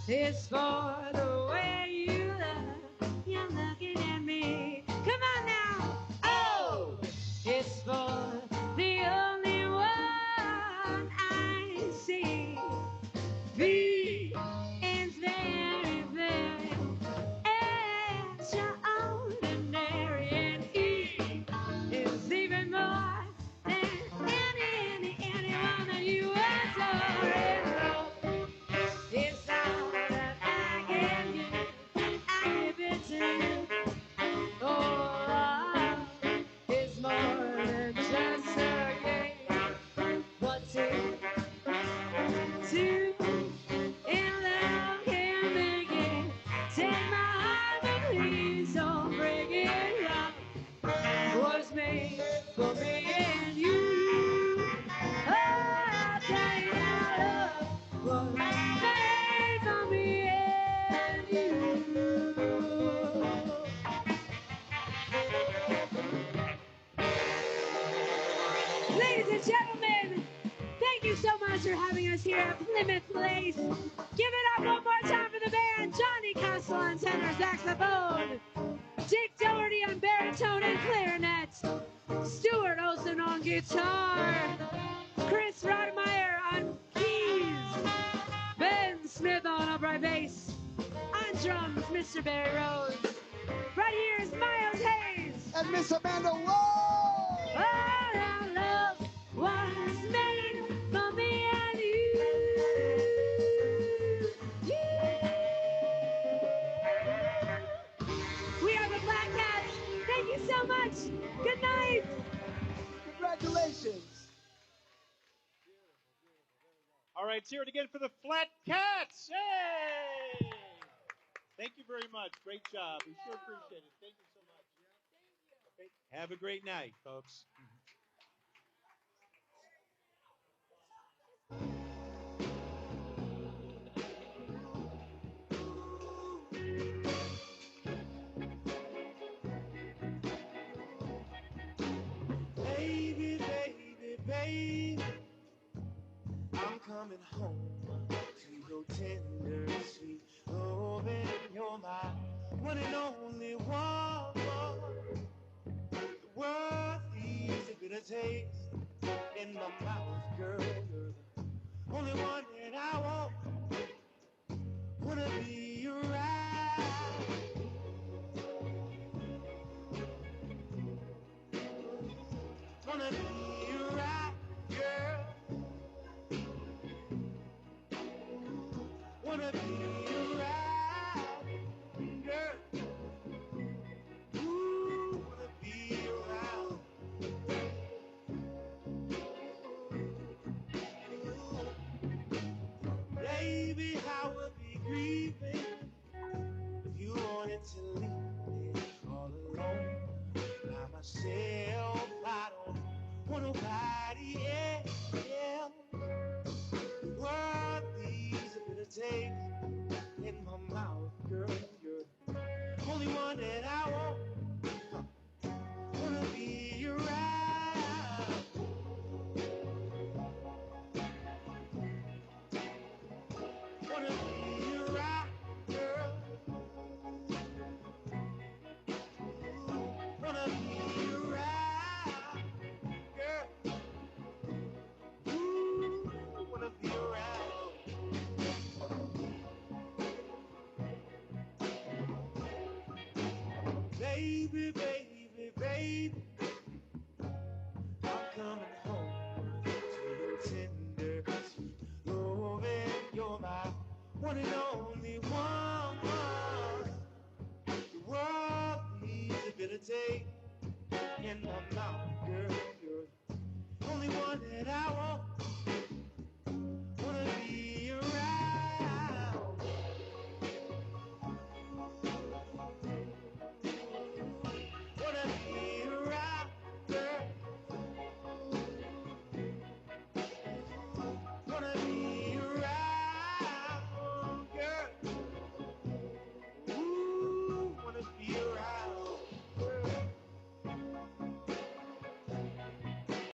It's for the way you look. You're looking at me. Come on now. Oh, it's for the only one I see. V is very, very extraordinary, and E is even more than anyone that you adore. It's all that I can give. I give it to you. Oh, love is more than just a game. But two in love can make it. Take my heart, but please don't break it. Love was made for me and you. Oh, I'll tell you now, love was made for me and you. Ladies and gentlemen, thank you so much for having us here at Plymouth Place. Give it up one more time for the band. Johnny Castle on tenor saxophone. Dick Doherty on baritone and clarinet. Stuart Olson on guitar. Chris Rodemeyer on keys. Ben Smith on upright bass. On drums, Mr. Barry Rose. Right here is Miles Hayes. And Miss Amanda Whoa! Oh, our love was made for me and you. We are the Black Cats. Thank you so much. Good night. Congratulations. All right, let's hear it again for the Flat Cats. Yay! Thank you very much. Great job. We sure appreciate it. Thank you so much. Okay. Have a great night, folks. Baby, baby, baby, I'm coming home to your tender, sweet loving. You're my one and only one. The world leaves a bitter taste in my mouth, girl. You're the only one that I want. Wanna be your ride. Wanna be your ride, girl. Wanna be your ride, girl. Ooh, wanna be your ride. Baby, I would be grieving if you wanted to leave me all alone by myself. I don't want nobody else. The world leaves a bitter taste in my mouth, girl. You're the only one that I want. Wanna be your ride. Wanna be your ride, girl. Wanna be your ride, girl. Ooh, wanna be your ride. Baby, baby, baby, I'm coming home to your tender, sweet loving. You're my one and only one. The world needs a bitter taste in my mouth, girl. You're the only one that I want.